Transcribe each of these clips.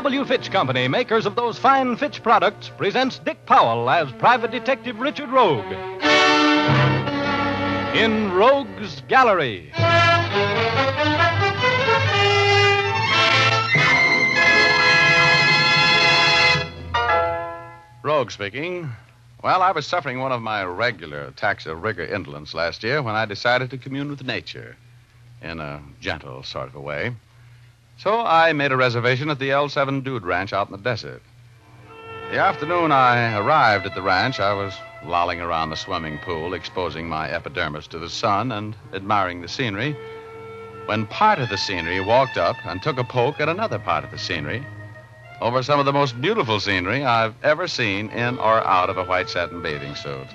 W. Fitch Company, makers of those fine Fitch products, presents Dick Powell as Private Detective Richard Rogue in Rogue's Gallery. Rogue speaking. Well, I was suffering one of my regular attacks of rigor indolence last year when I decided to commune with nature in a gentle sort of a way. So I made a reservation at the L7 Dude Ranch out in the desert. The afternoon I arrived at the ranch, I was lolling around the swimming pool, exposing my epidermis to the sun and admiring the scenery, when part of the scenery walked up and took a poke at another part of the scenery over some of the most beautiful scenery I've ever seen in or out of a white satin bathing suit.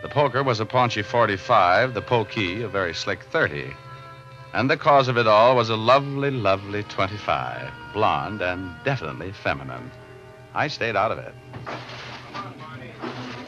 The poker was a paunchy 45, the pokey a very slick 30. And the cause of it all was a lovely, lovely 25, blonde and definitely feminine. I stayed out of it.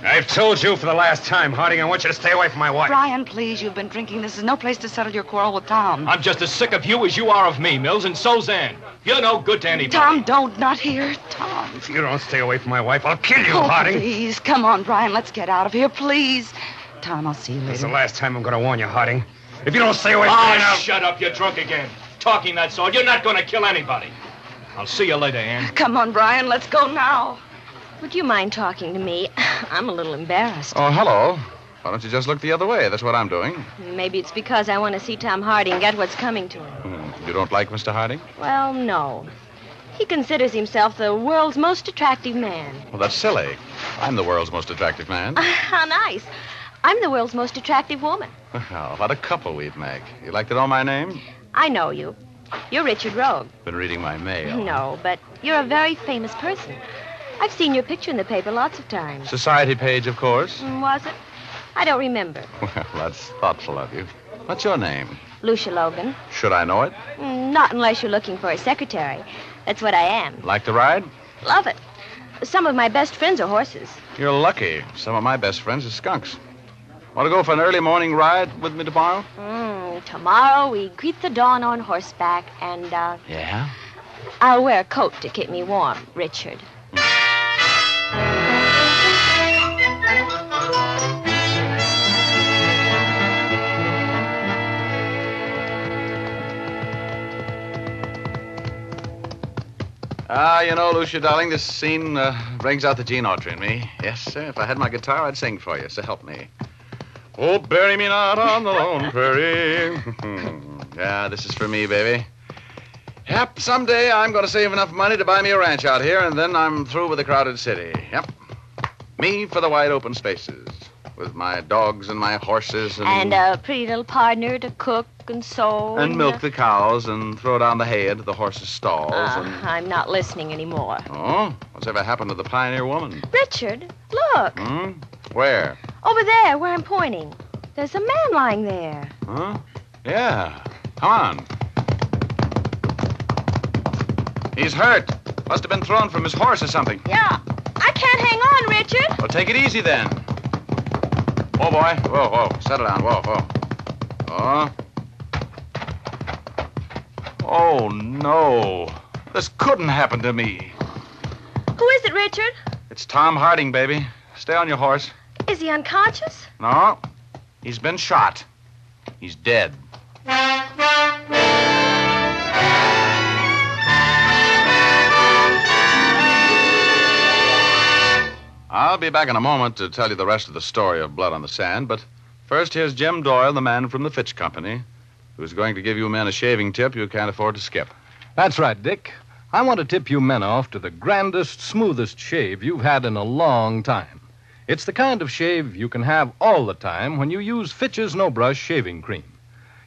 I've told you for the last time, Harding, I want you to stay away from my wife. Brian, please, you've been drinking. This is no place to settle your quarrel with Tom. I'm just as sick of you as you are of me, Mills, and so's Ann. You're no good to anybody. Tom, don't. Not here. Tom. If you don't stay away from my wife, I'll kill you, Oh, Harding. please. Come on, Brian. Let's get out of here, please. Tom, I'll see you This is the later. last time I'm going to warn you, Harding. If you don't stay away from me now... Shut up. You're drunk again. Talking that sort. You're not going to kill anybody. I'll see you later, Ann. Come on, Brian. Let's go now. Would you mind talking to me? I'm a little embarrassed. Oh, hello. Why don't you just look the other way? That's what I'm doing. Maybe it's because I want to see Tom Harding get what's coming to him. You don't like Mr. Harding? Well, no. He considers himself the world's most attractive man. Well, that's silly. I'm the world's most attractive man. How nice. I'm the world's most attractive woman. Well, what a couple we'd make. You like to know my name? I know you. You're Richard Rogue. Been reading my mail. No, but you're a very famous person. I've seen your picture in the paper lots of times. Society page, of course. Was it? I don't remember. Well, that's thoughtful of you. What's your name? Lucia Logan. Should I know it? Not unless you're looking for a secretary. That's what I am. Like to ride? Love it. Some of my best friends are horses. You're lucky. Some of my best friends are skunks. Want to go for an early morning ride with me tomorrow? Tomorrow we greet the dawn on horseback, and, Yeah? I'll wear a coat to keep me warm, Richard. You know, Lucia, darling, this scene brings out the Gene Autry in me. Yes, sir. If I had my guitar, I'd sing for you, so help me. Oh, bury me not on the lone prairie. Yeah, this is for me, baby. Yep, someday I'm going to save enough money to buy me a ranch out here, and then I'm through with the crowded city. Yep. Me for the wide open spaces, with my dogs and my horses And a pretty little partner to cook and sew. and milk the cows and throw down the hay into the horses' stalls. I'm not listening anymore. Oh? What's ever happened to the pioneer woman? Richard, look. Where? Over there, where I'm pointing. There's a man lying there. Huh? Yeah. Come on. He's hurt. Must have been thrown from his horse or something. Yeah. I can't hang on, Richard. Well, take it easy then. Whoa, boy. Whoa, whoa. Settle down. Whoa, whoa. Oh. Oh, no. This couldn't happen to me. Who is it, Richard? It's Tom Harding, baby. Stay on your horse. Is he unconscious? No. He's been shot. He's dead. I'll be back in a moment to tell you the rest of the story of Blood on the Sand, but first here's Jim Doyle, the man from the Fitch Company, who's going to give you men a shaving tip you can't afford to skip. That's right, Dick. I want to tip you men off to the grandest, smoothest shave you've had in a long time. It's the kind of shave you can have all the time when you use Fitch's No Brush shaving cream.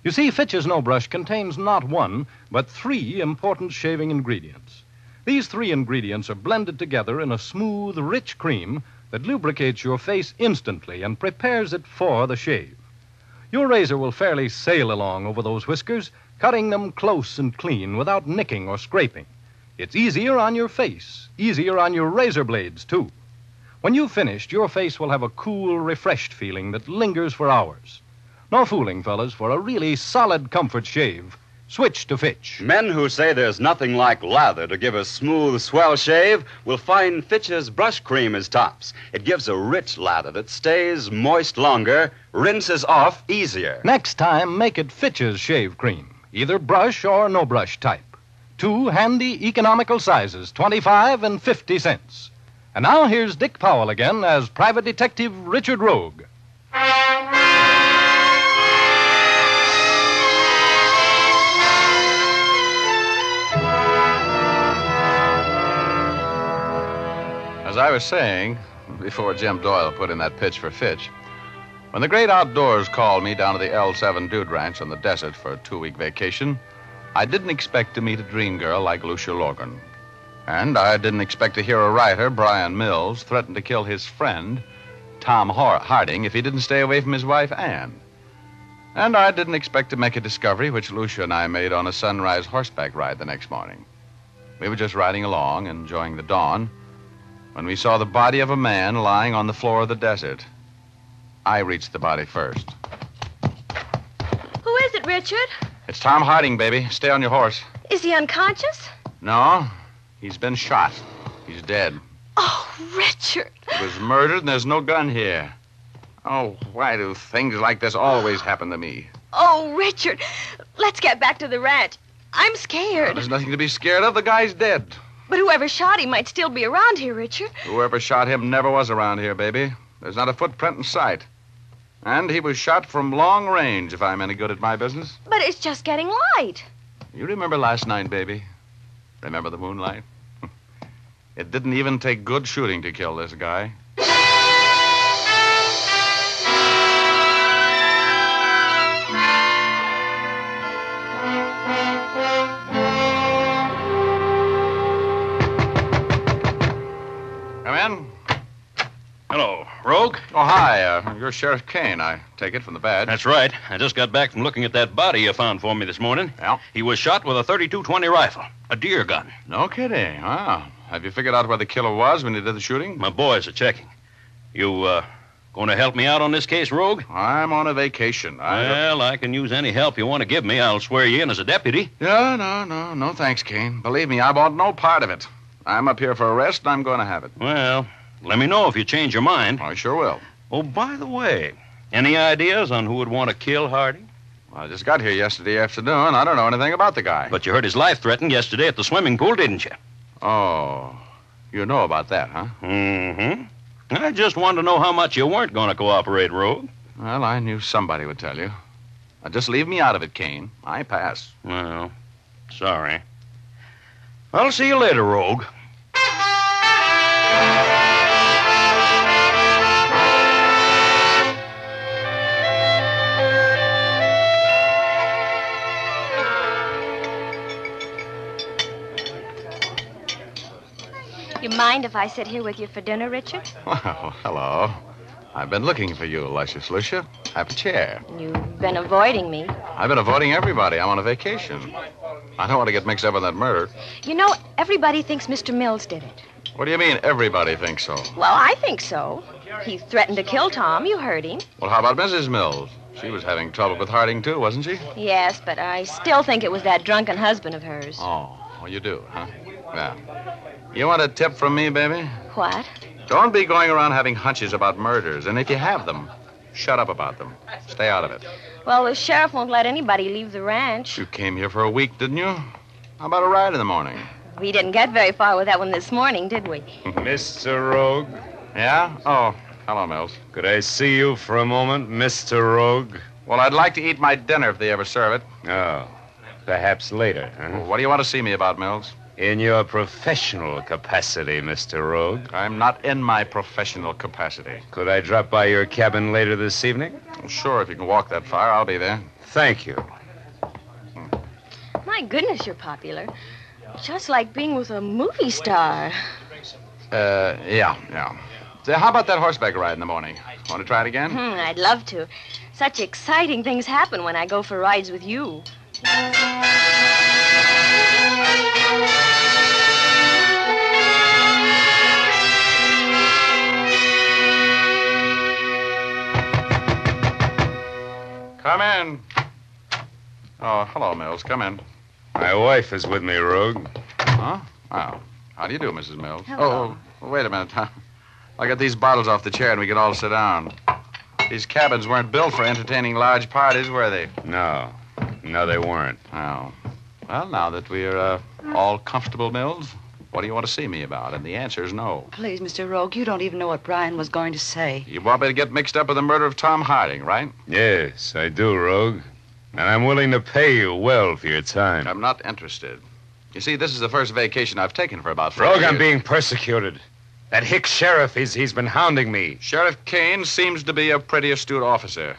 You see, Fitch's No Brush contains not one, but 3 important shaving ingredients. These 3 ingredients are blended together in a smooth, rich cream that lubricates your face instantly and prepares it for the shave. Your razor will fairly sail along over those whiskers, cutting them close and clean without nicking or scraping. It's easier on your face, easier on your razor blades, too. When you've finished, your face will have a cool, refreshed feeling that lingers for hours. No fooling, fellas. For a really solid comfort shave, switch to Fitch. Men who say there's nothing like lather to give a smooth, swell shave will find Fitch's brush cream is tops. It gives a rich lather that stays moist longer, rinses off easier. Next time, make it Fitch's shave cream, either brush or no brush type. 2 handy, economical sizes, 25 and 50 cents. And now here's Dick Powell again as Private Detective Richard Rogue. As I was saying, before Jim Doyle put in that pitch for Fitch, when the great outdoors called me down to the L7 Dude Ranch on the desert for a 2-week vacation, I didn't expect to meet a dream girl like Lucia Logan. And I didn't expect to hear a writer, Brian Mills, threaten to kill his friend, Tom Harding, if he didn't stay away from his wife, Anne. And I didn't expect to make a discovery which Lucia and I made on a sunrise horseback ride the next morning. We were just riding along, enjoying the dawn, when we saw the body of a man lying on the floor of the desert. I reached the body first. Who is it, Richard? It's Tom Harding, baby. Stay on your horse. Is he unconscious? No, he's been shot. He's dead. Oh, Richard. He was murdered, and there's no gun here. Oh, why do things like this always happen to me? Oh, Richard. Let's get back to the ranch. I'm scared. There's nothing to be scared of. The guy's dead. But whoever shot him might still be around here, Richard. Whoever shot him never was around here, baby. There's not a footprint in sight. And he was shot from long range, if I'm any good at my business. But it's just getting light. You remember last night, baby? Remember the moonlight? It didn't even take good shooting to kill this guy. Come in. Hello, Rogue. Oh, hi. You're Sheriff Kane, I take it from the badge. That's right. I just got back from looking at that body you found for me this morning. Yeah? He was shot with a .32-20 rifle, a deer gun. No kidding. Wow. Have you figured out where the killer was when he did the shooting? My boys are checking. You, going to help me out on this case, Rogue? I'm on a vacation. Well, I can use any help you want to give me. I'll swear you in as a deputy. No, thanks, Kane. Believe me, I want no part of it. I'm up here for a rest, and I'm going to have it. Well, let me know if you change your mind. I sure will. Oh, by the way, any ideas on who would want to kill Harding? Well, I just got here yesterday afternoon. I don't know anything about the guy. But you heard his life threatened yesterday at the swimming pool, didn't you? Oh, you know about that, huh? Mm-hmm. I just wanted to know how much you weren't going to cooperate, Rogue. Well, I knew somebody would tell you. Now, just leave me out of it, Kane. I pass. Well, sorry. I'll see you later, Rogue. You mind if I sit here with you for dinner, Richard? Well, hello. I've been looking for you, luscious Lucia. Have a chair. You've been avoiding me. I've been avoiding everybody. I'm on a vacation. I don't want to get mixed up in that murder. You know, everybody thinks Mr. Mills did it. What do you mean, everybody thinks so? Well, I think so. He threatened to kill Tom. You heard him. Well, how about Mrs. Mills? She was having trouble with Harding, too, wasn't she? Yes, but I still think it was that drunken husband of hers. Oh, well, you do, huh? Yeah. You want a tip from me, baby? What? Don't be going around having hunches about murders. And if you have them, shut up about them. Stay out of it. Well, the sheriff won't let anybody leave the ranch. You came here for a week, didn't you? How about a ride in the morning? We didn't get very far with that one this morning, did we? Mr. Rogue, Yeah? Oh, hello, Mills. could I see you for a moment, Mr. Rogue? Well, I'd like to eat my dinner if they ever serve it. Oh, perhaps later, huh? What do you want to see me about, Mills? In your professional capacity, Mr. Rogue. I'm not in my professional capacity. Could I drop by your cabin later this evening? Well, sure, if you can walk that far, I'll be there. Thank you. My goodness, you're popular. Just like being with a movie star. Yeah. Say, how about that horseback ride in the morning? Want to try it again? I'd love to. Such exciting things happen when I go for rides with you. Come in. Oh, Oh, hello, Mills. Come in. My wife is with me, Rogue. Huh? Oh. How do you do, Mrs. Mills? Hello. Oh, wait a minute. I'll get these bottles off the chair and we can all sit down. These cabins weren't built for entertaining large parties, were they? No. No, they weren't. Oh. Well, now that we're all comfortable, Mills, what do you want to see me about? And the answer is no. Please, Mr. Rogue, you don't even know what Brian was going to say. You want me to get mixed up with the murder of Tom Harding, right? Yes, I do, Rogue. And I'm willing to pay you well for your time. I'm not interested. You see, this is the first vacation I've taken for about 4 Rogue, years. I'm being persecuted. That hick sheriff, he's been hounding me. Sheriff Kane seems to be a pretty astute officer.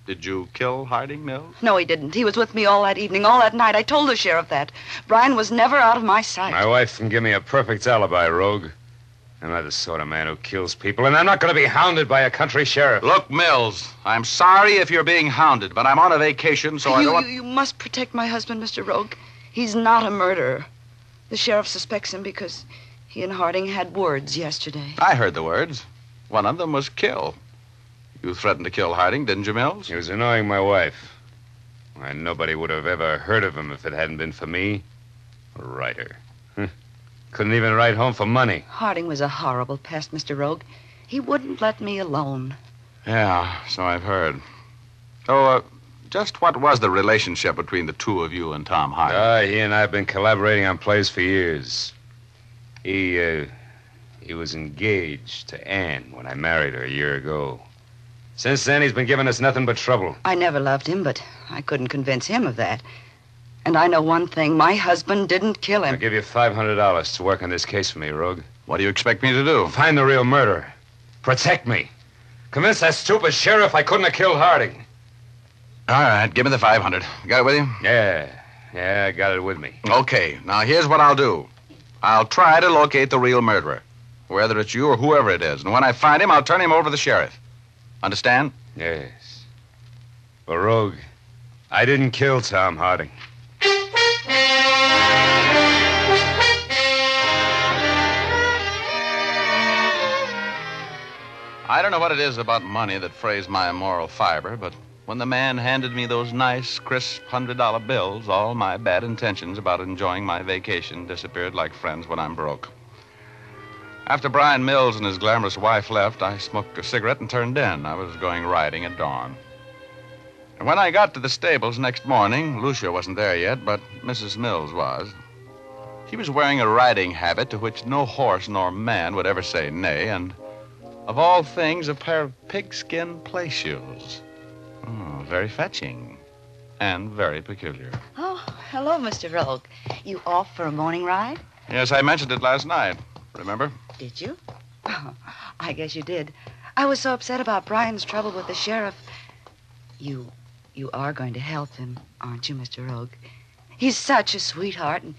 Did you kill Harding, Mills? No, he didn't. He was with me all that evening, all that night. I told the sheriff that. Brian was never out of my sight. My wife can give me a perfect alibi, Rogue. I'm not the sort of man who kills people, and I'm not going to be hounded by a country sheriff. Look, Mills, I'm sorry if you're being hounded, but I'm on a vacation, so I don't want... You must protect my husband, Mr. Rogue. He's not a murderer. The sheriff suspects him because he and Harding had words yesterday. I heard the words. One of them was kill. You threatened to kill Harding, didn't you, Mills? He was annoying my wife. Why, nobody would have ever heard of him if it hadn't been for me. A writer. Couldn't even write home for money. Harding was a horrible pest, Mr. Rogue. He wouldn't let me alone. Yeah, so I've heard. So, just what was the relationship between the two of you and Tom Harding? He and I have been collaborating on plays for years. He was engaged to Anne when I married her a year ago. Since then, he's been giving us nothing but trouble. I never loved him, but I couldn't convince him of that. And I know one thing. My husband didn't kill him. I'll give you $500 to work on this case for me, Rogue. What do you expect me to do? Find the real murderer. Protect me. Convince that stupid sheriff I couldn't have killed Harding. All right, give me the 500. Got it with you? Yeah, I got it with me. Okay, now here's what I'll do. I'll try to locate the real murderer, whether it's you or whoever it is. And when I find him, I'll turn him over to the sheriff. Understand? Yes. But, Rogue, I didn't kill Tom Harding. I don't know what it is about money that frays my immoral fiber, but when the man handed me those nice, crisp $100 bills, all my bad intentions about enjoying my vacation disappeared like friends when I'm broke. After Brian Mills and his glamorous wife left, I smoked a cigarette and turned in. I was going riding at dawn. And when I got to the stables next morning, Lucia wasn't there yet, but Mrs. Mills was. She was wearing a riding habit to which no horse nor man would ever say nay, and of all things, a pair of pigskin play shoes. Oh, very fetching and very peculiar. Oh, hello, Mr. Rogue. You off for a morning ride? Yes, I mentioned it last night. Remember? Did you? Oh, I guess you did. I was so upset about Brian's trouble with the sheriff. You are going to help him, aren't you, Mr. Rogue? He's such a sweetheart, and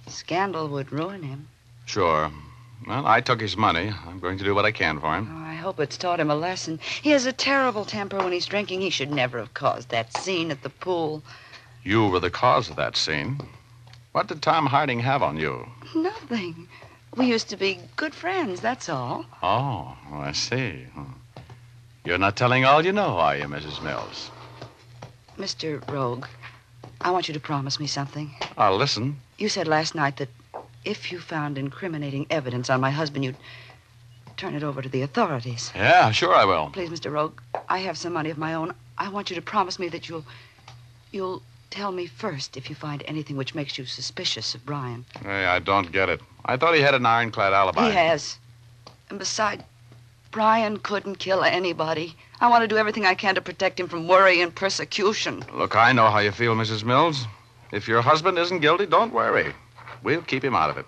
scandal would ruin him. Sure. Well, I took his money. I'm going to do what I can for him. Oh, I hope it's taught him a lesson. He has a terrible temper when he's drinking. He should never have caused that scene at the pool. You were the cause of that scene. What did Tom Harding have on you? Nothing. We used to be good friends, that's all. Oh, I see. You're not telling all you know, are you, Mrs. Mills? Mr. Rogue, I want you to promise me something. I'll listen. You said last night that if you found incriminating evidence on my husband, you'd turn it over to the authorities. Yeah, sure I will. Please, Mr. Rogue, I have some money of my own. I want you to promise me that you'll tell me first if you find anything which makes you suspicious of Brian. Hey, I don't get it. I thought he had an ironclad alibi. He has. And besides, Brian couldn't kill anybody. I want to do everything I can to protect him from worry and persecution. Look, I know how you feel, Mrs. Mills. If your husband isn't guilty, don't worry. We'll keep him out of it.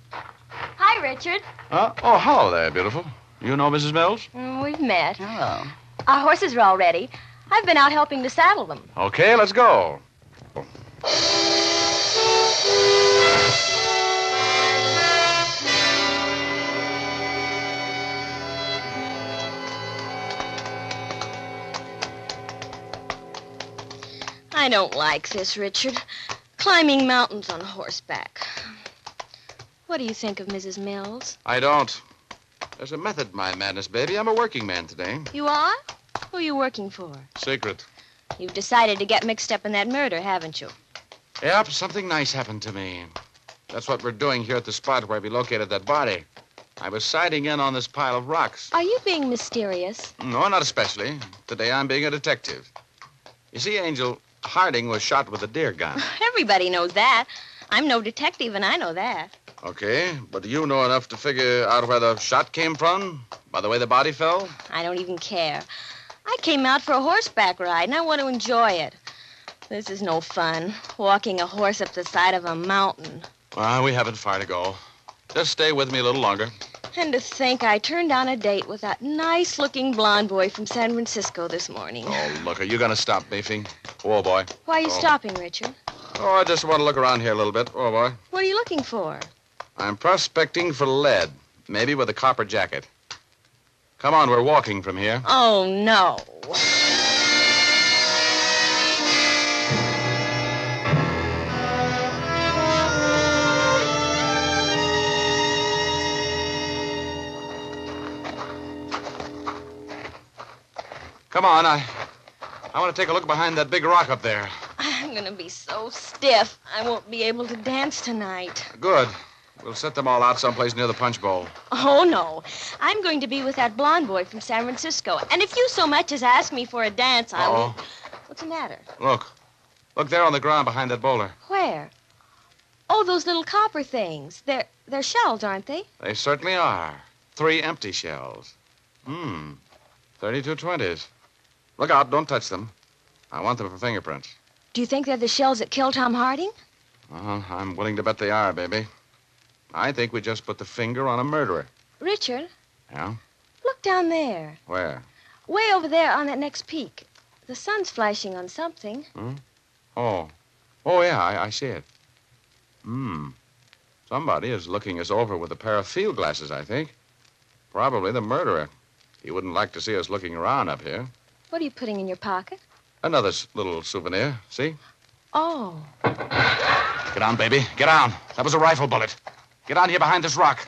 Hi, Richard. Oh, hello there, beautiful. You know Mrs. Mills? We've met. Hello. Our horses are all ready. I've been out helping to saddle them. Okay, let's go. I don't like this, Richard. Climbing mountains on horseback. What do you think of Mrs. Mills? I don't. There's a method to my madness, baby. I'm a working man today. You are? Who are you working for? Secret. You've decided to get mixed up in that murder, haven't you? Yep, something nice happened to me. That's what we're doing here at the spot where we located that body. I was sighting in on this pile of rocks. Are you being mysterious? No, not especially. Today I'm being a detective. You see, Angel, Harding was shot with a deer gun. Everybody knows that. I'm no detective, and I know that. Okay, but do you know enough to figure out where the shot came from? By the way the body fell? I don't even care. I came out for a horseback ride, and I want to enjoy it. This is no fun, walking a horse up the side of a mountain. Well, we haven't far to go. Just stay with me a little longer. And to think I turned down a date with that nice-looking blonde boy from San Francisco this morning. Oh, look, are you going to stop beefing? Whoa, boy. Why are you stopping, Richard? Oh, I just want to look around here a little bit. Whoa, boy. What are you looking for? I'm prospecting for lead, maybe with a copper jacket. Come on, we're walking from here. Oh, no. Come on, I want to take a look behind that big rock up there. I'm going to be so stiff, I won't be able to dance tonight. Good. We'll set them all out someplace near the punch bowl. Oh, no. I'm going to be with that blonde boy from San Francisco. And if you so much as ask me for a dance, I will... What's the matter? Look. Look there on the ground behind that boulder. Where? Oh, those little copper things. They're shells, aren't they? They certainly are. 3 empty shells. 3220s. Look out, don't touch them. I want them for fingerprints. Do you think they're the shells that killed Tom Harding? I'm willing to bet they are, baby. I think we just put the finger on a murderer. Richard? Yeah? Look down there. Where? Way over there on that next peak. The sun's flashing on something. Oh. Oh, yeah, I see it. Somebody is looking us over with a pair of field glasses, I think. Probably the murderer. He wouldn't like to see us looking around up here. What are you putting in your pocket? Another little souvenir, see? Oh. Get on, baby. Get on. That was a rifle bullet. Get on here behind this rock.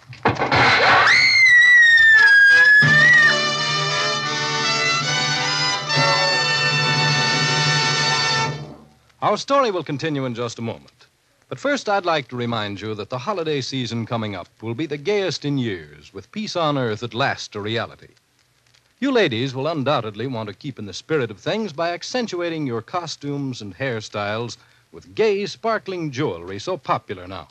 Our story will continue in just a moment. But first, I'd like to remind you that the holiday season coming up will be the gayest in years, with peace on earth at last a reality. You ladies will undoubtedly want to keep in the spirit of things by accentuating your costumes and hairstyles with gay, sparkling jewelry so popular now.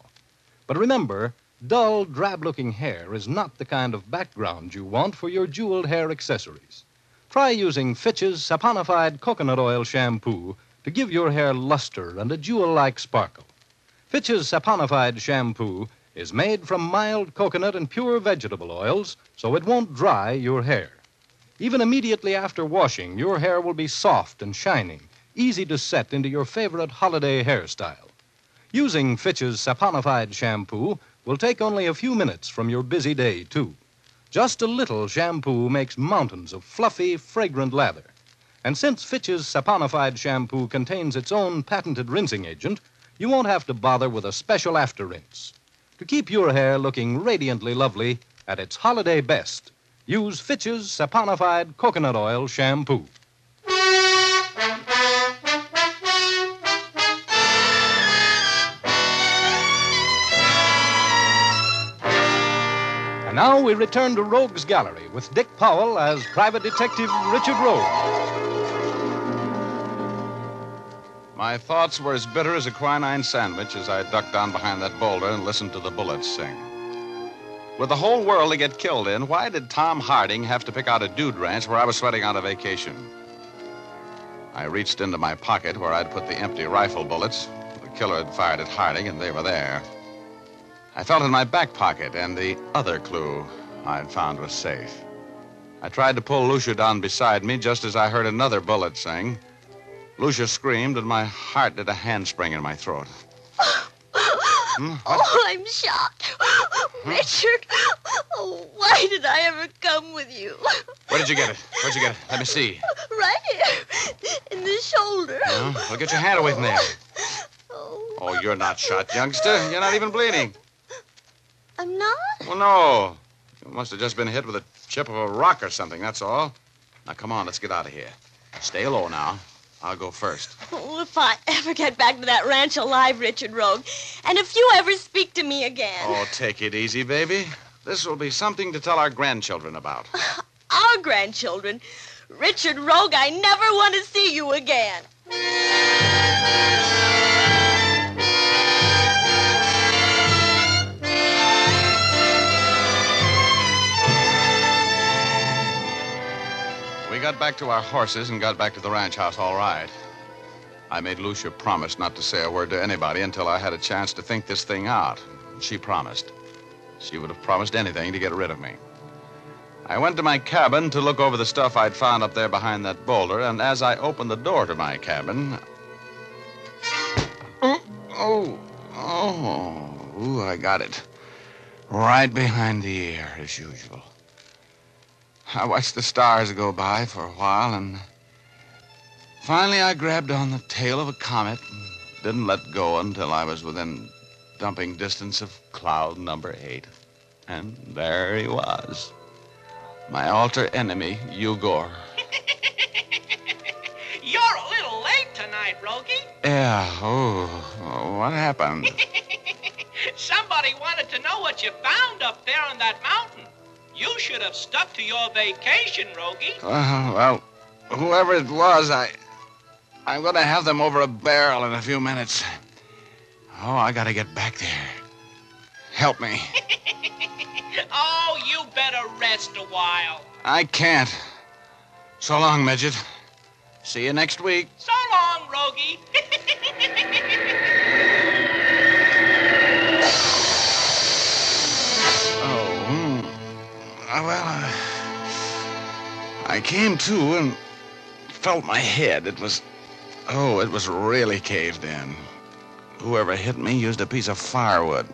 But remember, dull, drab-looking hair is not the kind of background you want for your jeweled hair accessories. Try using Fitch's saponified coconut oil shampoo to give your hair luster and a jewel-like sparkle. Fitch's saponified shampoo is made from mild coconut and pure vegetable oils, so it won't dry your hair. Even immediately after washing, your hair will be soft and shining, easy to set into your favorite holiday hairstyle. Using Fitch's saponified shampoo will take only a few minutes from your busy day, too. Just a little shampoo makes mountains of fluffy, fragrant lather. And since Fitch's saponified shampoo contains its own patented rinsing agent, you won't have to bother with a special after rinse. To keep your hair looking radiantly lovely at its holiday best, use Fitch's saponified coconut oil shampoo. And now we return to Rogues Gallery with Dick Powell as Private Detective Richard Rogue. My thoughts were as bitter as a quinine sandwich as I ducked down behind that boulder and listened to the bullets sing. With the whole world to get killed in, why did Tom Harding have to pick out a dude ranch where I was sweating out a vacation? I reached into my pocket where I'd put the empty rifle bullets. The killer had fired at Harding, and they were there. I felt in my back pocket, and the other clue I'd found was safe. I tried to pull Lucia down beside me just as I heard another bullet sing. Lucia screamed, and my heart did a handspring in my throat. Oh, I'm shocked. Richard, oh, why did I ever come with you? Where did you get it? Where'd you get it? Let me see. Right here, in the shoulder. Well, get your hand away from there. Oh, you're not shot, youngster. You're not even bleeding. I'm not? Well, no. You must have just been hit with a chip of a rock or something, that's all. Now, come on, let's get out of here. Stay low now. I'll go first. Oh, if I ever get back to that ranch alive, Richard Rogue, and if you ever speak to me again. Oh, take it easy, baby. This will be something to tell our grandchildren about. Our grandchildren. Richard Rogue, I never want to see you again. We got back to our horses and got back to the ranch house all right. I made Lucia promise not to say a word to anybody until I had a chance to think this thing out. She promised. She would have promised anything to get rid of me. I went to my cabin to look over the stuff I'd found up there behind that boulder, and as I opened the door to my cabin... Ooh, I got it. Right behind the ear, as usual. I watched the stars go by for a while, and finally I grabbed on the tail of a comet and didn't let go until I was within dumping distance of cloud number 8. And there he was. My alter enemy, Ugor. You're a little late tonight, Rogie. Yeah, what happened? Somebody wanted to know what you found up there on that mountain. You should have stuck to your vacation, Rogie. Well, whoever it was, I'm going to have them over a barrel in a few minutes. Oh, I got to get back there. Help me. Oh, you better rest a while. I can't. So long, Midget. See you next week. So long, Rogie. I came to and felt my head. It was really caved in. Whoever hit me used a piece of firewood.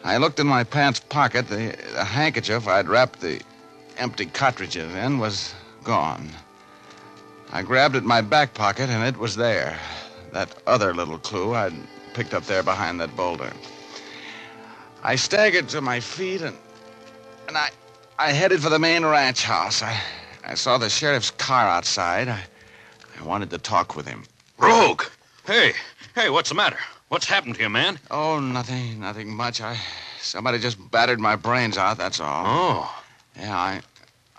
I looked in my pants pocket. The handkerchief I'd wrapped the empty cartridges in was gone. I grabbed at my back pocket, and it was there. That other little clue I'd picked up there behind that boulder. I staggered to my feet, and I headed for the main ranch house. I saw the sheriff's car outside. I wanted to talk with him. Rogue! Hey, what's the matter? What's happened to you, man? Oh, nothing much. Somebody just battered my brains out, that's all. Oh. Yeah,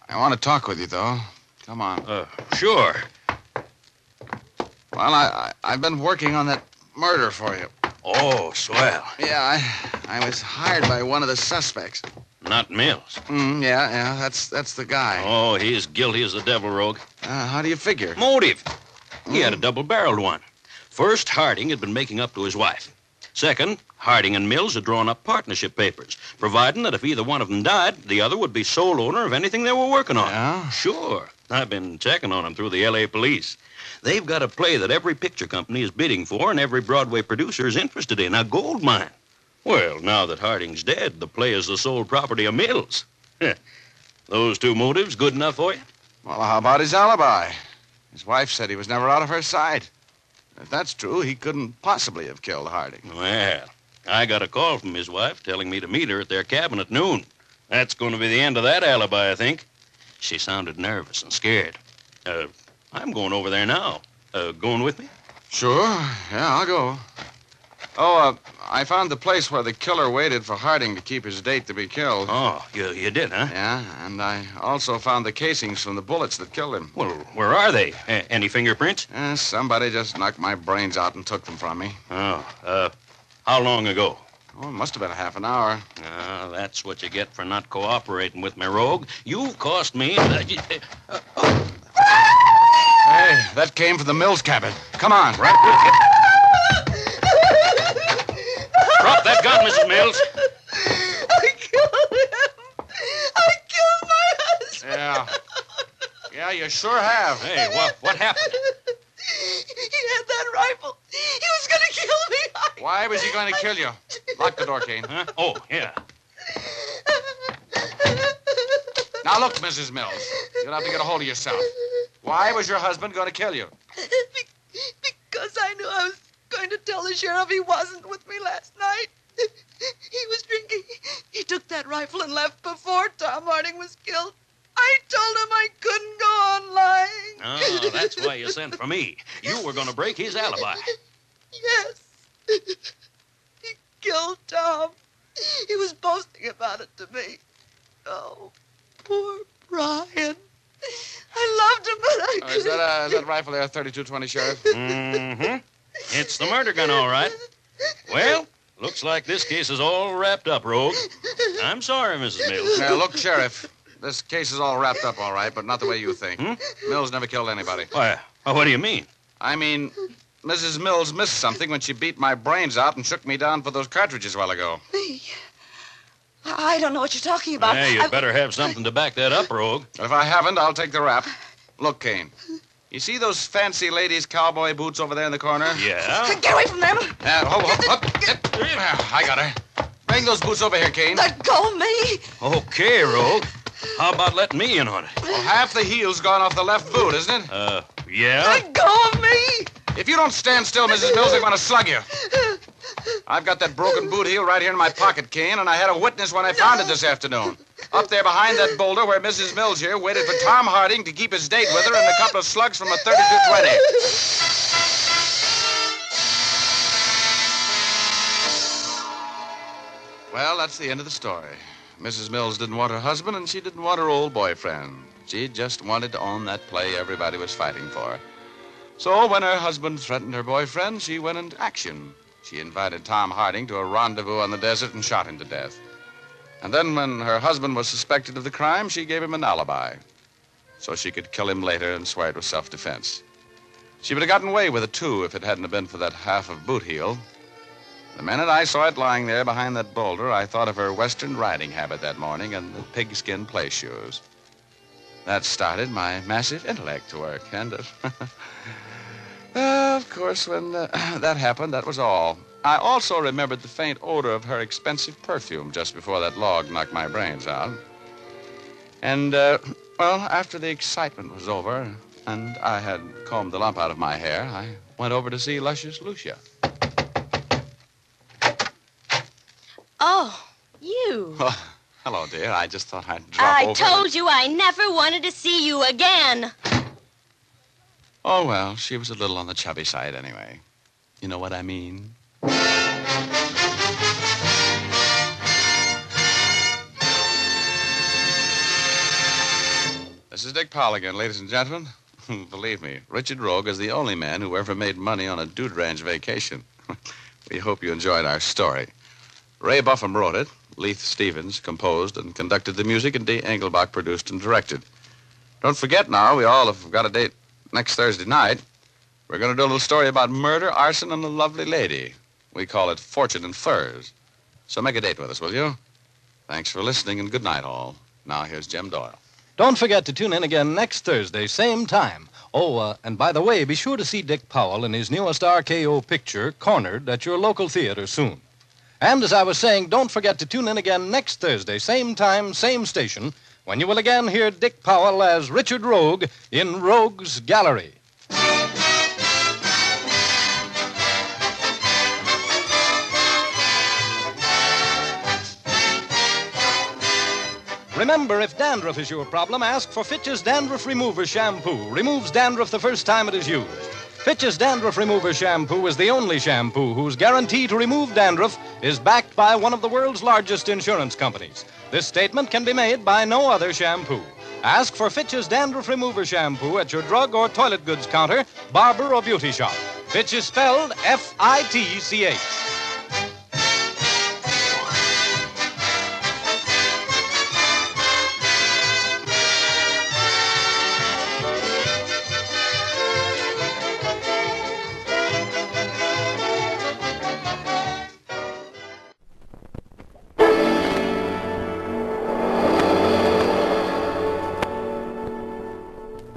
I want to talk with you, though. Come on. Sure. Well, I've been working on that murder for you. Oh, swell. Yeah, I was hired by one of the suspects. Not Mills. Yeah, that's the guy. Oh, he's guilty as the devil, Rogue. How do you figure? Motive. He had a double-barreled one. First, Harding had been making up to his wife. Second, Harding and Mills had drawn up partnership papers, providing that if either one of them died, the other would be sole owner of anything they were working on. Yeah? Sure. I've been checking on them through the L.A. police. They've got a play that every picture company is bidding for and every Broadway producer is interested in, a gold mine. Well, now that Harding's dead, the play is the sole property of Mills. Those two motives good enough for you? Well, how about his alibi? His wife said he was never out of her sight. If that's true, he couldn't possibly have killed Harding. Well, I got a call from his wife telling me to meet her at their cabin at noon. That's going to be the end of that alibi, I think. She sounded nervous and scared. I'm going over there now. Going with me? Sure. Yeah, I'll go. Oh, I found the place where the killer waited for Harding to keep his date to be killed. Oh, you did, huh? Yeah, and I also found the casings from the bullets that killed him. Well, where are they? Any fingerprints? Somebody just knocked my brains out and took them from me. Oh, how long ago? Oh, it must have been a half an hour. That's what you get for not cooperating with me, Rogue. You've cost me... Hey, that came from the Mills cabin. Come on. Right with you. Drop that gun, Mrs. Mills. I killed him. I killed my husband. Yeah, you sure have. Hey, what happened? He had that rifle. He was going to kill me. Why was he going to kill you? Lock the door, Kane. Huh? Oh, yeah. Now, look, Mrs. Mills. You'll have to get a hold of yourself. Why was your husband going to kill you? Because I knew I was going to tell the sheriff he wasn't with me last night. He was drinking. He took that rifle and left before Tom Harding was killed. I told him I couldn't go on lying. Oh, That's why you sent for me. You were going to break his alibi. Yes. He killed Tom. He was boasting about it to me. Oh, poor Brian. I loved him, but I Is that rifle there, 32-20, Sheriff? Mm-hmm. It's the murder gun, all right. Well, looks like this case is all wrapped up, Rogue. I'm sorry, Mrs. Mills. Now, look, Sheriff, this case is all wrapped up, all right, but not the way you think. Mills never killed anybody. Why, what do you mean? I mean, Mrs. Mills missed something when she beat my brains out and shook me down for those cartridges a while ago. Me? I don't know what you're talking about. Yeah, you better have something to back that up, Rogue. If I haven't, I'll take the rap. Look, Kane, you see those fancy ladies' cowboy boots over there in the corner? Yeah? Get away from them. I got her. Bring those boots over here, Kane. Let go of me. Okay, Rogue. How about letting me in on it? Well, half the heel's gone off the left boot, isn't it? Yeah? Let go of me. If you don't stand still, Mrs. Mills, I'm going to slug you. I've got that broken boot heel right here in my pocket, Kane, and I had a witness when I found it this afternoon. Up there behind that boulder where Mrs. Mills here waited for Tom Harding to keep his date with her and a couple of slugs from a 32-20. Well, that's the end of the story. Mrs. Mills didn't want her husband, and she didn't want her old boyfriend. She just wanted to own that play everybody was fighting for. So when her husband threatened her boyfriend, she went into action. She invited Tom Harding to a rendezvous on the desert and shot him to death. And then when her husband was suspected of the crime, she gave him an alibi so she could kill him later and swear it was self-defense. She would have gotten away with it, too, if it hadn't been for that half of boot heel. The minute I saw it lying there behind that boulder, I thought of her Western riding habit that morning and the pigskin play shoes. That started my massive intellect to work, and of course, when that happened, that was all. I also remembered the faint odor of her expensive perfume just before that log knocked my brains out. And, well, after the excitement was over and I had combed the lump out of my hair, I went over to see Luscious Lucia. Oh, you. Oh, hello, dear. I just thought I'd drop over. I told you I never wanted to see you again. Oh, well, she was a little on the chubby side anyway. You know what I mean? This is Dick Powell again, ladies and gentlemen. Believe me, Richard Rogue is the only man who ever made money on a dude ranch vacation. We hope you enjoyed our story. Ray Buffum wrote it. Leith Stevens composed and conducted the music, and Dee Engelbach produced and directed. Don't forget now, we all have got a date next Thursday night. We're going to do a little story about murder, arson, and a lovely lady. We call it Fortune and Furs. So make a date with us, will you? Thanks for listening, and good night, all. Now here's Jim Doyle. Don't forget to tune in again next Thursday, same time. Oh, and by the way, be sure to see Dick Powell in his newest RKO picture, Cornered, at your local theater soon. And as I was saying, don't forget to tune in again next Thursday, same time, same station, when you will again hear Dick Powell as Richard Rogue in Rogue's Gallery. Remember, if dandruff is your problem, ask for Fitch's Dandruff Remover Shampoo. Removes dandruff the first time it is used. Fitch's Dandruff Remover Shampoo is the only shampoo whose guarantee to remove dandruff is backed by one of the world's largest insurance companies. This statement can be made by no other shampoo. Ask for Fitch's Dandruff Remover Shampoo at your drug or toilet goods counter, barber, or beauty shop. Fitch is spelled F-I-T-C-H.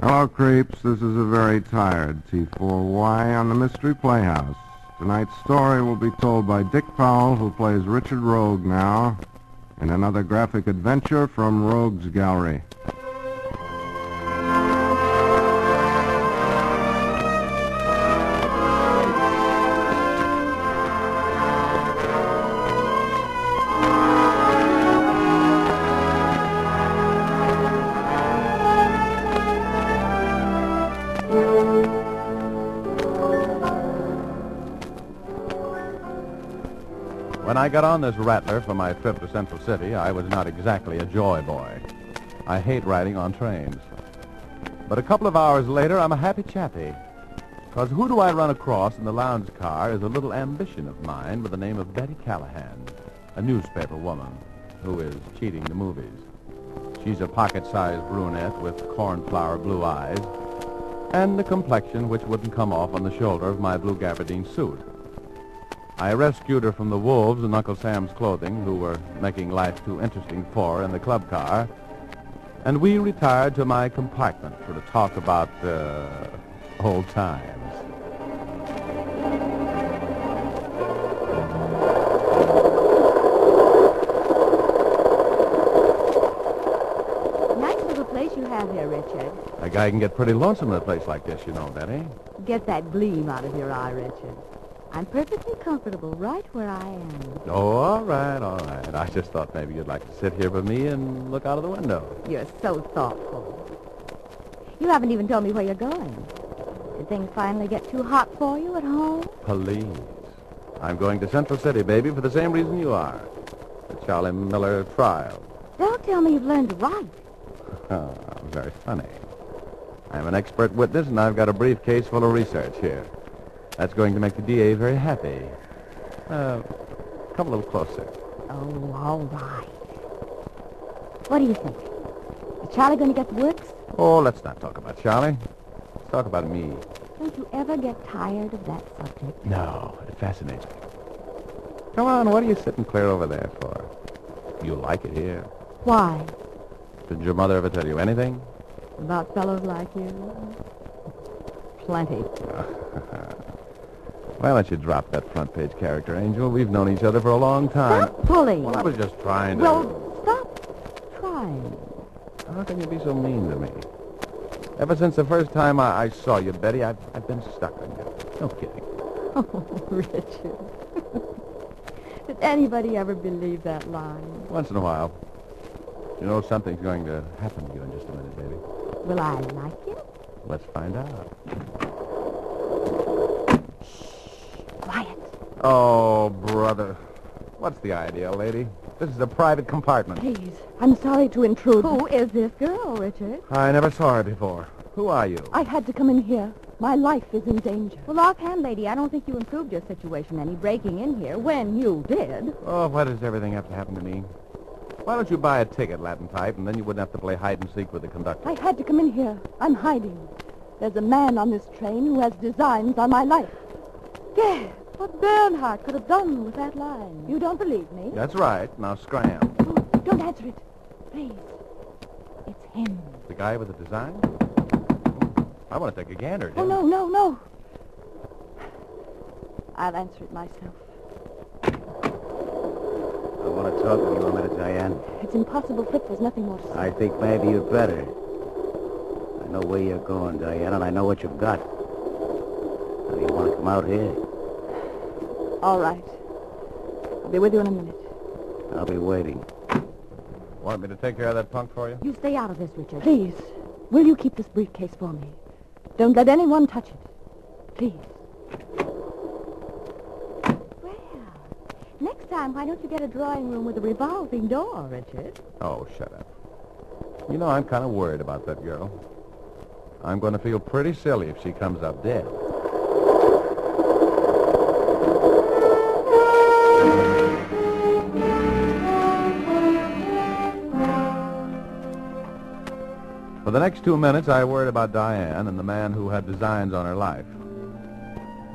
Hello, creeps. This is a very tired T4Y on the Mystery Playhouse. Tonight's story will be told by Dick Powell, who plays Richard Rogue now, in another graphic adventure from Rogue's Gallery. When I got on this rattler for my trip to Central City, I was not exactly a joy boy. I hate riding on trains. But a couple of hours later, I'm a happy chappy. Because who do I run across in the lounge car is a little ambition of mine by the name of Betty Callahan, a newspaper woman who is cheating the movies. She's a pocket-sized brunette with cornflower blue eyes and a complexion which wouldn't come off on the shoulder of my blue gabardine suit. I rescued her from the wolves in Uncle Sam's Clothing, who were making life too interesting for her in the club car, and we retired to my compartment for to talk about old times. Nice little place you have here, Richard. A guy can get pretty lonesome in a place like this, you know, Betty. Get that gleam out of your eye, Richard. I'm perfectly comfortable right where I am. Oh, all right, all right. I just thought maybe you'd like to sit here with me and look out of the window. You're so thoughtful. You haven't even told me where you're going. Did things finally get too hot for you at home? Please. I'm going to Central City, baby, for the same reason you are. The Charlie Miller trial. Don't tell me you've learned to write. Oh, very funny. I'm an expert witness, and I've got a briefcase full of research here. That's going to make the DA very happy. Come a little closer. Oh, all right. What do you think? Is Charlie going to get the works? Oh, let's not talk about Charlie. Let's talk about me. Don't you ever get tired of that subject? No, it fascinates me. Come on, what are you sitting clear over there for? You like it here. Why? Did your mother ever tell you anything? About fellows like you? Plenty. Why don't you drop that front page character, Angel? We've known each other for a long time. Stop pulling. Well, I was just trying to... Well, stop trying. How can you be so mean to me? Ever since the first time I saw you, Betty, I've been stuck on you. No kidding. Oh, Richard. Did anybody ever believe that line? Once in a while. You know, something's going to happen to you in just a minute, baby. Will I like it? Let's find out. Quiet. Oh, brother. What's the idea, lady? This is a private compartment. Please, I'm sorry to intrude. Who is this girl, Richard? I never saw her before. Who are you? I had to come in here. My life is in danger. Well, offhand, lady, I don't think you improved your situation any breaking in here when you did. Oh, why does everything have to happen to me? Why don't you buy a ticket, Latin type, and then you wouldn't have to play hide and seek with the conductor? I had to come in here. I'm hiding. There's a man on this train who has designs on my life. Yes, what Bernhardt could have done with that line. You don't believe me? That's right. Now scram. Oh, don't answer it. Please. It's him. The guy with the design? I want to take a gander. Oh, no. I'll answer it myself. I want to talk with you a minute, Diane. It's impossible, Frick. There's nothing more to say. I think maybe you'd better. I know where you're going, Diane, and I know what you've got. Now, do you want to come out here? All right. I'll be with you in a minute. I'll be waiting. Want me to take care of that punk for you? You stay out of this, Richard. Please. Will you keep this briefcase for me? Don't let anyone touch it. Please. Next time, why don't you get a drawing room with a revolving door, Richard? Oh, shut up. You know, I'm kind of worried about that girl. I'm going to feel pretty silly if she comes up dead. For the next 2 minutes, I worried about Diane and the man who had designs on her life.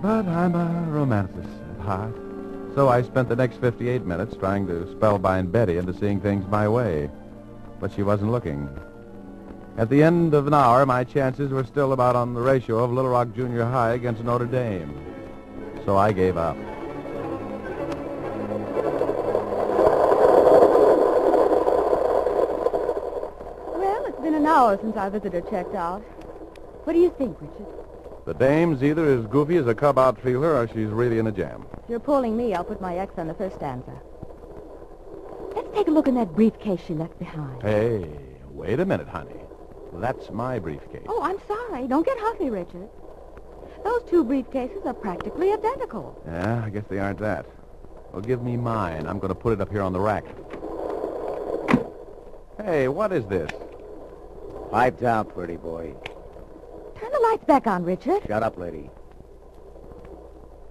But I'm a romanticist at heart. So I spent the next 58 minutes trying to spellbind Betty into seeing things my way. But she wasn't looking. At the end of an hour, my chances were still about on the ratio of Little Rock Junior High against Notre Dame. So I gave up. Well, it's been an hour since our visitor checked out. What do you think, Richard? The dame's either as goofy as a cub outfielder or she's really in a jam. If you're pulling me, I'll put my X on the first stanza. Let's take a look in that briefcase she left behind. Hey, wait a minute, honey. That's my briefcase. Oh, I'm sorry. Don't get huffy, Richard. Those two briefcases are practically identical. Yeah, I guess they aren't that. Well, give me mine. I'm going to put it up here on the rack. Hey, what is this? Pipe down, pretty boy. Turn the lights back on, Richard. Shut up, lady.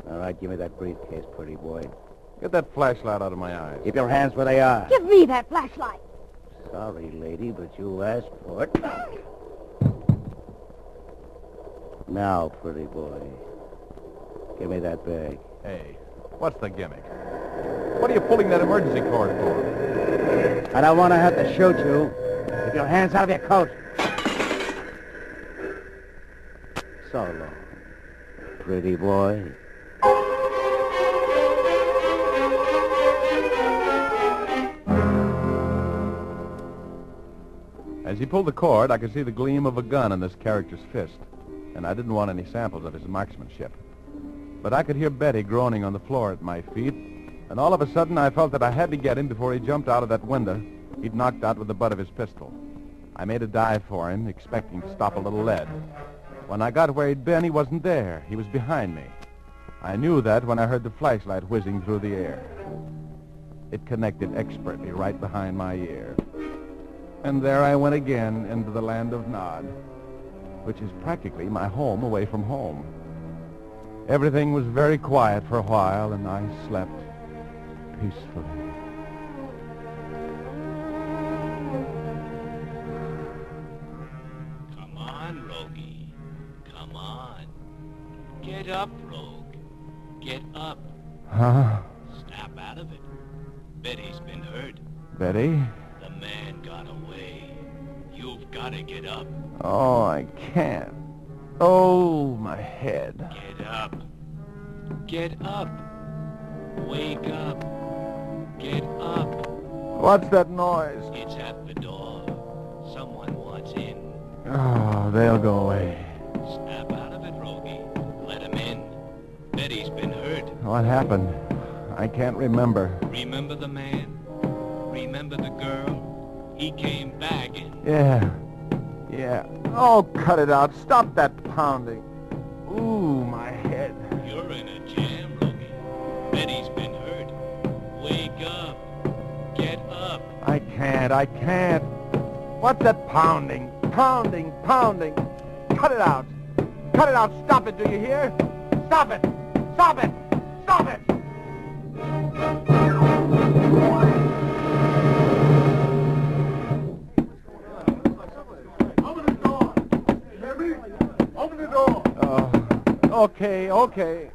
All right, give me that briefcase, pretty boy. Get that flashlight out of my eyes. Keep your hands where they are. Give me that flashlight. Sorry, lady, but you asked for it. Now, pretty boy, give me that bag. Hey, what's the gimmick? What are you pulling that emergency cord for? I don't want to have to shoot you. Keep your hands out of your coat. So long, pretty boy. As he pulled the cord, I could see the gleam of a gun in this character's fist, and I didn't want any samples of his marksmanship. But I could hear Betty groaning on the floor at my feet, and all of a sudden I felt that I had to get him before he jumped out of that window he'd knocked out with the butt of his pistol. I made a dive for him, expecting to stop a little lead. When I got where he'd been, he wasn't there. He was behind me. I knew that when I heard the flashlight whizzing through the air. It connected expertly right behind my ear. And there I went again into the land of Nod, which is practically my home away from home. Everything was very quiet for a while, and I slept peacefully. Come on, Rogie. Come on. Get up, Rogue. Get up. Huh? Snap out of it. Betty's been hurt. Betty? The man got away. You've got to get up. Oh, I can't. Oh, my head. Get up. Get up. Wake up. Get up. What's that noise? It's at the door. Someone wants in. Oh, they'll go away. Snap out of it, Rogie. Let him in. Betty's been hurt. What happened? I can't remember. Remember the man? Remember the girl? He came back and... Yeah. Oh, cut it out. Stop that pounding. Ooh, my head. You're in a jam, Rogie. Betty's been hurt. Wake up. Get up. I can't. What's that pounding? Pounding. Cut it out. Stop it, do you hear? Stop it. Open the door. Okay.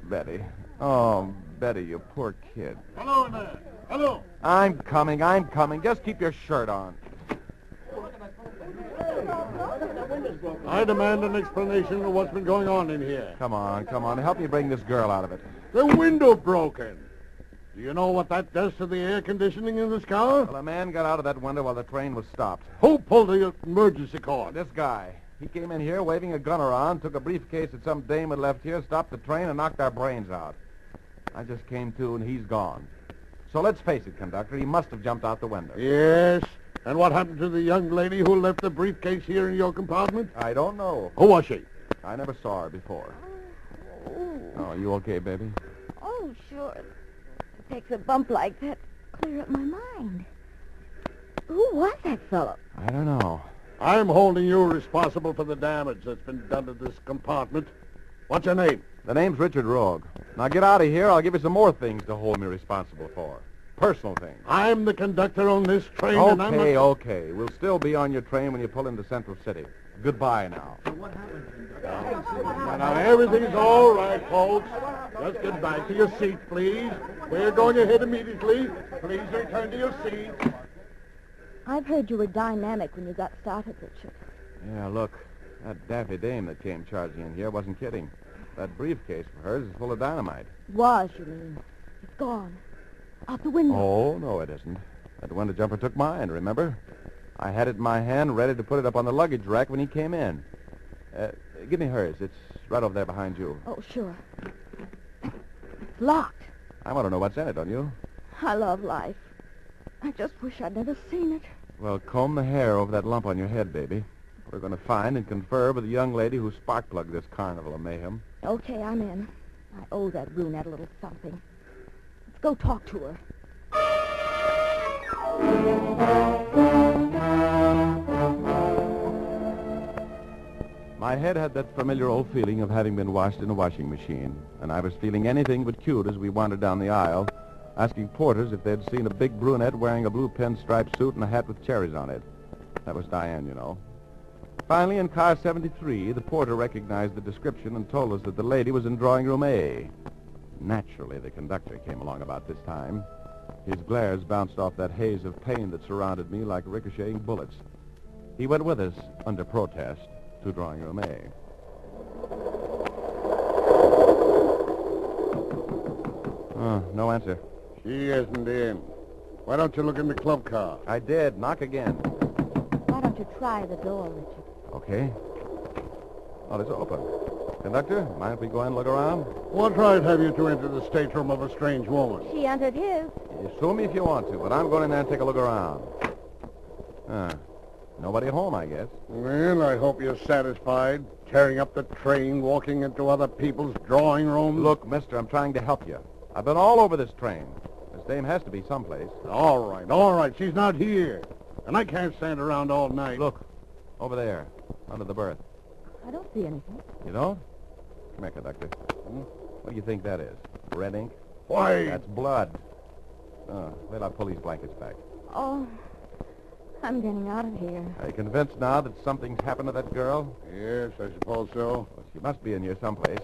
Betty. Oh, Betty, you poor kid. Hello there. Hello. I'm coming. Just keep your shirt on. I demand an explanation of what's been going on in here. Come on. Help me bring this girl out of it. The window broken. Do you know what that does to the air conditioning in this car? Well, a man got out of that window while the train was stopped. Who pulled the emergency cord? This guy. He came in here waving a gun around, took a briefcase that some dame had left here, stopped the train, and knocked our brains out. I just came to, and he's gone. So let's face it, conductor, he must have jumped out the window. Yes. And what happened to the young lady who left the briefcase here in your compartment? I don't know. Who was she? I never saw her before. Oh, you okay, baby? Oh, sure. It takes a bump like that to clear up my mind. Who was that fellow? I don't know. I'm holding you responsible for the damage that's been done to this compartment. What's your name? The name's Richard Rogue. Now get out of here. I'll give you some more things to hold me responsible for. Personal things. I'm the conductor on this train, and I'm not... Okay. We'll still be on your train when you pull into Central City. Goodbye now. Now, everything's all right, folks. Just get back to your seat, please. We're going to hit immediately. Please return to your seat. I've heard you were dynamic when you got started, Richard. Yeah, look. That daffy dame that came charging in here wasn't kidding. That briefcase of hers is full of dynamite. Was, you mean? It's gone. Out the window. Oh, no, it isn't. That window jumper took mine, remember? I had it in my hand, ready to put it up on the luggage rack when he came in. Give me hers. It's right over there behind you. Oh, sure. It's locked. I want to know what's in it, don't you? I love life. I just wish I'd never seen it. Well, comb the hair over that lump on your head, baby. We're going to find and confer with the young lady who spark-plugged this carnival of mayhem. Okay, I'm in. I owe that brunette a little something. go talk to her. My head had that familiar old feeling of having been washed in a washing machine, and I was feeling anything but cute as we wandered down the aisle, asking porters if they'd seen a big brunette wearing a blue pinstripe suit and a hat with cherries on it. That was Diane, you know. Finally, in car 73, the porter recognized the description and told us that the lady was in drawing room A. Naturally, the conductor came along about this time. His glares bounced off that haze of pain that surrounded me like ricocheting bullets. He went with us, under protest, to drawing room A. Oh, no answer. She isn't in. Why don't you look in the club car? I did. Knock again. Why don't you try the door, Richard? Okay. Oh, it's open. Conductor, mind if we go in and look around? What right have you to enter the stateroom of a strange woman? She entered his. You sue me if you want to, but I'm going in there and take a look around. Nobody at home, I guess. Well, I hope you're satisfied. Tearing up the train, walking into other people's drawing rooms. Look, mister, I'm trying to help you. I've been all over this train. This dame has to be someplace. All right. She's not here. And I can't stand around all night. Look, over there, under the berth. I don't see anything. You don't? Come here, conductor. What do you think that is? Red ink? Why? That's blood. Wait, I'll pull these blankets back. Oh, I'm getting out of here. Are you convinced now that something's happened to that girl? Yes, I suppose so. Well, she must be in here someplace.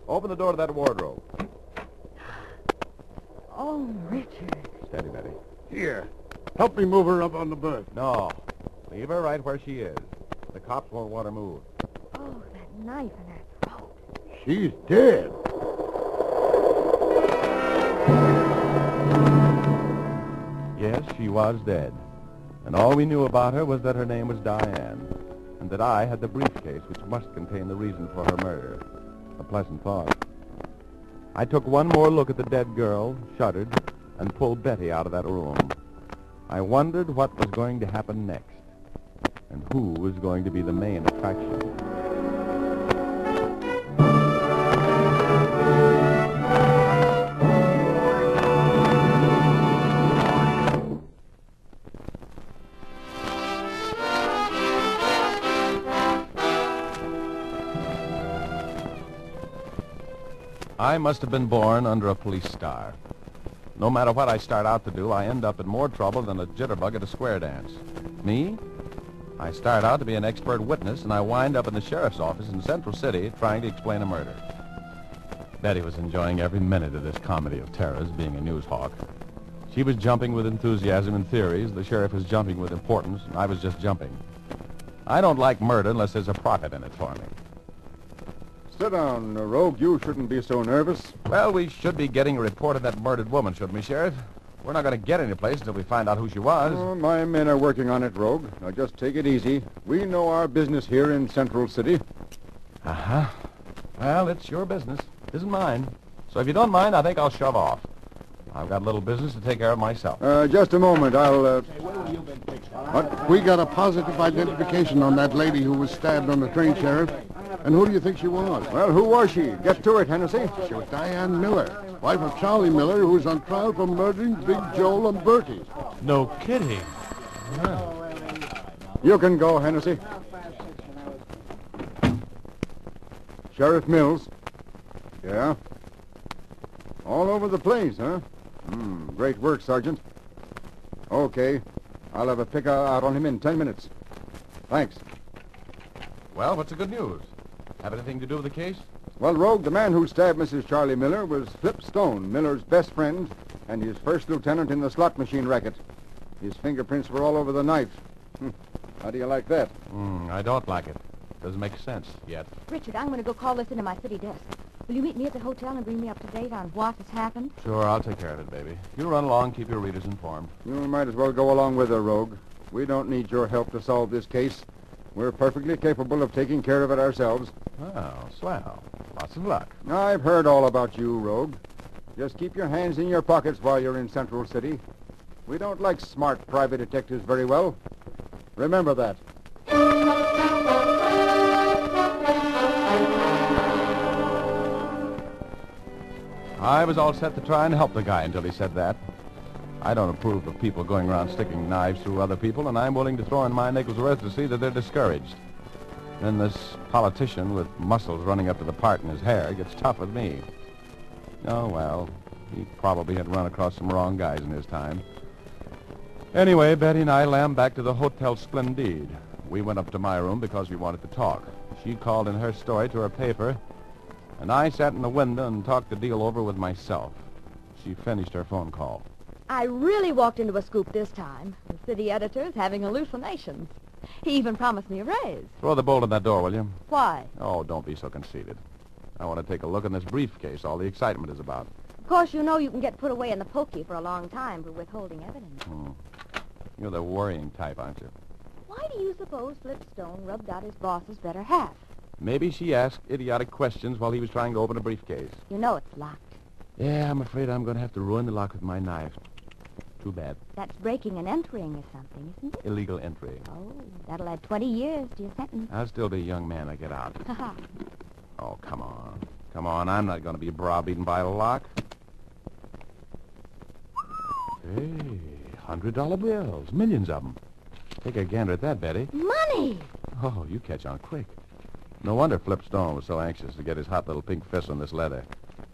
Open the door to that wardrobe. Oh, Richard. Steady, Betty. Here. Help me move her up on the berth. No. Leave her right where she is. The cops won't want her moved. Oh, that knife in her throat. She's dead. Yes, she was dead. And all we knew about her was that her name was Diane, and that I had the briefcase which must contain the reason for her murder. A pleasant thought. I took one more look at the dead girl, shuddered, and pulled Betty out of that room. I wondered what was going to happen next, and who was going to be the main attraction. I must have been born under a police star. No matter what I start out to do, I end up in more trouble than a jitterbug at a square dance. Me? I start out to be an expert witness, and I wind up in the sheriff's office in Central City trying to explain a murder. Betty was enjoying every minute of this comedy of terrors, being a news hawk. She was jumping with enthusiasm and theories, the sheriff was jumping with importance, and I was just jumping. I don't like murder unless there's a profit in it for me. Sit down, Rogue. You shouldn't be so nervous. Well, we should be getting a report of that murdered woman, shouldn't we, Sheriff? We're not going to get any place until we find out who she was. Oh, my men are working on it, Rogue. Now, just take it easy. We know our business here in Central City. Uh-huh. Well, it's your business. It isn't mine. So if you don't mind, I think I'll shove off. I've got a little business to take care of myself. Just a moment. I'll, But we got a positive identification on that lady who was stabbed on the train, Sheriff. And who do you think she was? Well, who was she? Get to it, Hennessy. She was Diane Miller, wife of Charlie Miller, who was on trial for murdering Big Joel and Bertie. No kidding. You can go, Hennessy. Sheriff Mills. Yeah? All over the place, huh? Great work, Sergeant. Okay. I'll have a pick out on him in 10 minutes. Thanks. Well, what's the good news? Have anything to do with the case? Well, Rogue, the man who stabbed Mrs. Charlie Miller was Flip Stone, Miller's best friend, and his first lieutenant in the slot machine racket. His fingerprints were all over the knife. How do you like that? I don't like it. Doesn't make sense yet. Richard, I'm going to go call this into my city desk. Will you meet me at the hotel and bring me up to date on what has happened? Sure, I'll take care of it, baby. You run along, keep your readers informed. You might as well go along with her, Rogue. We don't need your help to solve this case. We're perfectly capable of taking care of it ourselves. Oh, swell. Lots of luck. I've heard all about you, Rogue. Just keep your hands in your pockets while you're in Central City. We don't like smart private detectives very well. Remember that. I was all set to try and help the guy until he said that. I don't approve of people going around sticking knives through other people, and I'm willing to throw in my nickel's worth to see that they're discouraged. Then this politician with muscles running up to the part in his hair gets tough with me. Oh, well, he probably had run across some wrong guys in his time. Anyway, Betty and I lammed back to the Hotel Splendide. We went up to my room because we wanted to talk. She called in her story to her paper, and I sat in the window and talked the deal over with myself. She finished her phone call. I really walked into a scoop this time. The city editor's having hallucinations. He even promised me a raise. Throw the bolt in that door, will you? Why? Oh, don't be so conceited. I want to take a look in this briefcase all the excitement is about. Of course, you know you can get put away in the pokey for a long time for withholding evidence. You're the worrying type, aren't you? Why do you suppose Flipstone rubbed out his boss's better half? Maybe she asked idiotic questions while he was trying to open a briefcase. You know it's locked. Yeah, I'm afraid I'm going to have to ruin the lock with my knife. Too bad. That's breaking and entering or something, isn't it? Illegal entry. Oh, that'll add 20 years to your sentence. I'll still be a young man when I get out. Oh, come on. Come on, I'm not going to be browbeaten by a lock. Hey, $100 bills. Millions of them. Take a gander at that, Betty. Money! Oh, you catch on quick. No wonder Flipstone was so anxious to get his hot little pink fist on this leather.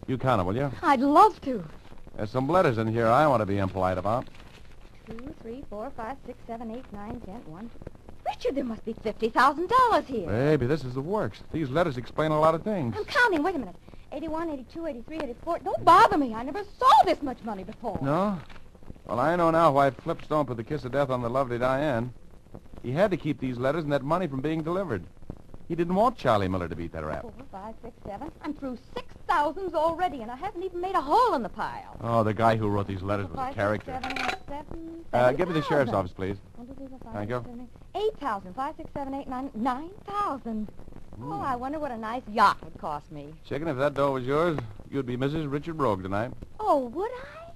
You count them, will you? I'd love to. There's some letters in here I want to be impolite about. 2, 3, 4, 5, 6, 7, 8, 9, 10, 1, 2... Richard, there must be $50,000 here. Baby, this is the works. These letters explain a lot of things. I'm counting. Wait a minute. 81, 82, 83, 84. Don't bother me. I never saw this much money before. No? Well, I know now why Flipstone put the kiss of death on the lovely Diane. He had to keep these letters and that money from being delivered. He didn't want Charlie Miller to beat that rap. 4, 5, 6, 7. I'm through 6,000s already, and I haven't even made a hole in the pile. Oh, the guy who wrote these letters was a character. 7, Give me the sheriff's office, please. 1, 2, 3, 4, 5, Thank 6, you. 7, 8. 8,000. 5, 6, 7, 8, 9. 9,000. Oh, I wonder what a nice yacht would cost me. Chicken, if that dough was yours, you'd be Mrs. Richard Rogue tonight. Oh, would I?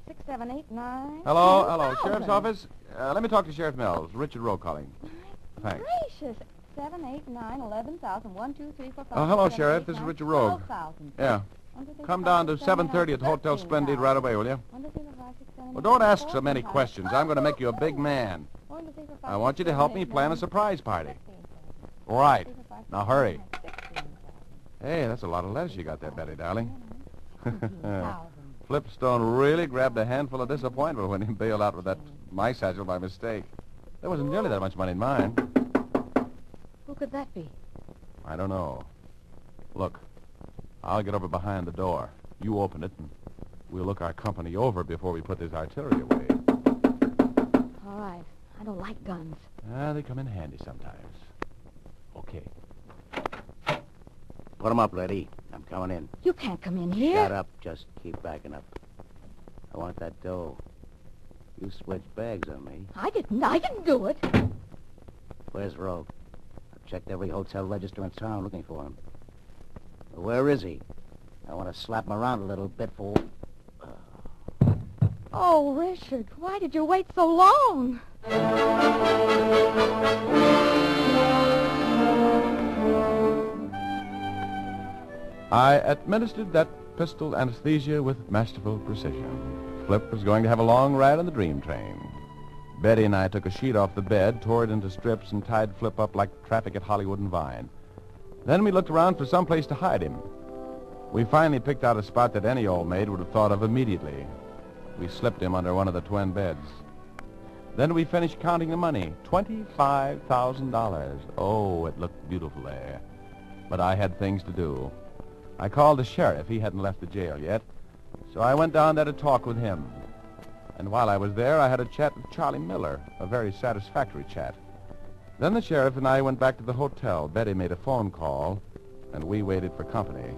6, 7, 8, 9. Hello, 10,000. hello, sheriff's office. Let me talk to Sheriff Mills. Richard Rogue calling. Thanks. Gracious. 7, 8, 9, 11,000. 1, 2, 3, 4, 5. Hello, 6, 7, Sheriff. 8, This is 9, Richard Rogue. 12,000. Yeah. 1, 2, 3, Come 4, down to 5, 6, 7, 7:30 at the Hotel Splendid right away, will you? 1, 2, 3, 4, 5, 6, 7, Well, don't ask so many questions. I'm going to make you a big man. 1, 2, 3, 4, 5, I want you to help me plan a surprise party. Right. Now, hurry. Hey, that's a lot of letters you got there, Betty, darling. Flipstone really grabbed a handful of disappointment when he bailed out with that my satchel by mistake. There wasn't nearly that much money in mine. Who could that be? I don't know. Look, I'll get over behind the door. You open it, and we'll look our company over before we put this artillery away. All right. I don't like guns. They come in handy sometimes. Okay. Put 'em up, lady. I'm coming in. You can't come in here. Shut up. Just keep backing up. I want that dough. You switched bags on me. I didn't do it. Where's Rogue? I've checked every hotel register in town looking for him. Where is he? I want to slap him around a little bit for... Oh, Richard, why did you wait so long? I administered that pistol anesthesia with masterful precision. Flip was going to have a long ride on the dream train. Betty and I took a sheet off the bed, tore it into strips, and tied Flip up like traffic at Hollywood and Vine. Then we looked around for some place to hide him. We finally picked out a spot that any old maid would have thought of immediately. We slipped him under one of the twin beds. Then we finished counting the money, $25,000. Oh, it looked beautiful there. But I had things to do. I called the sheriff. He hadn't left the jail yet. So I went down there to talk with him. And while I was there, I had a chat with Charlie Miller, a very satisfactory chat. Then the sheriff and I went back to the hotel. Betty made a phone call, and we waited for company.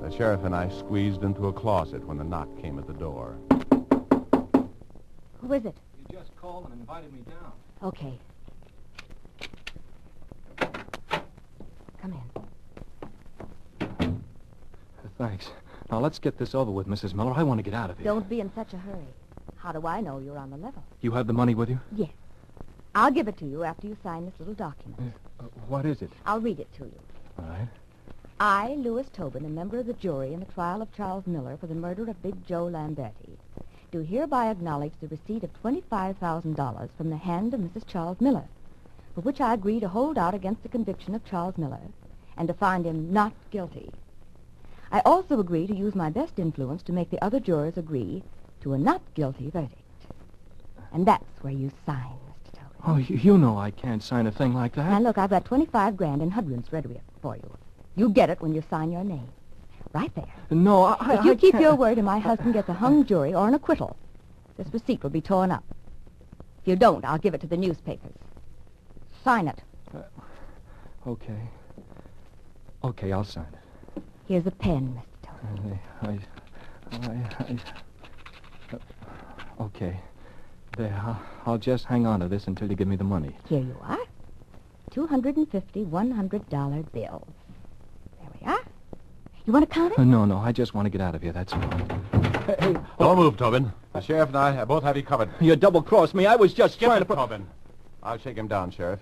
The sheriff and I squeezed into a closet when the knock came at the door. Who is it? You just called and invited me down. Okay. Come in. Thanks. Now, let's get this over with, Mrs. Miller. I want to get out of here. Don't be in such a hurry. How do I know you're on the level? You have the money with you? Yes. I'll give it to you after you sign this little document. What is it? I'll read it to you. All right. I, Louis Tobin, a member of the jury in the trial of Charles Miller for the murder of Big Joe Lamberti, do hereby acknowledge the receipt of $25,000 from the hand of Mrs. Charles Miller, for which I agree to hold out against the conviction of Charles Miller and to find him not guilty. I also agree to use my best influence to make the other jurors agree to a not guilty verdict. And that's where you sign, Mr. Tobin. Oh, you know I can't sign a thing like that. Now, look, I've got 25 grand in Hudron's ready for you. You get it when you sign your name. Right there. No, If you keep can't. your word and my husband gets a hung jury or an acquittal, this receipt will be torn up. If you don't, I'll give it to the newspapers. Sign it. Okay. Okay, I'll sign it. Here's a pen, Mr. Tobin. Okay. There, I'll just hang on to this until you give me the money. Here you are. 250 $100 bills. There we are. You want to count it? No, I just want to get out of here, that's all. Hey, don't move, Tobin. The sheriff and I both have you covered. You double-crossed me. I was just Skip trying it, to... Tobin. I'll shake him down, Sheriff.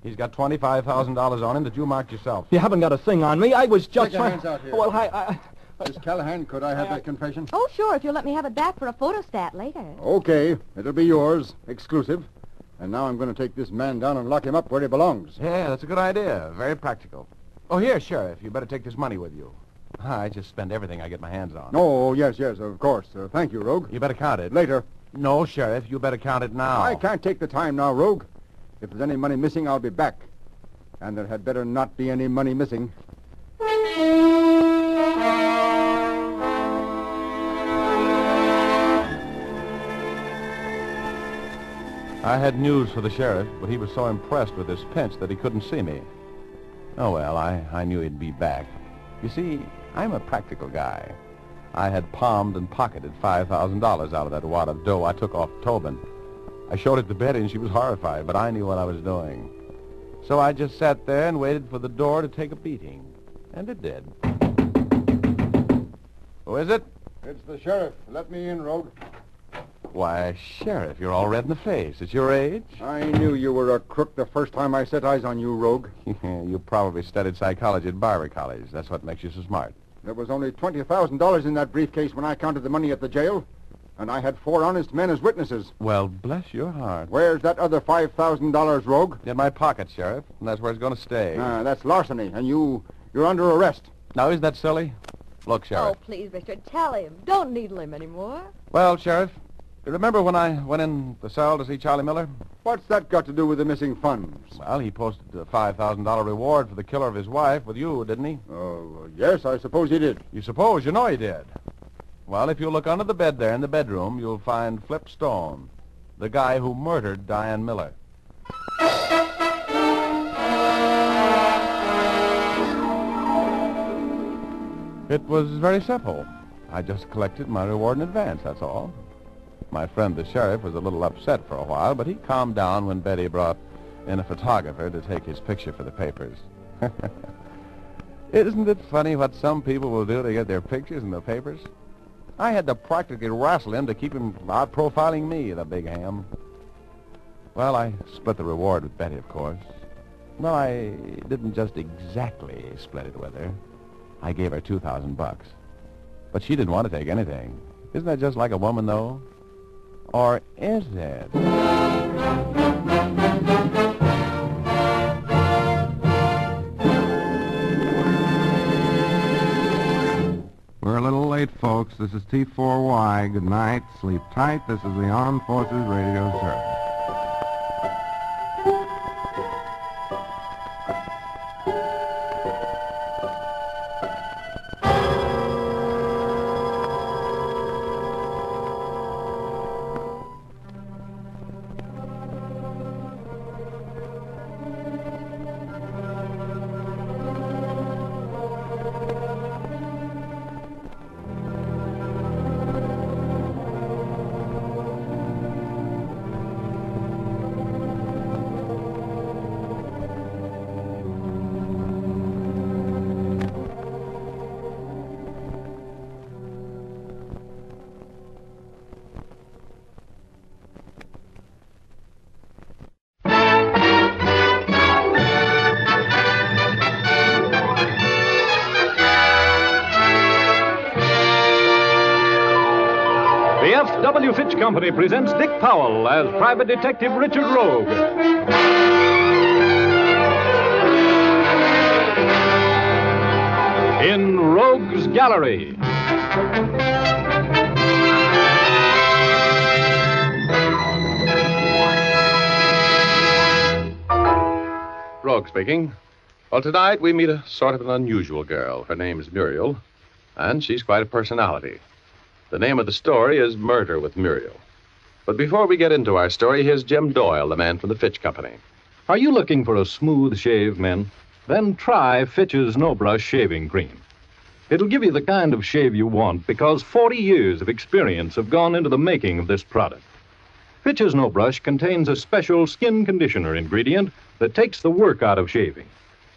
He's got $25,000 on him that you marked yourself. You haven't got a thing on me. I was just Take your trying... hands out here. Well, Miss Callahan, could I have that confession? Oh, sure, if you'll let me have it back for a photostat later. Okay, it'll be yours, exclusive. And now I'm going to take this man down and lock him up where he belongs. Yeah, that's a good idea. Very practical. Oh, here, Sheriff, you better take this money with you. I just spend everything I get my hands on. Oh, yes, of course. Thank you, Rogue. You better count it. Later. No, Sheriff, you better count it now. I can't take the time now, Rogue. If there's any money missing, I'll be back. And there had better not be any money missing. I had news for the sheriff, but he was so impressed with his pinch that he couldn't see me. Oh, well, I knew he'd be back. You see, I'm a practical guy. I had palmed and pocketed $5,000 out of that wad of dough I took off Tobin. I showed it to Betty, and she was horrified, but I knew what I was doing. So I just sat there and waited for the door to take a beating. And it did. Who is it? It's the sheriff. Let me in, Rogue. Why, Sheriff, you're all red in the face. At your age? I knew you were a crook the first time I set eyes on you, Rogue. You probably studied psychology at Barber College. That's what makes you so smart. There was only $20,000 in that briefcase when I counted the money at the jail. And I had 4 honest men as witnesses. Well, bless your heart. Where's that other $5,000, Rogue? In my pocket, Sheriff, and that's where it's going to stay. That's larceny, and you're under arrest. Now, isn't that silly? Look, Sheriff. Oh, please, Richard, tell him. Don't needle him anymore. Well, Sheriff, you remember when I went in the cell to see Charlie Miller? What's that got to do with the missing funds? Well, he posted a $5,000 reward for the killer of his wife with you, didn't he? Oh, yes, I suppose he did. You suppose? You know he did. Well, if you look under the bed there in the bedroom, you'll find Flip Stone, the guy who murdered Diane Miller. It was very simple. I just collected my reward in advance, that's all. My friend the sheriff was a little upset for a while, but he calmed down when Betty brought in a photographer to take his picture for the papers. Isn't it funny what some people will do to get their pictures in the papers? I had to practically wrestle him to keep him out profiling me, the big ham. Well, I split the reward with Betty, of course. Well, I didn't just exactly split it with her. I gave her $2,000. But she didn't want to take anything. Isn't that just like a woman, though? Or is it? We're a little late, folks. This is T4Y. Good night. Sleep tight. This is the Armed Forces Radio Service. W. Fitch Company presents Dick Powell as Private Detective Richard Rogue. In Rogue's Gallery. Rogue speaking. Well, tonight we meet a sort of an unusual girl. Her name is Muriel, and she's quite a personality. The name of the story is Murder with Muriel. But before we get into our story, here's Jim Doyle, the man from the Fitch Company. Are you looking for a smooth shave, men? Then try Fitch's No Brush Shaving Cream. It'll give you the kind of shave you want because 40 years of experience have gone into the making of this product. Fitch's No Brush contains a special skin conditioner ingredient that takes the work out of shaving.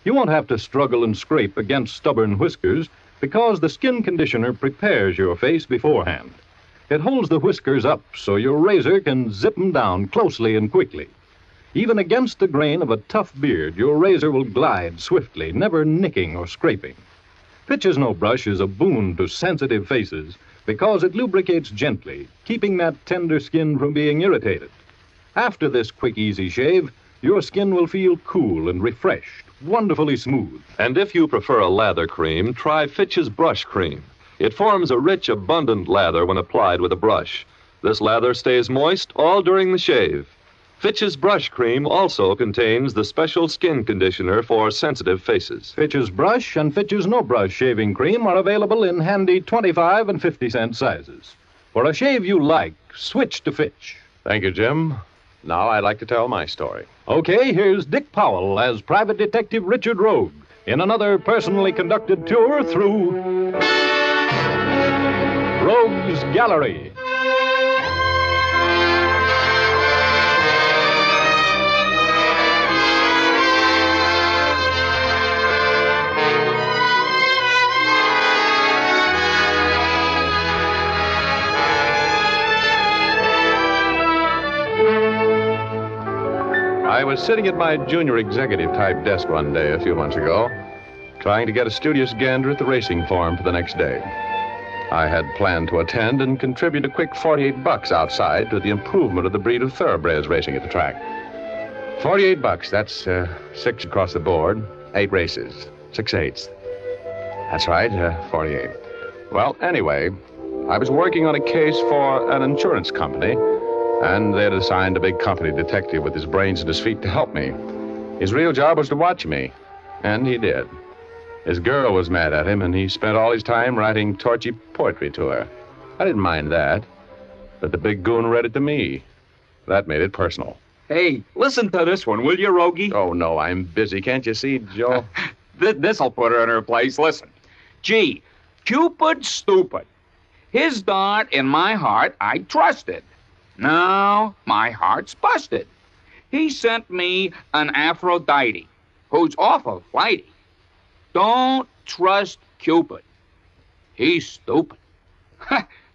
You won't have to struggle and scrape against stubborn whiskers because the skin conditioner prepares your face beforehand. It holds the whiskers up so your razor can zip them down closely and quickly. Even against the grain of a tough beard, your razor will glide swiftly, never nicking or scraping. Fitch's No Brush is a boon to sensitive faces because it lubricates gently, keeping that tender skin from being irritated. After this quick, easy shave, your skin will feel cool and refreshed, wonderfully smooth. And if you prefer a lather cream, try Fitch's Brush Cream. It forms a rich, abundant lather when applied with a brush. This lather stays moist all during the shave. Fitch's Brush Cream also contains the special skin conditioner for sensitive faces. Fitch's Brush and Fitch's No Brush Shaving Cream are available in handy 25 and 50-cent sizes. For a shave you like, switch to Fitch. Thank you, Jim. Now I'd like to tell my story. Okay, here's Dick Powell as Private Detective Richard Rogue in another personally conducted tour through Rogue's Gallery. I was sitting at my junior executive type desk one day a few months ago, trying to get a studious gander at the racing form for the next day. I had planned to attend and contribute a quick $48 outside to the improvement of the breed of thoroughbreds racing at the track. $48, that's 6 across the board, 8 races, 6/8. That's right, 48. Well, anyway, I was working on a case for an insurance company, and they had assigned a big company detective with his brains at his feet to help me. His real job was to watch me, and he did. His girl was mad at him, and he spent all his time writing torchy poetry to her. I didn't mind that, but the big goon read it to me. That made it personal. Hey, listen to this one, will you, Rogie? Oh, no, I'm busy. Can't you see, Joe? This'll put her in her place. Listen. Gee, Cupid's stupid. His dart in my heart I trusted. Now my heart's busted. He sent me an Aphrodite who's awful flighty. Don't trust Cupid. He's stupid.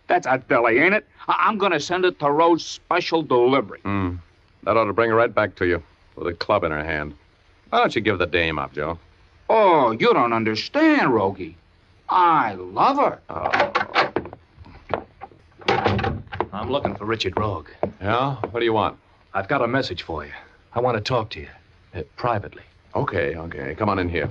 That's a dilly, ain't it? I'm going to send it to Rose special delivery. That ought to bring her right back to you with a club in her hand. Why don't you give the dame up, Joe? Oh, you don't understand, Rogie. I love her. I'm looking for Richard Rogue. Yeah? What do you want? I've got a message for you. I want to talk to you. Privately. Okay. Come on in here.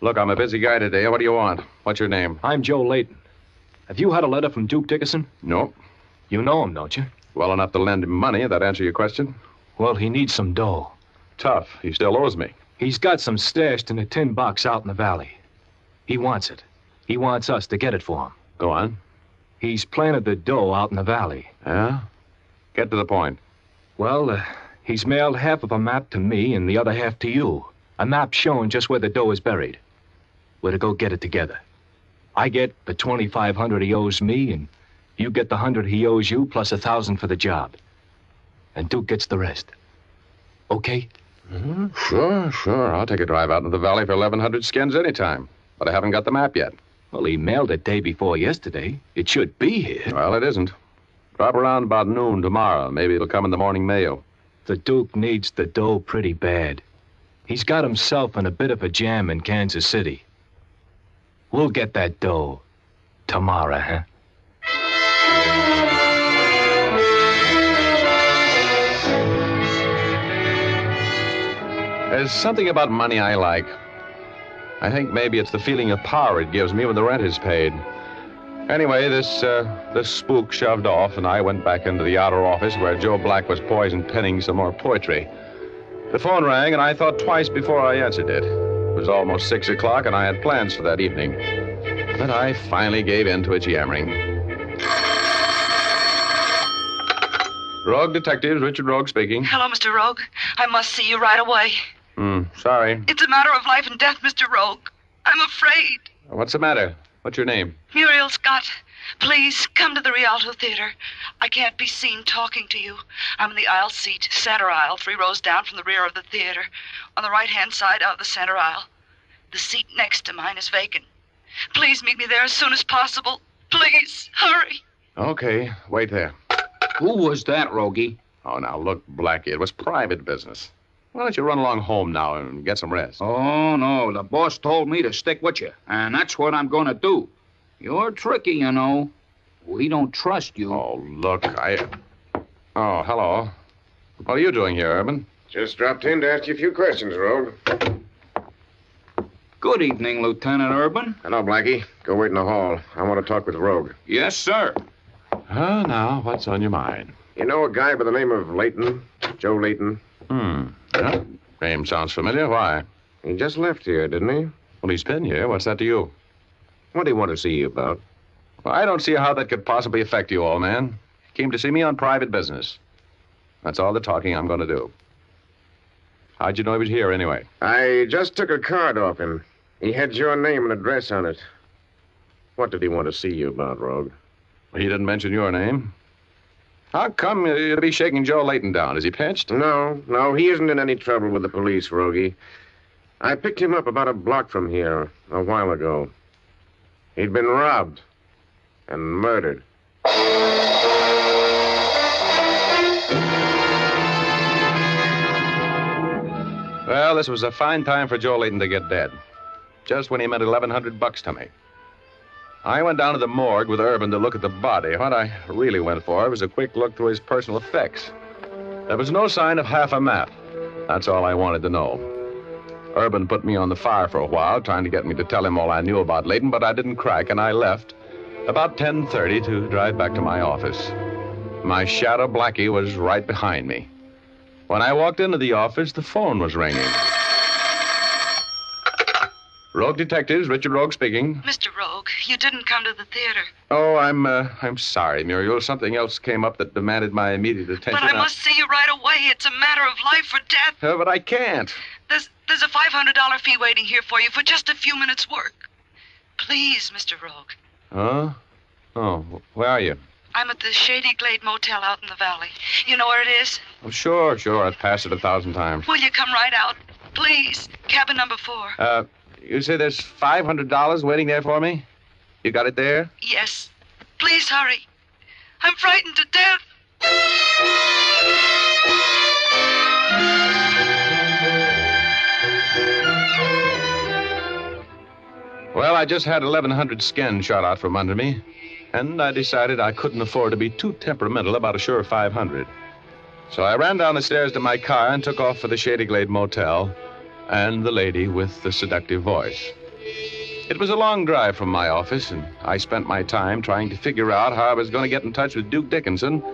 Look, I'm a busy guy today. What do you want? What's your name? I'm Joe Layton. Have you had a letter from Duke Dickerson? No. You know him, don't you? Well enough to lend him money. That answer your question? Well, he needs some dough. Tough. He still owes me. He's got some stashed in a tin box out in the valley. He wants it. He wants us to get it for him. Go on. He's planted the dough out in the valley. Yeah? Get to the point. Well, he's mailed half of a map to me and the other half to you. A map showing just where the dough is buried. We're to go get it together. I get the $2,500 he owes me, and you get the $100 he owes you, plus $1,000 for the job. And Duke gets the rest. Okay? Sure. I'll take a drive out into the valley for 1,100 skins anytime. But I haven't got the map yet. Well, he mailed it day before yesterday. It should be here. Well, it isn't. Drop around about noon tomorrow. Maybe it'll come in the morning mail. The Duke needs the dough pretty bad. He's got himself in a bit of a jam in Kansas City. We'll get that dough tomorrow, huh? There's something about money I like. I think maybe it's the feeling of power it gives me when the rent is paid. Anyway, this spook shoved off, and I went back into the outer office where Joe Black was poised and penning some more poetry. The phone rang, and I thought twice before I answered it. It was almost 6 o'clock, and I had plans for that evening. But I finally gave in to its yammering. Rogue Detectives, Richard Rogue speaking. Hello, Mr. Rogue. I must see you right away. Sorry. It's a matter of life and death, Mr. Rogue. I'm afraid. What's the matter? What's your name? Muriel Scott, please come to the Rialto Theater. I can't be seen talking to you. I'm in the aisle seat, center aisle, 3 rows down from the rear of the theater, on the right-hand side of the center aisle. The seat next to mine is vacant. Please meet me there as soon as possible. Please, hurry. Okay, wait there. Who was that, Rogie? Oh, now, look, Blackie, it was private business. Why don't you run along home now and get some rest? Oh, no. The boss told me to stick with you, and that's what I'm going to do. You're tricky, you know. We don't trust you. Oh, look, Oh, hello. What are you doing here, Urban? Just dropped in to ask you a few questions, Rogue. Good evening, Lieutenant Urban. Hello, Blackie. Go wait in the hall. I want to talk with Rogue. Yes, sir. Now, what's on your mind? You know a guy by the name of Layton? Joe Layton? Yeah. Name sounds familiar. Why? He just left here, didn't he? Well, he's been here. What's that to you? What do you want to see you about? Well, I don't see how that could possibly affect you, old man. He came to see me on private business. That's all the talking I'm going to do. How'd you know he was here, anyway? I just took a card off him. He had your name and address on it. What did he want to see you about, Rogue? Well, he didn't mention your name. How come you'd be shaking Joe Layton down? Is he pinched? No, he isn't in any trouble with the police, Rogie. I picked him up about a block from here a while ago. He'd been robbed and murdered. Well, this was a fine time for Joe Layton to get dead. Just when he meant $1,100 to me. I went down to the morgue with Urban to look at the body. What I really went for was a quick look through his personal effects. There was no sign of half a map. That's all I wanted to know. Urban put me on the fire for a while, trying to get me to tell him all I knew about Layton, but I didn't crack, and I left about 10:30 to drive back to my office. My shadow, Blackie, was right behind me. When I walked into the office, the phone was ringing. Rogue Detectives, Richard Rogue speaking. Mr. Rogue, you didn't come to the theater. Oh, I'm sorry, Muriel. Something else came up that demanded my immediate attention. But I must see you right away. It's a matter of life or death. But I can't. There's a $500 fee waiting here for you for just a few minutes' work. Please, Mr. Rogue. Huh? Oh, where are you? I'm at the Shady Glade Motel out in the valley. You know where it is? Oh, sure. I've passed it 1,000 times. Will you come right out? Please. Cabin number 4. You say there's $500 waiting there for me? You got it there? Yes. Please hurry. I'm frightened to death. Well, I just had 1,100 skin shot out from under me, and I decided I couldn't afford to be too temperamental about a sure 500. So I ran down the stairs to my car and took off for the Shady Glade Motel and the lady with the seductive voice. It was a long drive from my office, and I spent my time trying to figure out how I was going to get in touch with Duke Dickinson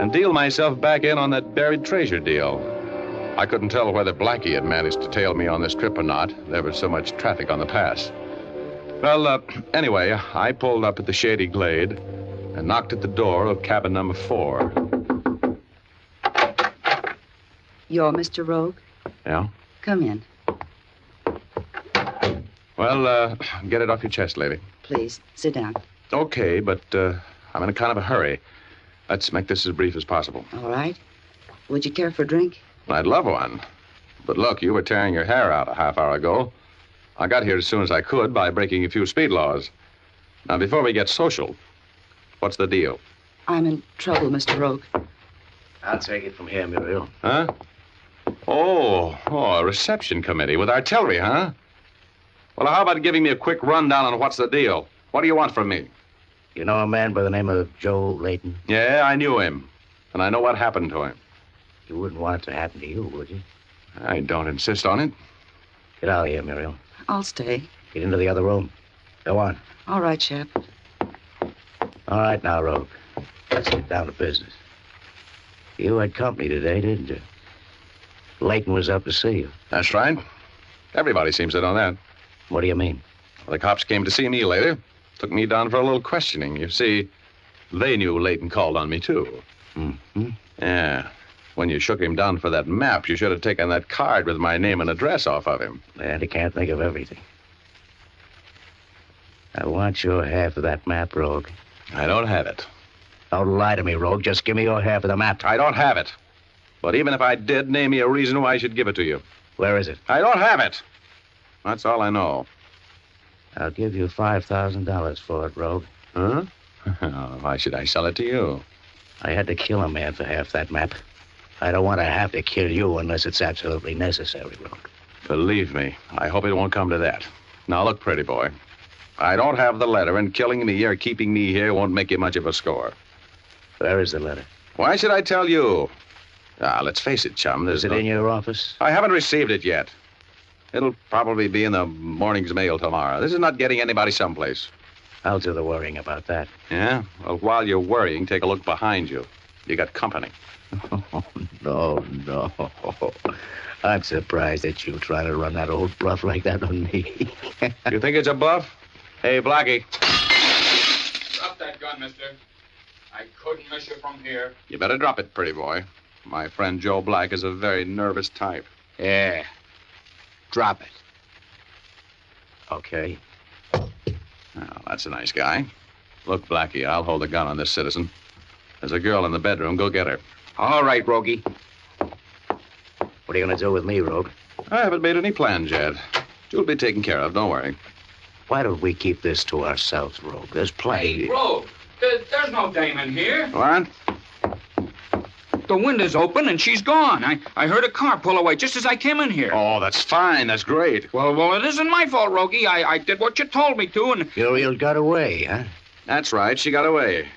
and deal myself back in on that buried treasure deal. I couldn't tell whether Blackie had managed to tail me on this trip or not. There was so much traffic on the pass. Well, anyway, I pulled up at the Shady Glade and knocked at the door of cabin number 4. You're Mr. Rogue? Yeah? Come in. Well, get it off your chest, lady. Please, sit down. Okay, but I'm in a kind of a hurry. Let's make this as brief as possible. All right. Would you care for a drink? I'd love one. But look, you were tearing your hair out a half hour ago. I got here as soon as I could by breaking a few speed laws. Now, before we get social, what's the deal? I'm in trouble, Mr. Rogue. I'll take it from here, Muriel. Huh? Oh, a reception committee with artillery, huh? Well, how about giving me a quick rundown on what's the deal? What do you want from me? You know a man by the name of Joe Layton? Yeah, I knew him. And I know what happened to him. You wouldn't want it to happen to you, would you? I don't insist on it. Get out of here, Muriel. I'll stay. Get into the other room. Go on. All right, Shep. All right now, Rogue. Let's get down to business. You had company today, didn't you? Layton was up to see you. That's right. Everybody seems to know that. What do you mean? Well, the cops came to see me later. Took me down for a little questioning. You see, they knew Layton called on me, too. Mm-hmm. Yeah. When you shook him down for that map, you should have taken that card with my name and address off of him. And he can't think of everything. I want your half of that map, Rogue. I don't have it. Don't lie to me, Rogue. Just give me your half of the map. I don't have it. But even if I did, name me a reason why I should give it to you. Where is it? I don't have it. That's all I know. I'll give you $5,000 for it, Rogue. Huh? Why should I sell it to you? I had to kill a man for half that map. I don't want to have to kill you unless it's absolutely necessary, Rogue. Believe me, I hope it won't come to that. Now, look, pretty boy. I don't have the letter, and killing me or keeping me here won't make you much of a score. Where is the letter? Why should I tell you? Let's face it, chum. Is it in your office? I haven't received it yet. It'll probably be in the morning's mail tomorrow. This is not getting anybody someplace. I'll do the worrying about that. Yeah? Well, while you're worrying, take a look behind you. You got company. Oh, no. I'm surprised at you trying to run that old bluff like that on me. You think it's a bluff? Hey, Blackie. Drop that gun, mister. I couldn't miss you from here. You better drop it, pretty boy. My friend Joe Black is a very nervous type. Yeah. Drop it. Okay. Oh, that's a nice guy. Look, Blackie, I'll hold the gun on this citizen. There's a girl in the bedroom. Go get her. All right, Rogie. What are you going to do with me, Rogue? I haven't made any plans yet. You'll be taken care of. Don't worry. Why don't we keep this to ourselves, Rogue? There's plenty. Hey, Rogue, there's no dame in here. What? The window's open and she's gone. I heard a car pull away just as I came in here. Oh, that's fine. That's great. Well, it isn't my fault, Rogie. I did what you told me to, and... Muriel got away, huh? That's right. She got away.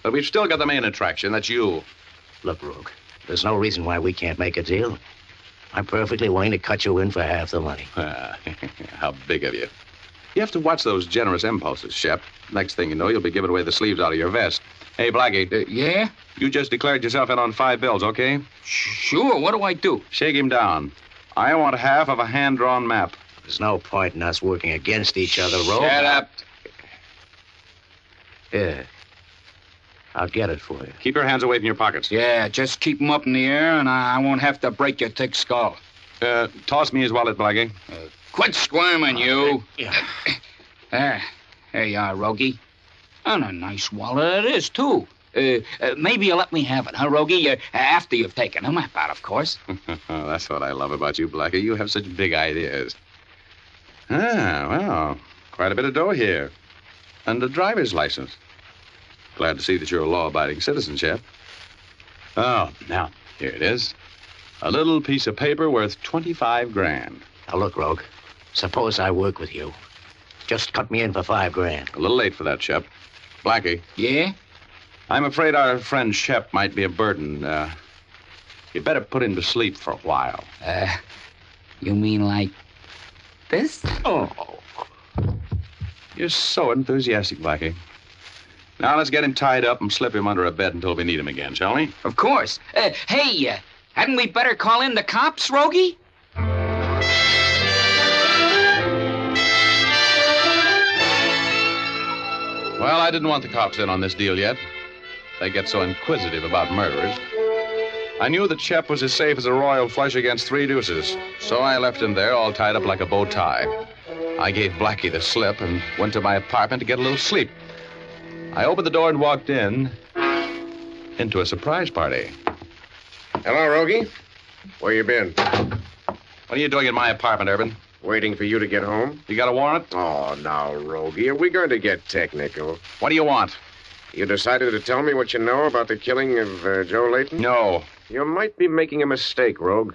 But we've still got the main attraction. That's you. Look, Rogue, there's no reason why we can't make a deal. I'm perfectly willing to cut you in for half the money. How big of you. You have to watch those generous impulses, Shep. Next thing you know, you'll be giving away the sleeves out of your vest. Hey, Blackie. Yeah? You just declared yourself in on 5 bills, okay? Sure. What do I do? Shake him down. I want half of a hand-drawn map. There's no point in us working against each other, Rogue. Shut up. Yeah. I'll get it for you. Keep your hands away from your pockets. Yeah, just keep them up in the air, and I won't have to break your thick skull. Toss me his wallet, Blackie. Quit squirming, you. Yeah. There you are, Rogie. And a nice wallet it is, too. Maybe you'll let me have it, huh, Rogie? After you've taken the map out, of course. That's what I love about you, Blackie. You have such big ideas. Well, quite a bit of dough here. And a driver's license. Glad to see that you're a law-abiding citizen, Shep. Oh, now, here it is. A little piece of paper worth 25 grand. Now, look, Rogue. Suppose I work with you. Just cut me in for 5 grand. A little late for that, Shep. Blackie. Yeah? I'm afraid our friend Shep might be a burden. You better put him to sleep for a while. You mean like this? Oh. You're so enthusiastic, Blackie. Now let's get him tied up and slip him under a bed until we need him again, shall we? Of course. Hey, hadn't we better call in the cops, Rogie? Well, I didn't want the cops in on this deal yet. They get so inquisitive about murderers. I knew that Shep was as safe as a royal flush against 3 deuces, so I left him there all tied up like a bow tie. I gave Blackie the slip and went to my apartment to get a little sleep. I opened the door and walked into a surprise party. Hello, Rogie. Where you been? What are you doing in my apartment, Urban? Waiting for you to get home. You got a warrant? Oh, now, Rogie, are we going to get technical? What do you want? You decided to tell me what you know about the killing of Joe Layton? No. You might be making a mistake, Rogue.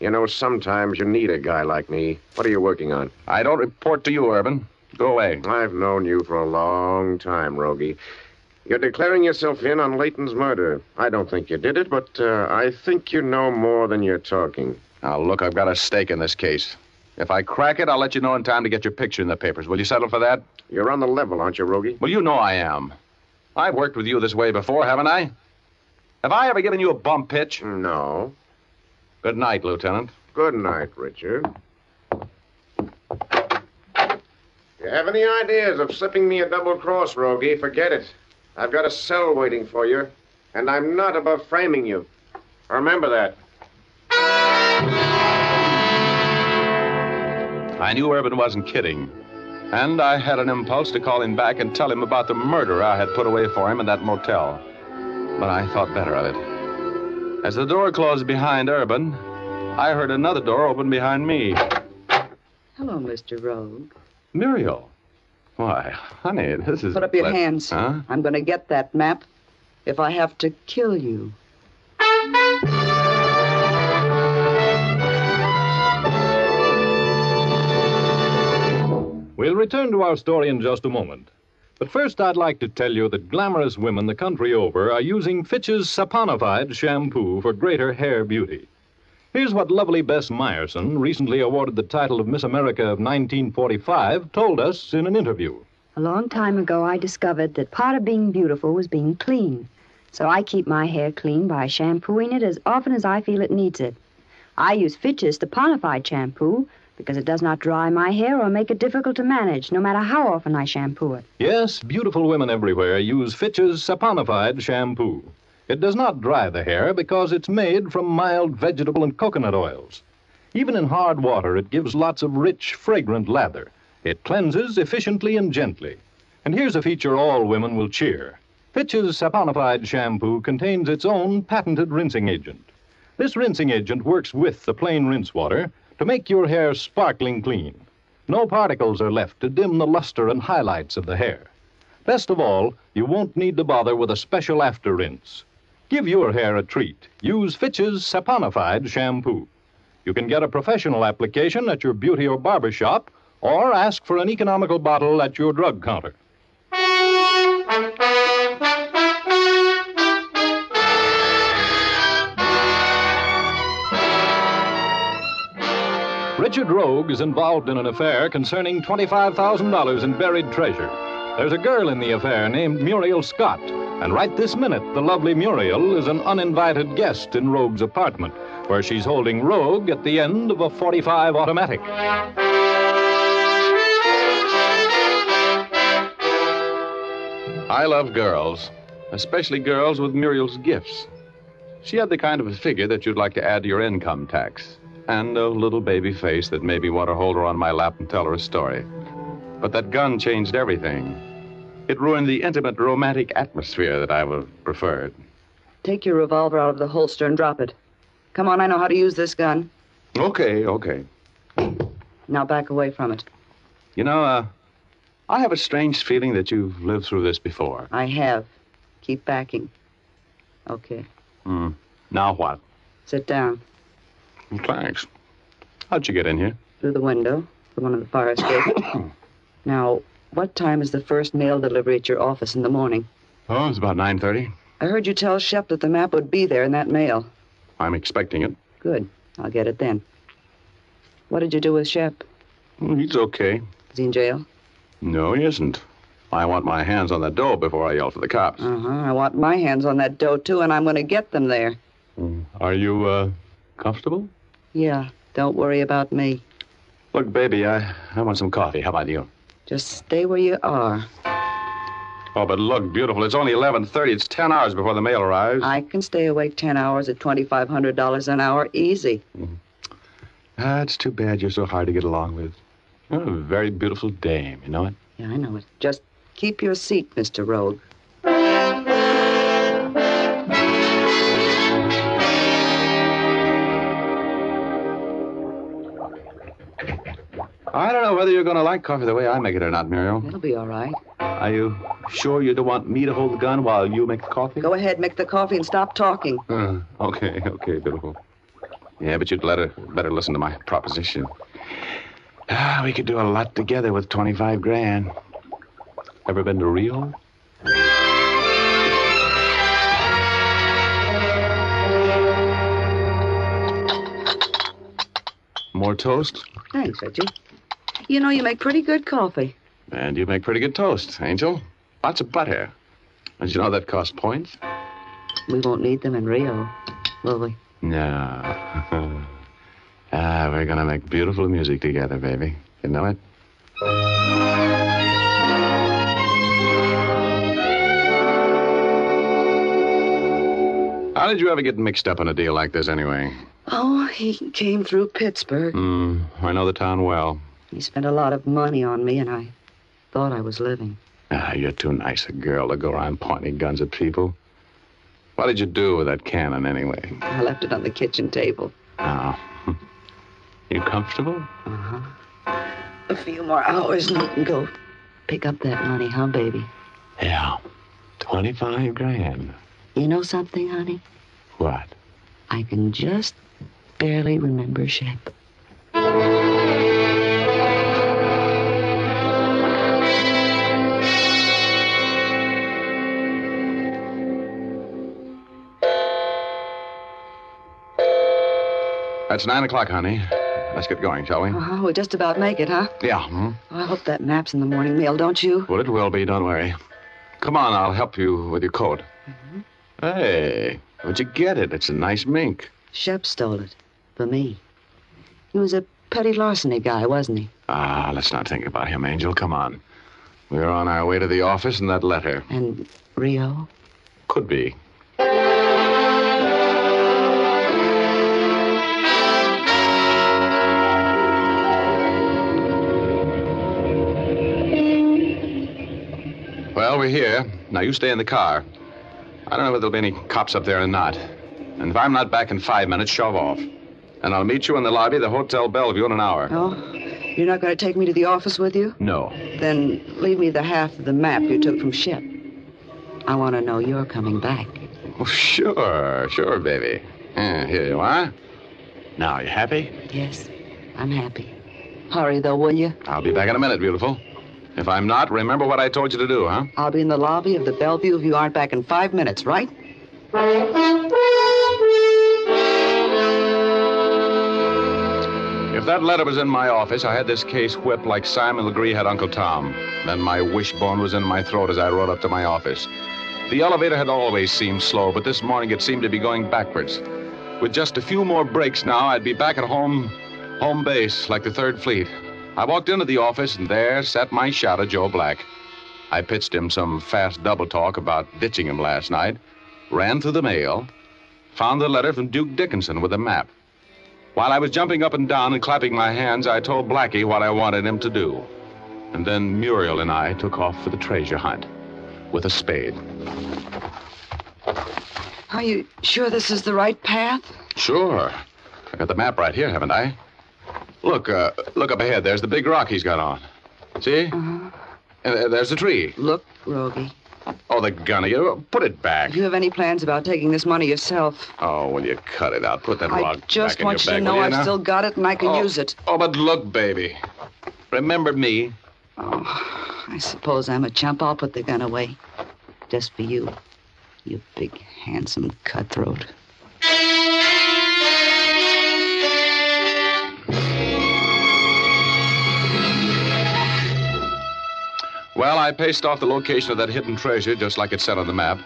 You know, sometimes you need a guy like me. What are you working on? I don't report to you, Urban. Go away. I've known you for a long time, Rogie. You're declaring yourself in on Layton's murder. I don't think you did it, but I think you know more than you're talking. Now, look, I've got a stake in this case. If I crack it, I'll let you know in time to get your picture in the papers. Will you settle for that? You're on the level, aren't you, Rogie? Well, you know I am. I've worked with you this way before, haven't I? Have I ever given you a bum pitch? No. Good night, Lieutenant. Good night, Richard. You have any ideas of slipping me a double cross, Rogie? Forget it. I've got a cell waiting for you, and I'm not above framing you. Remember that. I knew Urban wasn't kidding, and I had an impulse to call him back and tell him about the murder I had put away for him in that motel. But I thought better of it. As the door closed behind Urban, I heard another door open behind me. Hello, Mr. Rogue. Muriel. Why, honey, this is... Put up your hands. Huh? I'm going to get that map if I have to kill you. We'll return to our story in just a moment. But first, I'd like to tell you that glamorous women the country over are using Fitch's saponified shampoo for greater hair beauty. Here's what lovely Bess Meyerson, recently awarded the title of Miss America of 1945, told us in an interview. A long time ago, I discovered that part of being beautiful was being clean. So I keep my hair clean by shampooing it as often as I feel it needs it. I use Fitch's saponified shampoo because it does not dry my hair or make it difficult to manage, no matter how often I shampoo it. Yes, beautiful women everywhere use Fitch's saponified shampoo. It does not dry the hair because it's made from mild vegetable and coconut oils. Even in hard water, it gives lots of rich, fragrant lather. It cleanses efficiently and gently. And here's a feature all women will cheer. Fitch's saponified shampoo contains its own patented rinsing agent. This rinsing agent works with the plain rinse water to make your hair sparkling clean. No particles are left to dim the luster and highlights of the hair. Best of all, you won't need to bother with a special after rinse. Give your hair a treat. Use Fitch's saponified shampoo. You can get a professional application at your beauty or barber shop, or ask for an economical bottle at your drug counter. Richard Rogue is involved in an affair concerning $25,000 in buried treasure. There's a girl in the affair named Muriel Scott, and right this minute, the lovely Muriel is an uninvited guest in Rogue's apartment, where she's holding Rogue at the end of a .45 automatic. I love girls, especially girls with Muriel's gifts. She had the kind of a figure that you'd like to add to your income tax, and a little baby face that made me want to hold her on my lap and tell her a story. But that gun changed everything. It ruined the intimate, romantic atmosphere that I would have preferred. Take your revolver out of the holster and drop it. Come on, I know how to use this gun. Okay. Now back away from it. You know, I have a strange feeling that you've lived through this before. I have. Keep backing. Okay. Now what? Sit down. Thanks. How'd you get in here? Through the window, the one of the fire escape. Now, what time is the first mail delivery at your office in the morning? Oh, it's about 9:30. I heard you tell Shep that the map would be there in that mail. I'm expecting it. Good. I'll get it then. What did you do with Shep? He's okay. Is he in jail? No, he isn't. I want my hands on that dough before I yell for the cops. I want my hands on that dough, too, and I'm going to get them there. Are you, comfortable? Yeah, don't worry about me. Look, baby, I want some coffee. How about you? Just stay where you are. Oh, but look, beautiful, it's only 11:30. It's 10 hours before the mail arrives. I can stay awake 10 hours at $2,500 an hour, easy. It's too bad you're so hard to get along with. You're a very beautiful dame, you know it? Yeah, I know it. Just keep your seat, Mr. Rogue. I don't know whether you're going to like coffee the way I make it or not, Muriel. It'll be all right. Are you sure you don't want me to hold the gun while you make the coffee? Go ahead, make the coffee and stop talking. Okay, beautiful. Yeah, but you'd better listen to my proposition. We could do a lot together with 25 grand. Ever been to Rio? More toast? Thanks, Reggie. You know, you make pretty good coffee. And you make pretty good toast, Angel. Lots of butter. Did you know that costs points? We won't need them in Rio, will we? No. We're gonna make beautiful music together, baby. You know it? How did you ever get mixed up in a deal like this, anyway? Oh, he came through Pittsburgh. I know the town well. He spent a lot of money on me, and I thought I was living. You're too nice a girl to go around pointing guns at people. What did you do with that cannon, anyway? I left it on the kitchen table. Oh. You comfortable? Uh-huh. A few more hours and you can go pick up that money, huh, baby? Yeah. 25 grand. You know something, honey? What? I can just barely remember shape. It's 9 o'clock, honey. Let's get going, shall we? Uh-huh. We'll just about make it, huh? Yeah. Oh, I hope that map's in the morning mail, don't you? Well, it will be, don't worry. Come on, I'll help you with your coat. Mm-hmm. Hey, where'd you get it? It's a nice mink. Shep stole it. For me. He was a petty larceny guy, wasn't he? Let's not think about him, Angel. Come on. We're on our way to the office and that letter. And Rio? Could be. Well, we're here. Now, you stay in the car. I don't know whether there'll be any cops up there or not. And if I'm not back in 5 minutes, shove off. And I'll meet you in the lobby of the Hotel Bellevue in an hour. Oh, you're not going to take me to the office with you? No. Then leave me the half of the map you took from Shep. I want to know you're coming back. Oh, sure, baby. Here you are. Now, you happy? Yes, I'm happy. Hurry, though, will you? I'll be back in a minute, beautiful. If I'm not, remember what I told you to do, huh? I'll be in the lobby of the Bellevue if you aren't back in 5 minutes, right? If that letter was in my office, I had this case whipped like Simon Legree had Uncle Tom. Then my wishbone was in my throat as I rode up to my office. The elevator had always seemed slow, but this morning it seemed to be going backwards. With just a few more breaks now, I'd be back at home base, like the 3rd Fleet. I walked into the office, and there sat my shadow, Joe Black. I pitched him some fast double talk about ditching him last night, ran through the mail, found the letter from Duke Dickinson with a map. While I was jumping up and down and clapping my hands, I told Blackie what I wanted him to do. And then Muriel and I took off for the treasure hunt with a spade. Are you sure this is the right path? Sure. I got the map right here, haven't I? Look up ahead. There's the big rock he's got on. See? Uh-huh. And there's the tree. Look, Rogie. Oh, the gun. You put it back. If you have any plans about taking this money yourself? Oh, will you cut it out? Put that rock I just back in want your you bag. to know will you, I've now? still got it and I can use it. Oh, but look, baby. Remember me? Oh, I suppose I'm a chump. I'll put the gun away. Just for you. You big, handsome cutthroat. Well, I paced off the location of that hidden treasure just like it said on the map,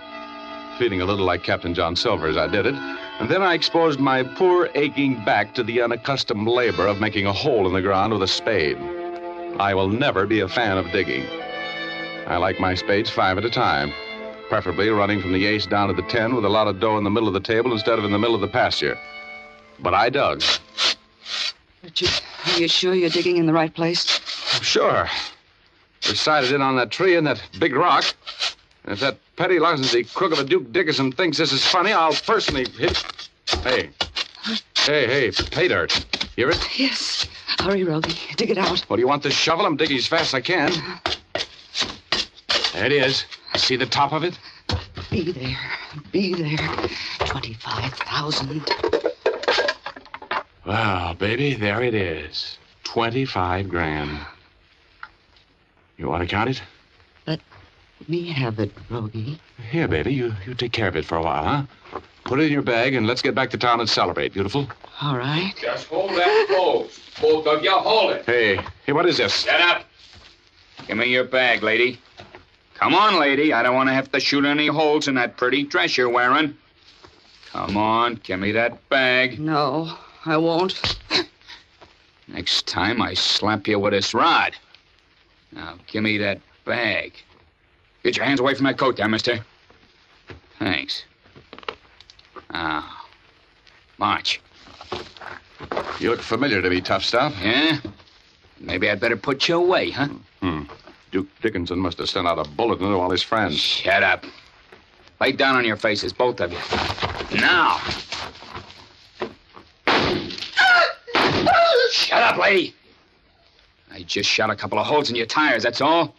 feeling a little like Captain John Silver as I did it. And then I exposed my poor, aching back to the unaccustomed labor of making a hole in the ground with a spade. I will never be a fan of digging. I like my spades 5 at a time, preferably running from the ace down to the 10 with a lot of dough in the middle of the table instead of in the middle of the pasture. But I dug. Richard, are you sure you're digging in the right place? Sure. We sighted in on that tree and that big rock. And if that petty larceny crook of a Duke Dickinson thinks this is funny, I'll personally hit... Hey, pay dirt. Hear it? Yes. Hurry, Rogie. Dig it out. What, do you want this shovel? I'm digging as fast as I can. There it is. See the top of it? Be there. 25,000. Well, baby, there it is. 25 grand. You want to count it? Let me have it, Rogie. Here, baby, you take care of it for a while, huh? Put it in your bag and let's get back to town and celebrate, beautiful. All right. Just hold that close. Both of you, hold it. Hey, what is this? Get up. Give me your bag, lady. Come on, lady. I don't want to have to shoot any holes in that pretty dress you're wearing. Come on, give me that bag. No, I won't. Next time I slap you with this rod. Now, give me that bag. Get your hands away from that coat there, mister. Thanks. Now, march. You look familiar to me, tough stuff. Yeah? Maybe I'd better put you away, huh? Duke Dickinson must have sent out a bulletin to all his friends. Shut up. Lay down on your faces, both of you. Now. Shut up, lady. I just shot a couple of holes in your tires, that's all.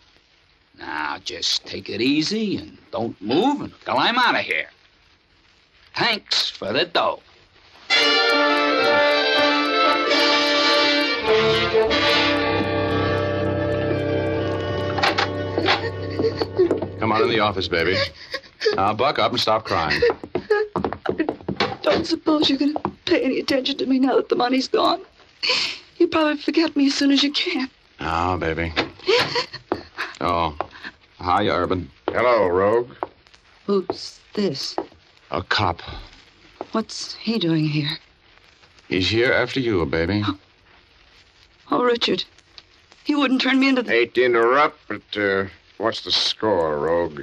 Now, just take it easy and don't move until I'm out of here. Thanks for the dough. Come on in the office, baby. Now, buck up and stop crying. Don't suppose you're going to pay any attention to me now that the money's gone. You probably forget me as soon as you can. Oh, baby. Oh, hi, Urban. Hello, Rogue. Who's this? A cop. What's he doing here? He's here after you, baby. Oh, Richard. You wouldn't turn me into... Hate to interrupt, but, what's the score, Rogue?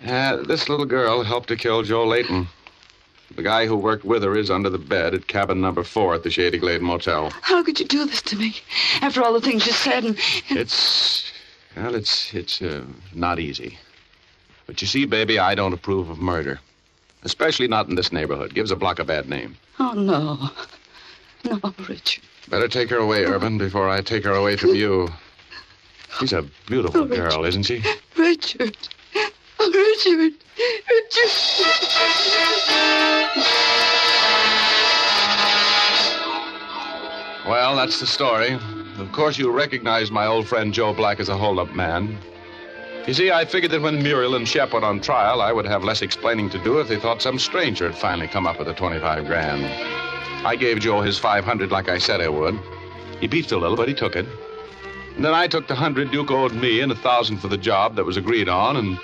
This little girl helped to kill Joe Layton. The guy who worked with her is under the bed at cabin number 4 at the Shady Glade Motel. How could you do this to me? After all the things you said and... It's not easy. But you see, baby, I don't approve of murder. Especially not in this neighborhood. Gives a block a bad name. Oh, no. No, Richard. Better take her away, Urban, before I take her away from you. She's a beautiful girl, isn't she? Richard. Oh, Richard. Richard. Well, that's the story. Of course, you recognize my old friend Joe Black as a hold-up man. You see, I figured that when Muriel and Shep went on trial, I would have less explaining to do if they thought some stranger had finally come up with the 25 grand. I gave Joe his 500 like I said I would. He beefed a little, but he took it. And then I took the 100 Duke owed me and 1,000 for the job that was agreed on, and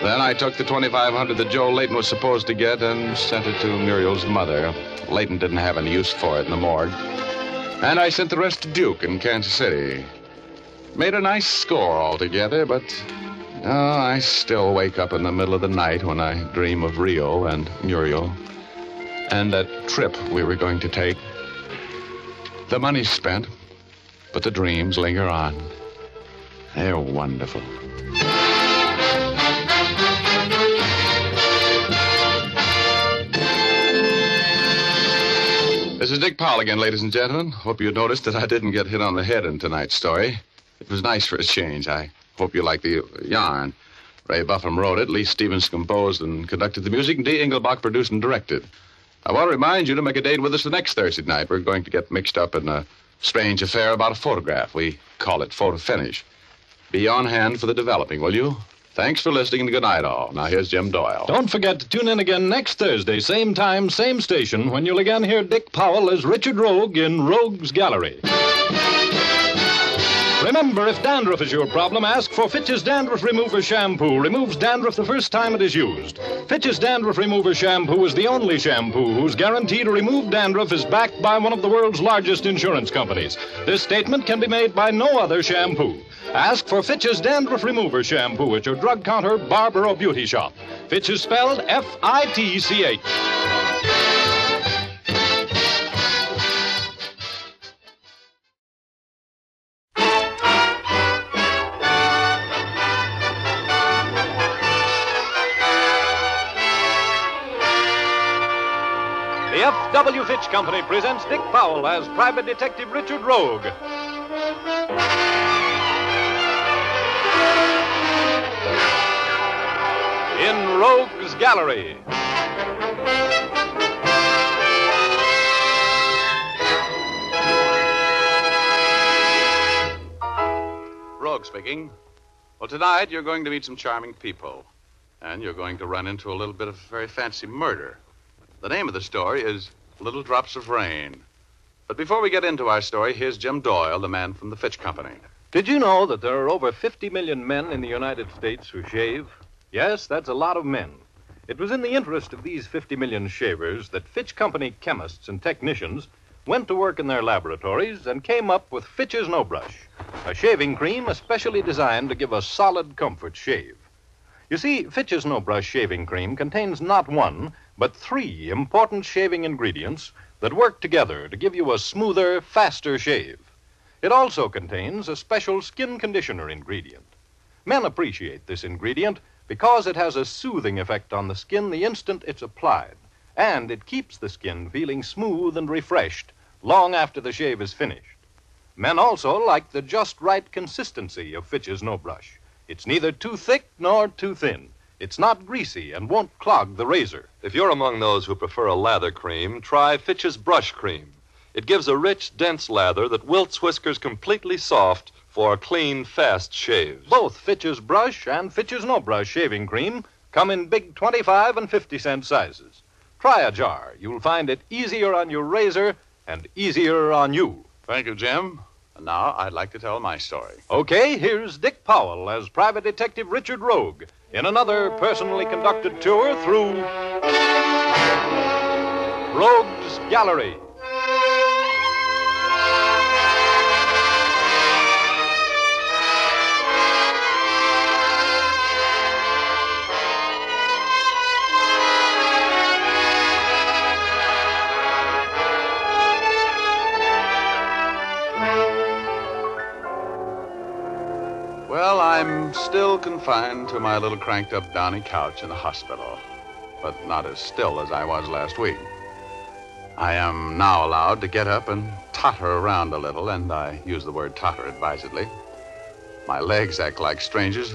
then I took the 2,500 that Joe Layton was supposed to get and sent it to Muriel's mother. Layton didn't have any use for it in the morgue. And I sent the rest to Duke in Kansas City. Made a nice score altogether, but I still wake up in the middle of the night when I dream of Rio and Muriel and that trip we were going to take. The money's spent, but the dreams linger on. They're wonderful. This is Dick Powell again, ladies and gentlemen. Hope you noticed that I didn't get hit on the head in tonight's story. It was nice for a change. I hope you like the yarn. Ray Buffum wrote it, Lee Stevens composed and conducted the music, and Dee Engelbach produced and directed. I want to remind you to make a date with us the next Thursday night. We're going to get mixed up in a strange affair about a photograph. We call it photo finish. Be on hand for the developing, will you? Thanks for listening and good night, all. Now, here's Jim Doyle. Don't forget to tune in again next Thursday, same time, same station, when you'll again hear Dick Powell as Richard Rogue in Rogues Gallery. Remember, if dandruff is your problem, ask for Fitch's Dandruff Remover Shampoo. Removes dandruff the first time it is used. Fitch's Dandruff Remover Shampoo is the only shampoo whose guarantee to remove dandruff is backed by one of the world's largest insurance companies. This statement can be made by no other shampoo. Ask for Fitch's Dandruff Remover Shampoo at your drug counter, barber, or beauty shop. Fitch is spelled F-I-T-C-H. The F.W. Fitch Company presents Dick Powell as Private Detective Richard Rogue. In Rogues Gallery. Rogue speaking. Well, tonight you're going to meet some charming people. And you're going to run into a little bit of very fancy murder. The name of the story is Little Drops of Rain. But before we get into our story, here's Jim Doyle, the man from the Fitch Company. Did you know that there are over 50 million men in the United States who shave? Yes, that's a lot of men. It was in the interest of these 50 million shavers that Fitch Company chemists and technicians went to work in their laboratories and came up with Fitch's No Brush, a shaving cream especially designed to give a solid comfort shave. You see, Fitch's No Brush shaving cream contains not one, but 3 important shaving ingredients that work together to give you a smoother, faster shave. It also contains a special skin conditioner ingredient. Men appreciate this ingredient because it has a soothing effect on the skin the instant it's applied, and it keeps the skin feeling smooth and refreshed long after the shave is finished. Men also like the just right consistency of Fitch's No Brush. It's neither too thick nor too thin. It's not greasy and won't clog the razor. If you're among those who prefer a lather cream, try Fitch's Brush Cream. It gives a rich, dense lather that wilts whiskers completely soft for clean, fast shaves. Both Fitch's Brush and Fitch's No Brush shaving cream come in big 25 and 50-cent sizes. Try a jar. You'll find it easier on your razor and easier on you. Thank you, Jim. And now I'd like to tell my story. Okay, here's Dick Powell as Private Detective Richard Rogue in another personally conducted tour through Rogue's Gallery. Well, I'm still confined to my little cranked-up downy couch in the hospital, but not as still as I was last week. I am now allowed to get up and totter around a little, and I use the word totter advisedly. My legs act like strangers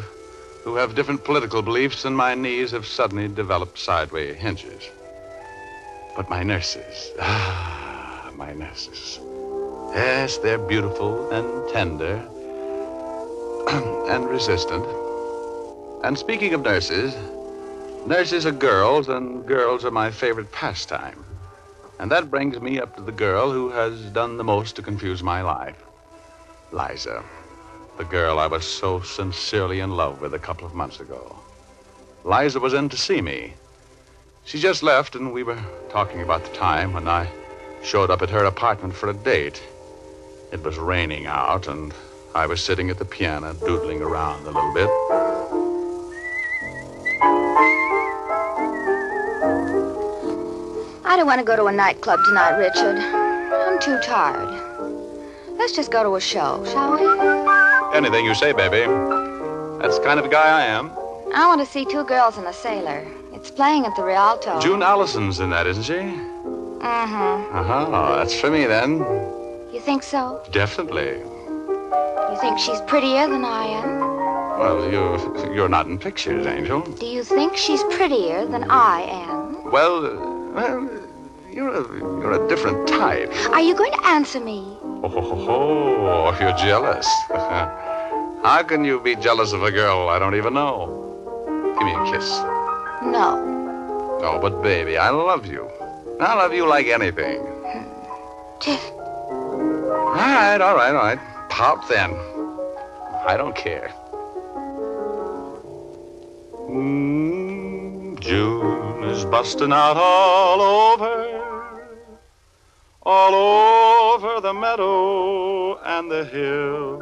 who have different political beliefs, and my knees have suddenly developed sideways hinges. But my nurses, my nurses. Yes, they're beautiful and tender and resistant. And speaking of nurses, nurses are girls, and girls are my favorite pastime. And that brings me up to the girl who has done the most to confuse my life. Liza, the girl I was so sincerely in love with a couple of months ago. Liza was in to see me. She just left, and we were talking about the time when I showed up at her apartment for a date. It was raining out, and I was sitting at the piano doodling around a little bit. I don't want to go to a nightclub tonight, Richard. I'm too tired. Let's just go to a show, shall we? Anything you say, baby. That's the kind of a guy I am. I want to see Two Girls and a Sailor. It's playing at the Rialto. June Allison's in that, isn't she? Mm-hmm. Uh-huh. That's for me, then. You think so? Definitely. You think she's prettier than I am? Well, you're not in pictures, Angel. Do you think she's prettier than I am? Well, you're a different type. Are you going to answer me? Oh, you're jealous. How can you be jealous of a girl I don't even know? Give me a kiss. No. Oh, but baby, I love you. I love you like anything. All right. Pop then. I don't care. June is busting out all over the meadow and the hill.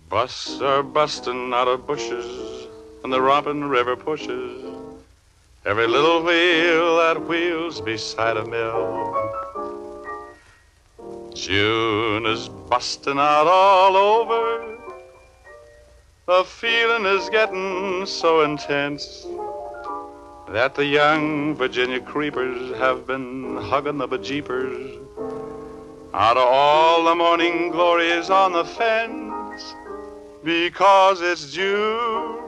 Busts are busting out of bushes, and the romping river pushes every little wheel that wheels beside a mill. June is busting out all over. The feeling is getting so intense that the young Virginia creepers have been hugging the bejeepers out of all the morning glories on the fence, because it's June.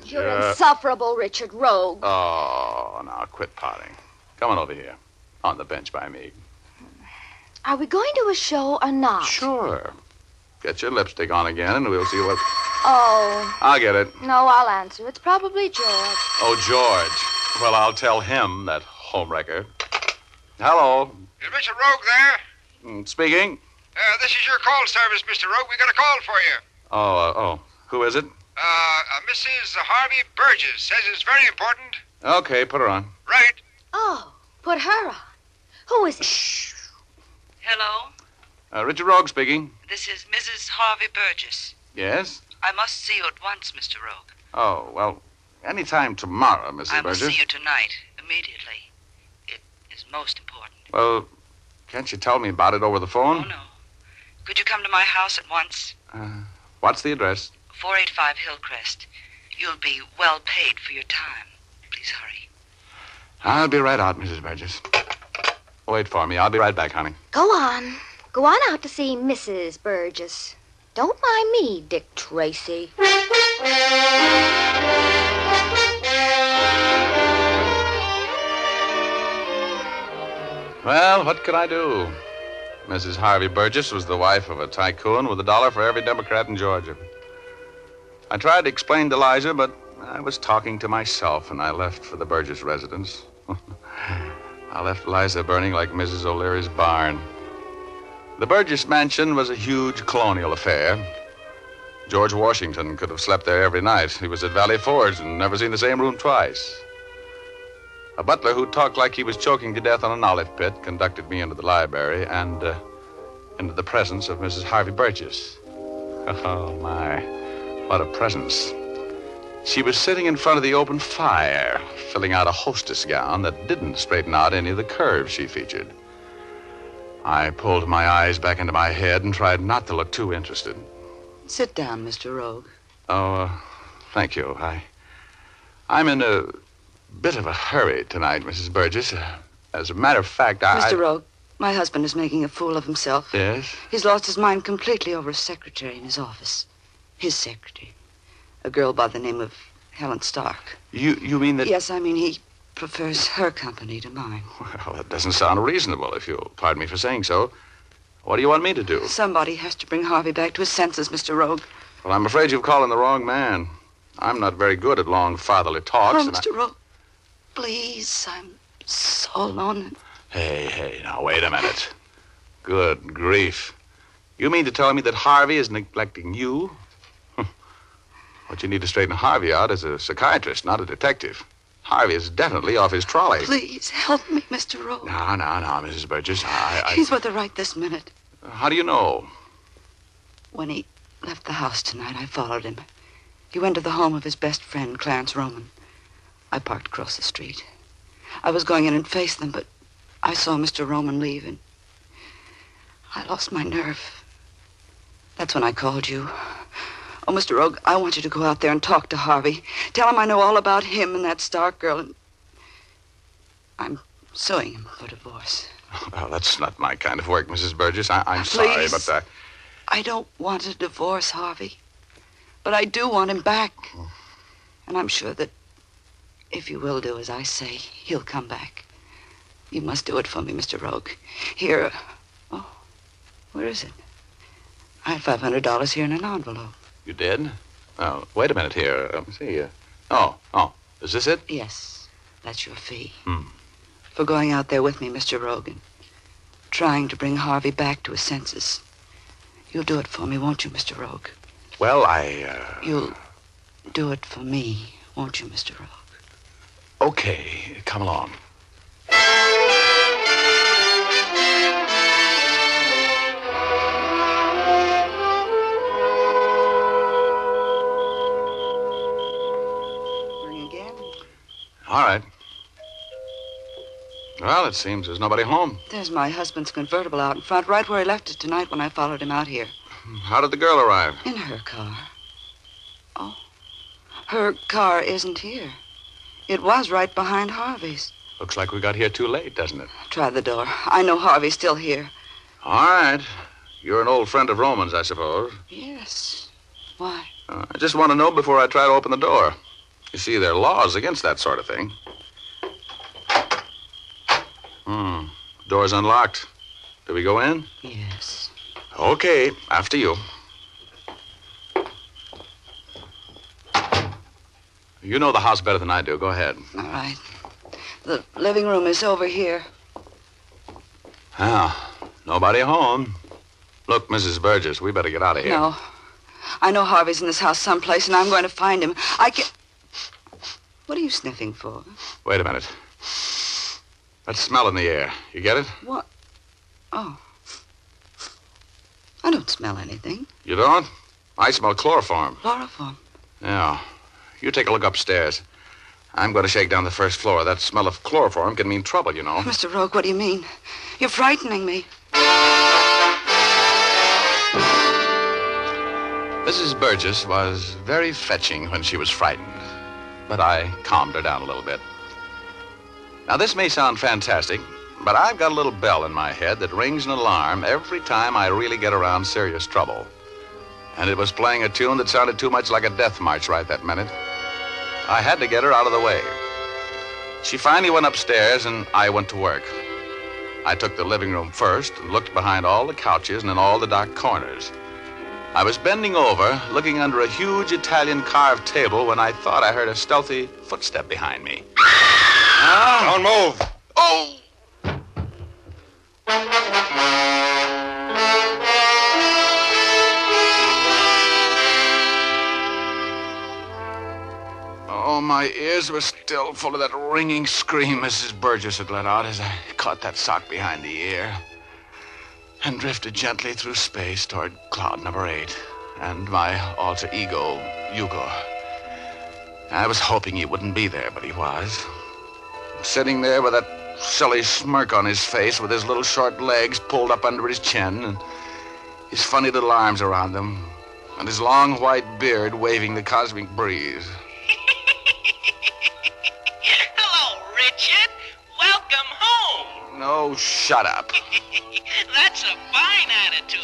You're insufferable, Richard Rogue. Oh, now quit pouting. Come on over here, on the bench by me. Are we going to a show or not? Sure. Get your lipstick on again, and we'll see what... Oh. I'll get it. No, I'll answer. It's probably George. Oh, George. Well, I'll tell him, that homewrecker. Hello. Is Mr. Rogue there? Speaking. This is your call service, Mr. Rogue. We got a call for you. Oh. Who is it? Mrs. Harvey Burgess says it's very important. Okay, put her on. Right. Oh, put her on. Who is it? Shh. Hello? Richard Rogue speaking. This is Mrs. Harvey Burgess. Yes? I must see you at once, Mr. Rogue. Oh, well, anytime tomorrow, Mrs. I must Burgess. see you tonight, immediately. It is most important. Well, can't you tell me about it over the phone? Oh, no. Could you come to my house at once? What's the address? 485 Hillcrest. You'll be well paid for your time. Please hurry. I'll be right out, Mrs. Burgess. Wait for me. I'll be right back, honey. Go on. Go on out to see Mrs. Burgess. Don't mind me, Dick Tracy. Well, what could I do? Mrs. Harvey Burgess was the wife of a tycoon with $1 for every Democrat in Georgia. I tried to explain to Liza, but I was talking to myself, and I left for the Burgess residence. I left Liza burning like Mrs. O'Leary's barn. The Burgess mansion was a huge colonial affair. George Washington could have slept there every night. He was at Valley Forge and never seen the same room twice. A butler who talked like he was choking to death on an olive pit conducted me into the library and into the presence of Mrs. Harvey Burgess. Oh, my. What a presence. She was sitting in front of the open fire, filling out a hostess gown that didn't straighten out any of the curves she featured. I pulled my eyes back into my head and tried not to look too interested. Sit down, Mr. Rogue. Oh, thank you. I'm in a bit of a hurry tonight, Mrs. Burgess. As a matter of fact, Mr. Rogue, my husband is making a fool of himself. Yes? He's lost his mind completely over a secretary in his office. His secretary. A girl by the name of Helen Stark. You mean that... Yes, I mean he prefers her company to mine. Well, that doesn't sound reasonable, if you'll pardon me for saying so. What do you want me to do? Somebody has to bring Harvey back to his senses, Mr. Rogue. Well, I'm afraid you've called on the wrong man. I'm not very good at long fatherly talks. Oh, Mr. Rogue, please, I'm so alone. Hey, now, wait a minute. Good grief. You mean to tell me that Harvey is neglecting you? What you need to straighten Harvey out is a psychiatrist, not a detective. Harvey is definitely off his trolley. Please, help me, Mr. Rogue. No, Mrs. Burgess. He's with her right this minute. How do you know? When he left the house tonight, I followed him. He went to the home of his best friend, Clarence Roman. I parked across the street. I was going in and face them, but I saw Mr. Roman leave, and I lost my nerve. That's when I called you. Oh, Mr. Rogue, I want you to go out there and talk to Harvey. Tell him I know all about him and that Stark girl, and I'm suing him for divorce. Well, that's not my kind of work, Mrs. Burgess. I'm sorry, but... I don't want a divorce, Harvey. But I do want him back. And I'm sure that if you will do as I say, he'll come back. You must do it for me, Mr. Rogue. Here... Oh, where is it? I had $500 here in an envelope. You did? Oh, wait a minute here. Let me see. Oh, is this it? Yes, that's your fee. For going out there with me, Mr. Rogan. Trying to bring Harvey back to his senses. You'll do it for me, won't you, Mr. Rogue? Well, You'll do it for me, won't you, Mr. Rogue? Okay, come along. All right. Well, it seems there's nobody home. There's my husband's convertible out in front, right where he left it tonight when I followed him out here. How did the girl arrive? In her car. Oh, her car isn't here. It was right behind Harvey's. Looks like we got here too late, doesn't it? Try the door. I know Harvey's still here. All right. You're an old friend of Roman's, I suppose. Yes. Why? I just want to know before I try to open the door. You see, there are laws against that sort of thing. Door's unlocked. Do we go in? Yes. Okay, after you. You know the house better than I do. Go ahead. All right. The living room is over here. Ah, nobody home. Look, Mrs. Burgess, we better get out of here. No. I know Harvey's in this house someplace, and I'm going to find him. I can't... What are you sniffing for? Wait a minute. That smell in the air. You get it? What? Oh. I don't smell anything. You don't? I smell chloroform. Chloroform? Yeah. You take a look upstairs. I'm going to shake down the first floor. That smell of chloroform can mean trouble, you know. Mr. Rogue, what do you mean? You're frightening me. Mrs. Burgess was very fetching when she was frightened, but I calmed her down a little bit. Now, this may sound fantastic, but I've got a little bell in my head that rings an alarm every time I really get around serious trouble. And it was playing a tune that sounded too much like a death march right that minute. I had to get her out of the way. She finally went upstairs, and I went to work. I took the living room first and looked behind all the couches and in all the dark corners. I was bending over, looking under a huge Italian carved table when I thought I heard a stealthy footstep behind me. Don't move. Oh! Oh, my ears were still full of that ringing scream Mrs. Burgess had let out as I caught that sock behind the ear and drifted gently through space toward cloud number 8 and my alter ego, Hugo. I was hoping he wouldn't be there, but he was. Sitting there with that silly smirk on his face with his little short legs pulled up under his chin and his funny little arms around them and his long white beard waving the cosmic breeze. Hello, Richard. Welcome home. No, shut up. That's a fine attitude.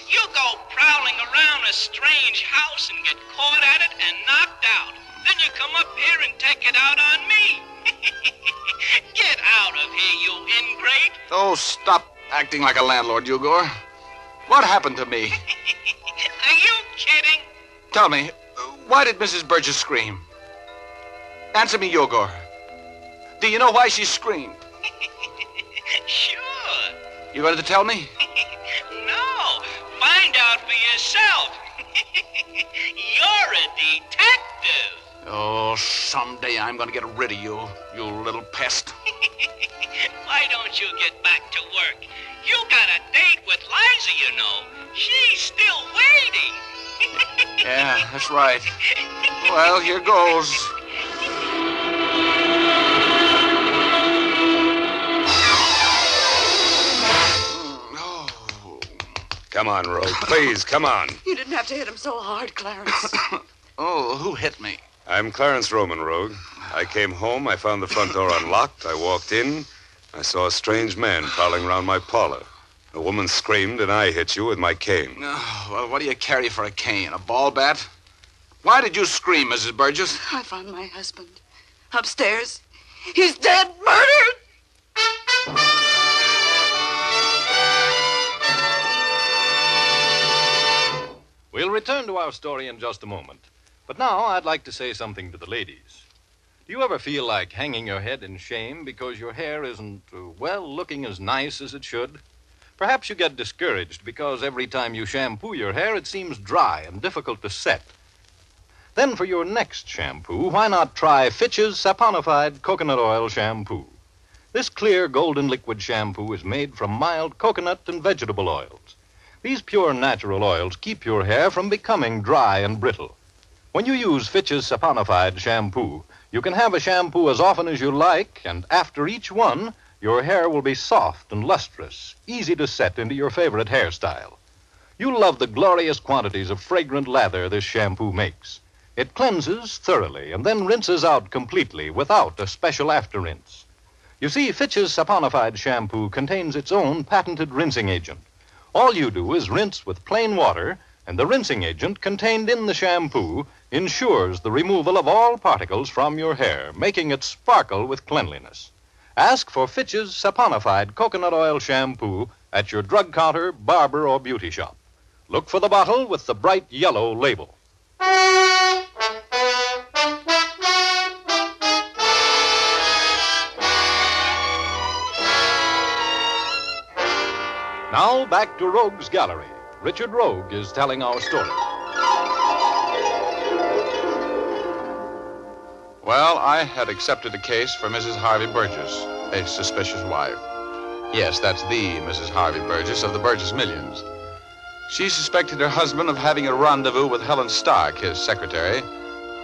You go prowling around a strange house and get caught at it and knocked out. Then you come up here and take it out on me. Get out of here, you ingrate. Oh, stop acting like a landlord, Hugo. What happened to me? Are you kidding? Tell me, why did Mrs. Burgess scream? Answer me, Hugo. Do you know why she screamed? Sure. You going to tell me? No, find out for yourself. You're a detective. Oh, someday I'm going to get rid of you, you little pest. Why don't you get back to work? You got a date with Liza, you know. She's still waiting. Yeah, that's right. Well, here goes. Come on, Rogue. Please, come on. You didn't have to hit him so hard, Clarence. Oh, who hit me? I'm Clarence Roman, Rogue. I came home. I found the front door unlocked. I walked in. I saw a strange man prowling around my parlor. A woman screamed, and I hit you with my cane. Oh, well, what do you carry for a cane? A ball bat? Why did you scream, Mrs. Burgess? I found my husband upstairs. He's dead, murdered. We'll return to our story in just a moment. But now I'd like to say something to the ladies. Do you ever feel like hanging your head in shame because your hair isn't, looking as nice as it should? Perhaps you get discouraged because every time you shampoo your hair, it seems dry and difficult to set. Then for your next shampoo, why not try Fitch's Saponified Coconut Oil Shampoo? This clear golden liquid shampoo is made from mild coconut and vegetable oils. These pure natural oils keep your hair from becoming dry and brittle. When you use Fitch's Saponified shampoo, you can have a shampoo as often as you like, and after each one, your hair will be soft and lustrous, easy to set into your favorite hairstyle. You'll love the glorious quantities of fragrant lather this shampoo makes. It cleanses thoroughly and then rinses out completely without a special after-rinse. You see, Fitch's Saponified shampoo contains its own patented rinsing agent. All you do is rinse with plain water, and the rinsing agent contained in the shampoo ensures the removal of all particles from your hair, making it sparkle with cleanliness. Ask for Fitch's saponified coconut oil shampoo at your drug counter, barber, or beauty shop. Look for the bottle with the bright yellow label. Now back to Rogue's Gallery. Richard Rogue is telling our story. Well, I had accepted a case for Mrs. Harvey Burgess, a suspicious wife. Yes, that's the Mrs. Harvey Burgess of the Burgess Millions. She suspected her husband of having a rendezvous with Helen Stark, his secretary,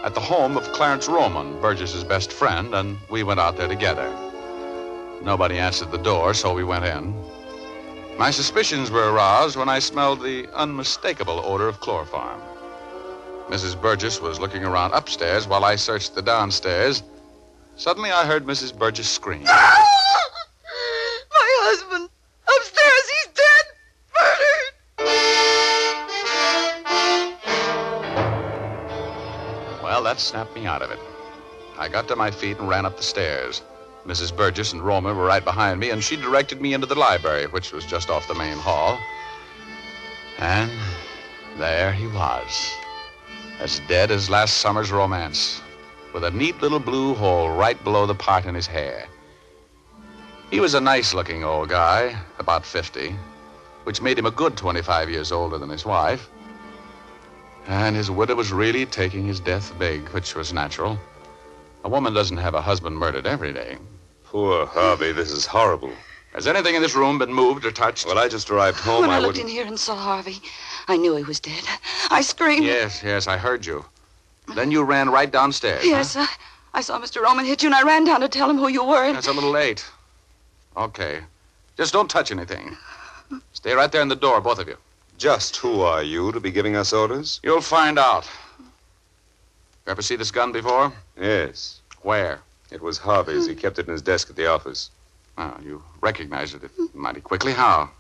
at the home of Clarence Roman, Burgess's best friend, and we went out there together. Nobody answered the door, so we went in. My suspicions were aroused when I smelled the unmistakable odor of chloroform. Mrs. Burgess was looking around upstairs while I searched the downstairs. Suddenly, I heard Mrs. Burgess scream. My husband! Upstairs, he's dead! Murdered! Well, that snapped me out of it. I got to my feet and ran up the stairs. Mrs. Burgess and Roma were right behind me, and she directed me into the library, which was just off the main hall. And there he was, as dead as last summer's romance, with a neat little blue hole right below the part in his hair. He was a nice-looking old guy, about 50, which made him a good 25 years older than his wife. And his widow was really taking his death big, which was natural. A woman doesn't have a husband murdered every day. Poor Harvey, this is horrible. Has anything in this room been moved or touched? Well, I just arrived home. When I looked in here and saw Harvey, I knew he was dead. I screamed. Yes, I heard you. Then you ran right downstairs. Yes, huh? I saw Mr. Roman hit you, and I ran down to tell him who you were. That's a little late. Okay. Just don't touch anything. Stay right there in the door, both of you. Just who are you to be giving us orders? You'll find out. You ever see this gun before? Yes. Where? It was Harvey's. He kept it in his desk at the office. Oh, you recognized it mighty quickly. How?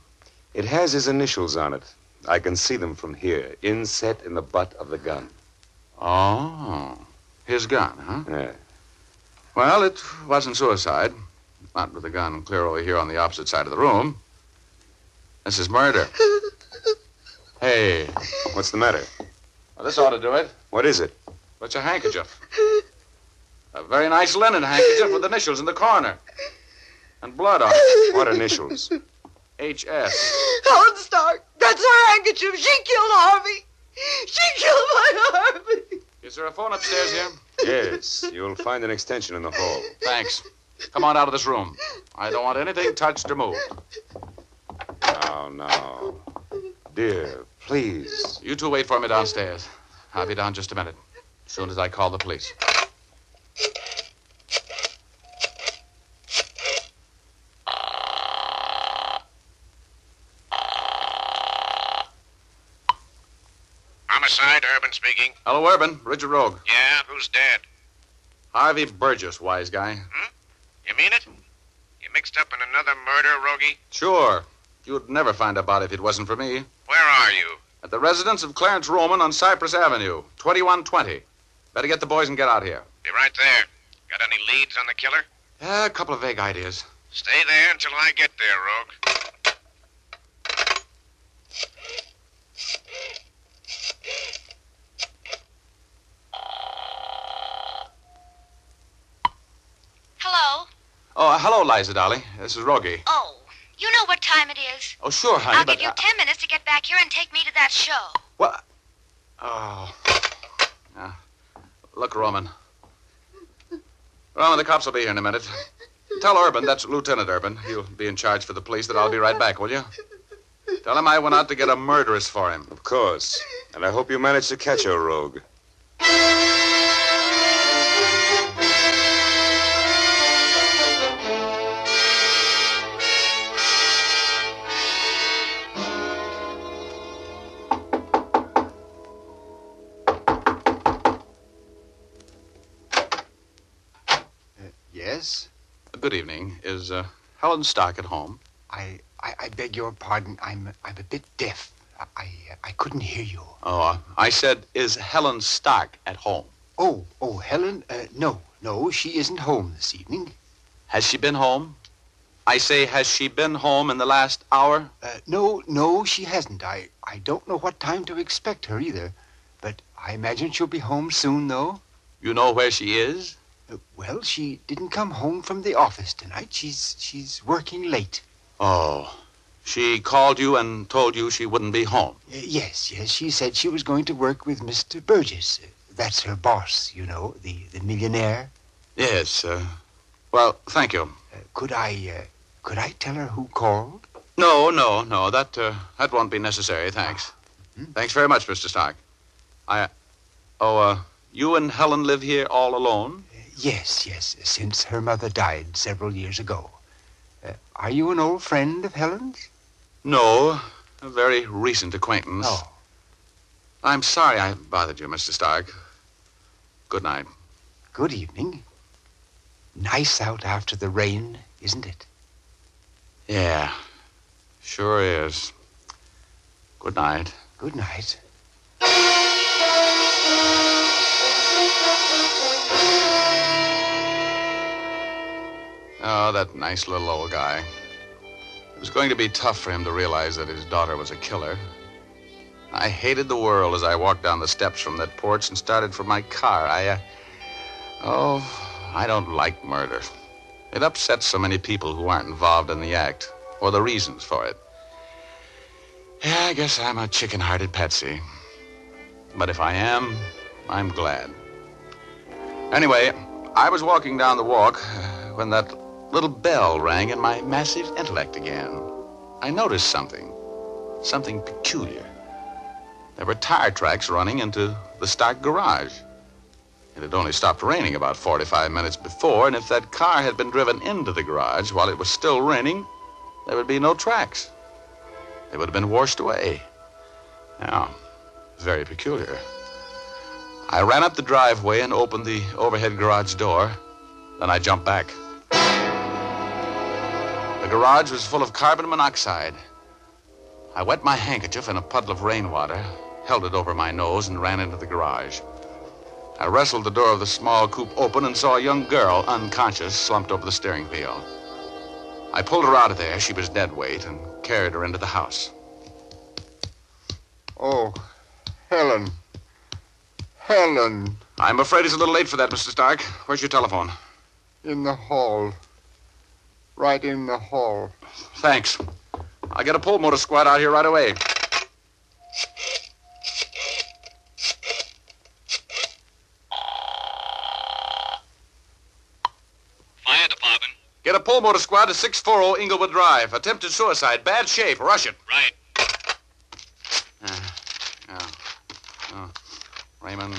It has his initials on it. I can see them from here, inset in the butt of the gun. Oh, his gun, huh? Yeah. Well, it wasn't suicide. Not with the gun clear over here on the opposite side of the room. This is murder. Hey. What's the matter? Well, this ought to do it. What is it? It's a handkerchief. A very nice linen handkerchief with initials in the corner. And blood on it. What initials? H.S. Helen Stark. That's her handkerchief. She killed Harvey. She killed my Harvey. Is there a phone upstairs here? Yes. You'll find an extension in the hall. Thanks. Come on out of this room. I don't want anything touched or moved. Now. Dear, please. You two wait for me downstairs. I'll be down just a minute. As soon as I call the police. Homicide, Urban speaking. Hello, Urban. Richard Rogue. Yeah, who's dead? Harvey Burgess, wise guy. You mean it? You mixed up in another murder, Rogie? Sure. You'd never find out if it wasn't for me. Where are you? At the residence of Clarence Roman on Cypress Avenue, 2120. Better get the boys and get out here. Be right there. Got any leads on the killer? Yeah, a couple of vague ideas. Stay there until I get there, Rogue. Hello? Oh, hello, Liza, darling. This is Rogie. Oh, you know what time it is. Oh, sure, honey, I'll but... give you 10 minutes to get back here and take me to that show. What? Oh. Yeah. Look, Roman. Roman, the cops will be here in a minute. Tell Urban, that's Lieutenant Urban. He'll be in charge for the police, that I'll be right back, will you? Tell him I went out to get a murderess for him. Of course. And I hope you managed to catch her, Rogue. Yes? Good evening. Is Helen Stark at home? I beg your pardon. I'm a bit deaf. I couldn't hear you. Oh, I said, is Helen Stark at home? Oh, Helen? No, she isn't home this evening. Has she been home? I say, has she been home in the last hour? No, she hasn't. I don't know what time to expect her either. But I imagine she'll be home soon, though. You know where she is? Well, she didn't come home from the office tonight. She's working late. Oh. She called you and told you she wouldn't be home? Yes. She said she was going to work with Mr. Burgess. That's her boss, you know, the millionaire. Yes. Well, thank you. Could I tell her who called? No. That won't be necessary, thanks. Thanks very much, Mr. Stark. You and Helen live here all alone? Yes, since her mother died several years ago. Are you an old friend of Helen's? No, a very recent acquaintance. Oh. I'm sorry I bothered you, Mr. Stark. Good night. Good evening. Nice out after the rain, isn't it? Yeah, sure is. Good night. Good night. Oh, that nice little old guy. It was going to be tough for him to realize that his daughter was a killer. I hated the world as I walked down the steps from that porch and started for my car. I don't like murder. It upsets so many people who aren't involved in the act, or the reasons for it. Yeah, I guess I'm a chicken-hearted patsy. But if I am, I'm glad. Anyway, I was walking down the walk when that little bell rang in my massive intellect again. I noticed something peculiar. There were tire tracks running into the Stark garage. It had only stopped raining about 45 minutes before, and if that car had been driven into the garage while it was still raining, there would be no tracks. They would have been washed away. Now, very peculiar. I ran up the driveway and opened the overhead garage door. Then I jumped back. The garage was full of carbon monoxide. I wet my handkerchief in a puddle of rainwater, held it over my nose, and ran into the garage. I wrestled the door of the small coupe open and saw a young girl, unconscious, slumped over the steering wheel. I pulled her out of there. She was dead weight, and carried her into the house. Oh, Helen. Helen. I'm afraid it's a little late for that, Mr. Stark. Where's your telephone? In the hall. Right in the hall. Thanks. I'll get a pull motor squad out here right away. Fire department. Get a pull motor squad to 640 Inglewood Drive. Attempted suicide. Bad shape. Rush it. Right. Raymond,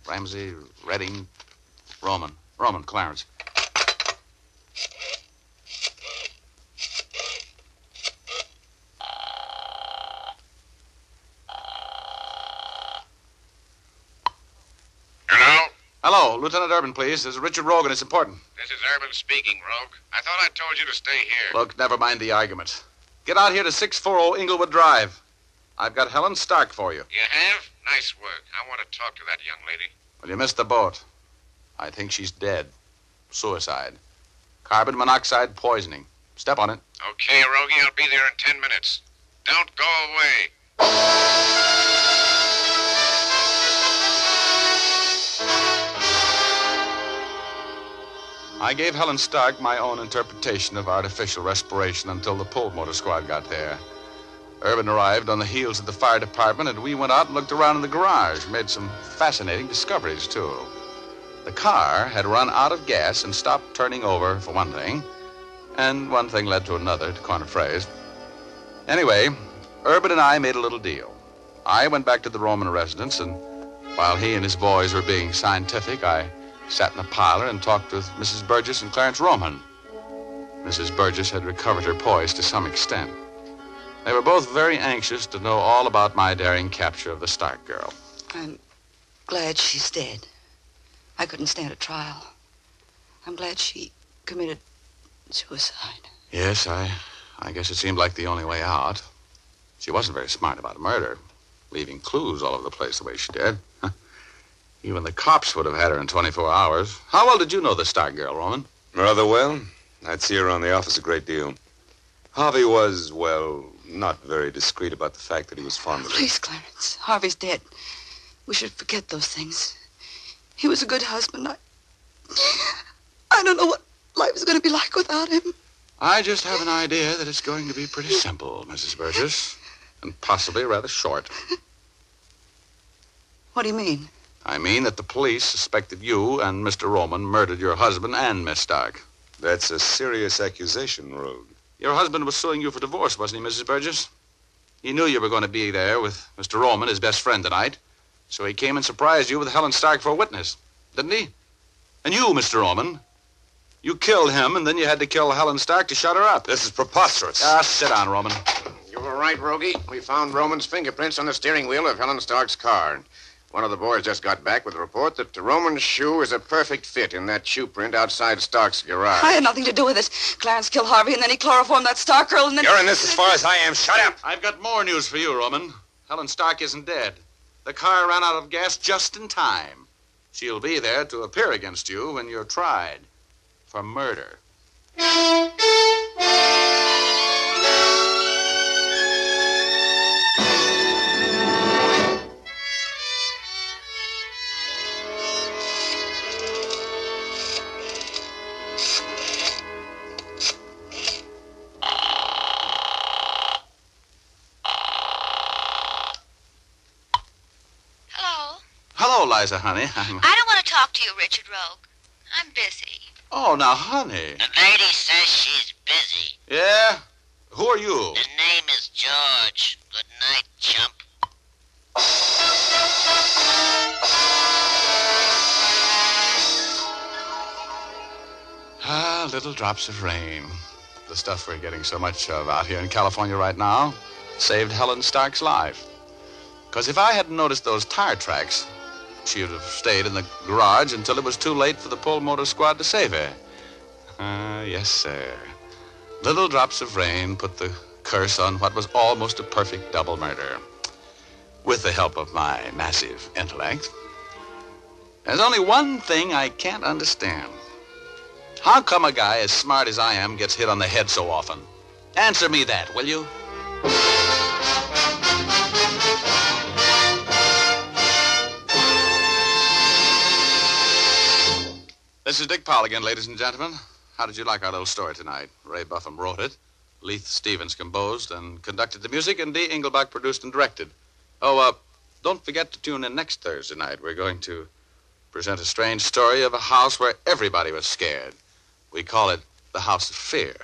Ramsey, Redding, Roman, Clarence. Hello, Lieutenant Urban, please. This is Richard Rogan. It's important. This is Urban speaking, Rogue. I thought I told you to stay here. Look, never mind the argument. Get out here to 640 Inglewood Drive. I've got Helen Stark for you. You have? Nice work. I want to talk to that young lady. Well, you missed the boat. I think she's dead. Suicide. Carbon monoxide poisoning. Step on it. Okay, Rogie, I'll be there in 10 minutes. Don't go away. I gave Helen Stark my own interpretation of artificial respiration until the pull motor squad got there. Urban arrived on the heels of the fire department, and we went out and looked around in the garage, made some fascinating discoveries, too. The car had run out of gas and stopped turning over, for one thing, and one thing led to another, to coin a phrase. Anyway, Urban and I made a little deal. I went back to the Roman residence, and while he and his boys were being scientific, I sat in the parlor and talked with Mrs. Burgess and Clarence Roman. Mrs. Burgess had recovered her poise to some extent. They were both very anxious to know all about my daring capture of the Stark girl. I'm glad she's dead. I couldn't stand a trial. I'm glad she committed suicide. Yes, I guess it seemed like the only way out. She wasn't very smart about murder, leaving clues all over the place the way she did. Even the cops would have had her in 24 hours. How well did you know the Stark girl, Roman? Rather well. I'd see her around the office a great deal. Harvey was, well, not very discreet about the fact that he was fond of her. Please, Clarence. Harvey's dead. We should forget those things. He was a good husband. I don't know what life is going to be like without him. I just have an idea that it's going to be pretty simple, Mrs. Burgess, and possibly rather short. What do you mean? I mean that the police suspected you and Mr. Roman murdered your husband and Miss Stark. That's a serious accusation, Rogue. Your husband was suing you for divorce, wasn't he, Mrs. Burgess? He knew you were going to be there with Mr. Roman, his best friend, tonight. So he came and surprised you with Helen Stark for a witness, didn't he? And you, Mr. Roman, you killed him, and then you had to kill Helen Stark to shut her up. This is preposterous. Sit down, Roman. You were right, Rogie. We found Roman's fingerprints on the steering wheel of Helen Stark's car. One of the boys just got back with a report that Roman's shoe is a perfect fit in that shoe print outside Stark's garage. I had nothing to do with it. Clarence killed Harvey, and then he chloroformed that Stark girl, and then... You're in this as far as I am. Shut up! I've got more news for you, Roman. Helen Stark isn't dead. The car ran out of gas just in time. She'll be there to appear against you when you're tried for murder. Hello, Liza, honey. I don't want to talk to you, Richard Rogue. I'm busy. Oh, now, honey. The lady says she's busy. Yeah? Who are you? His name is George. Good night, chump. Little drops of rain. The stuff we're getting so much of out here in California right now saved Helen Stark's life. Because if I hadn't noticed those tire tracks, she would have stayed in the garage until it was too late for the Pull Motor Squad to save her. Yes, sir. Little drops of rain put the curse on what was almost a perfect double murder. With the help of my massive intellect. There's only one thing I can't understand. How come a guy as smart as I am gets hit on the head so often? Answer me that, will you? This is Dick Powell again, ladies and gentlemen. How did you like our little story tonight? Ray Buffum wrote it. Leith Stevens composed and conducted the music, and Dee Engelbach produced and directed. Oh, don't forget to tune in next Thursday night. We're going to present a strange story of a house where everybody was scared. We call it the House of Fear.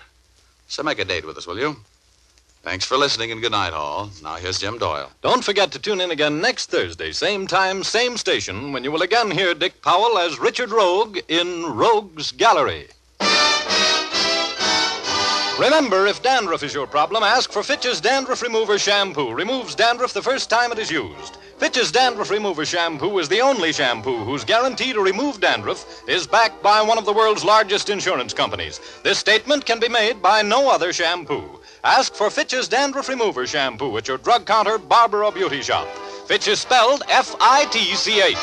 So make a date with us, will you? Thanks for listening, and good night, all. Now here's Jim Doyle. Don't forget to tune in again next Thursday, same time, same station, when you will again hear Dick Powell as Richard Rogue in Rogues Gallery. Remember, if dandruff is your problem, ask for Fitch's Dandruff Remover Shampoo. Removes dandruff the first time it is used. Fitch's Dandruff Remover Shampoo is the only shampoo whose guarantee to remove dandruff is backed by one of the world's largest insurance companies. This statement can be made by no other shampoo. Ask for Fitch's Dandruff Remover Shampoo at your drug counter, barber, or beauty shop. Fitch is spelled F-I-T-C-H.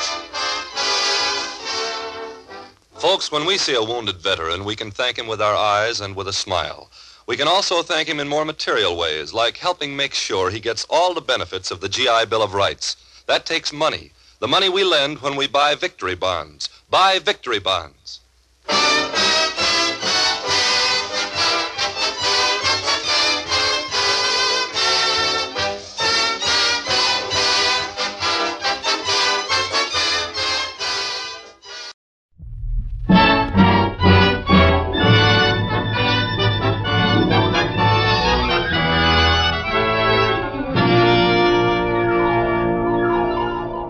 Folks, when we see a wounded veteran, we can thank him with our eyes and with a smile. We can also thank him in more material ways, like helping make sure he gets all the benefits of the GI Bill of Rights. That takes money. The money we lend when we buy victory bonds. Buy victory bonds.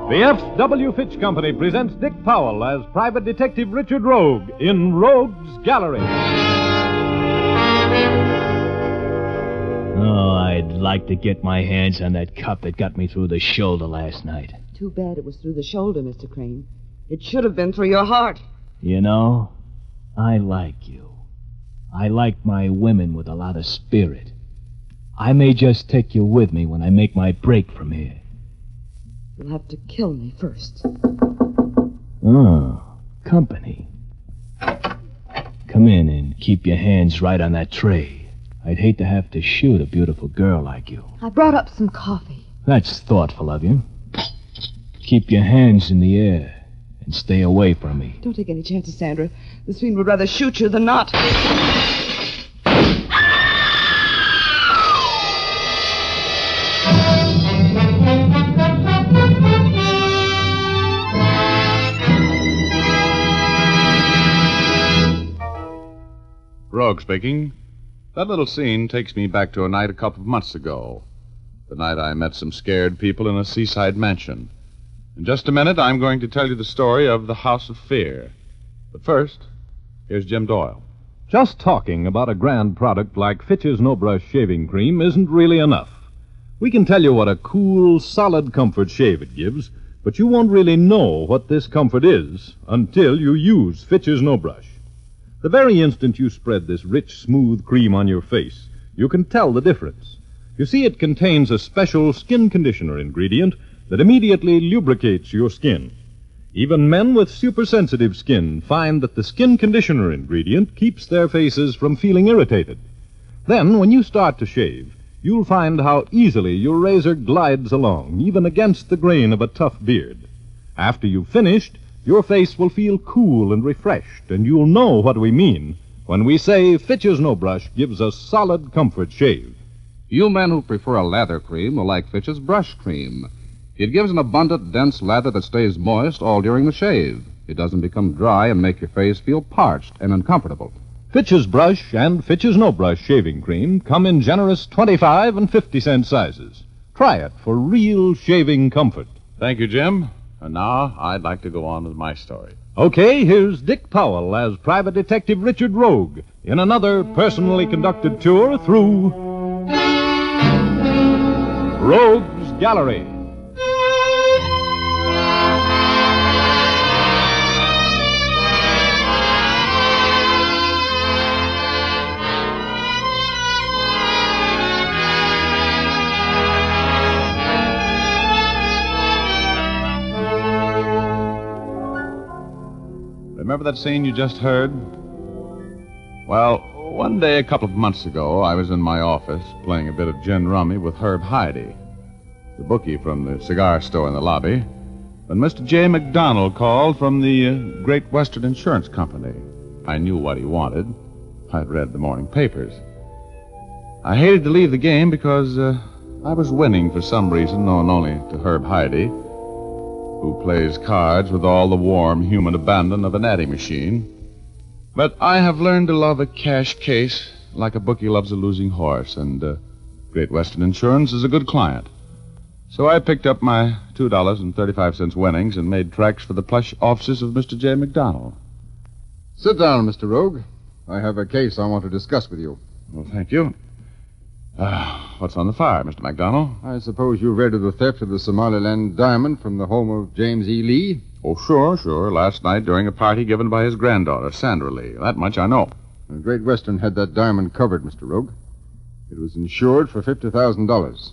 The F.W. Fitch Company presents Dick Powell as Private Detective Richard Rogue in Rogues Gallery. Oh, I'd like to get my hands on that cup that got me through the shoulder last night. Too bad it was through the shoulder, Mr. Crane. It should have been through your heart. You know, I like you. I like my women with a lot of spirit. I may just take you with me when I make my break from here. You'll have to kill me first. Oh, company. Come in and And keep your hands right on that tray. I'd hate to have to shoot a beautiful girl like you. I brought up some coffee. That's thoughtful of you. Keep your hands in the air and stay away from me. Don't take any chances, Sandra. This fiend would rather shoot you than not. Rogue speaking. That little scene takes me back to a night a couple of months ago. The night I met some scared people in a seaside mansion. In just a minute, I'm going to tell you the story of the House of Fear. But first, here's Jim Doyle. Just talking about a grand product like Fitch's No Brush Shaving Cream isn't really enough. We can tell you what a cool, solid comfort shave it gives, but you won't really know what this comfort is until you use Fitch's No Brush. The very instant you spread this rich, smooth cream on your face, you can tell the difference. You see, it contains a special skin conditioner ingredient that immediately lubricates your skin. Even men with supersensitive skin find that the skin conditioner ingredient keeps their faces from feeling irritated. Then, when you start to shave, you'll find how easily your razor glides along, even against the grain of a tough beard. After you've finished, your face will feel cool and refreshed, and you'll know what we mean when we say Fitch's No Brush gives a solid comfort shave. You men who prefer a lather cream will like Fitch's Brush Cream. It gives an abundant, dense lather that stays moist all during the shave. It doesn't become dry and make your face feel parched and uncomfortable. Fitch's Brush and Fitch's No Brush Shaving Cream come in generous 25 and 50-cent sizes. Try it for real shaving comfort. Thank you, Jim. And now I'd like to go on with my story. Okay, here's Dick Powell as Private Detective Richard Rogue in another personally conducted tour through Rogues Gallery. Remember that scene you just heard? Well, one day a couple of months ago, I was in my office playing a bit of gin rummy with Herb Heide, the bookie from the cigar store in the lobby, when Mr. J. McDonald called from the Great Western Insurance Company. I knew what he wanted. I'd read the morning papers. I hated to leave the game because I was winning for some reason known only to Herb Heide, who plays cards with all the warm human abandon of an adding machine. But I have learned to love a cash case like a bookie loves a losing horse, and Great Western Insurance is a good client. So I picked up my $2.35 winnings and made tracks for the plush offices of Mr. J. McDonald. Sit down, Mr. Rogue. I have a case I want to discuss with you. Well, thank you. What's on the fire, Mr. McDonald? I suppose you've read of the theft of the Somaliland diamond from the home of James E. Lee? Oh, sure. Last night during a party given by his granddaughter, Sandra Lee. That much I know. The Great Western had that diamond covered, Mr. Rogue. It was insured for $50,000.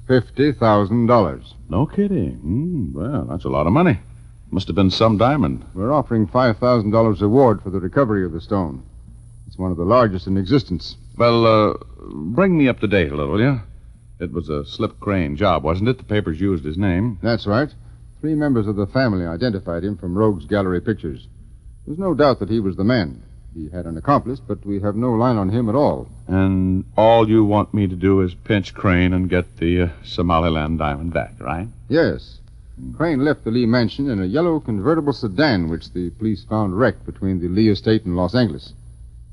$50,000. No kidding. Well, that's a lot of money. Must have been some diamond. We're offering $5,000 reward for the recovery of the stone. It's one of the largest in existence. Well, bring me up to date a little, will you? It was a slip crane job, wasn't it? The papers used his name. That's right. 3 members of the family identified him from Rogues Gallery pictures. There's no doubt that he was the man. He had an accomplice, but we have no line on him at all. And all you want me to do is pinch Crane and get the Somaliland diamond back, right? Yes. Crane left the Lee mansion in a yellow convertible sedan, which the police found wrecked between the Lee estate and Los Angeles.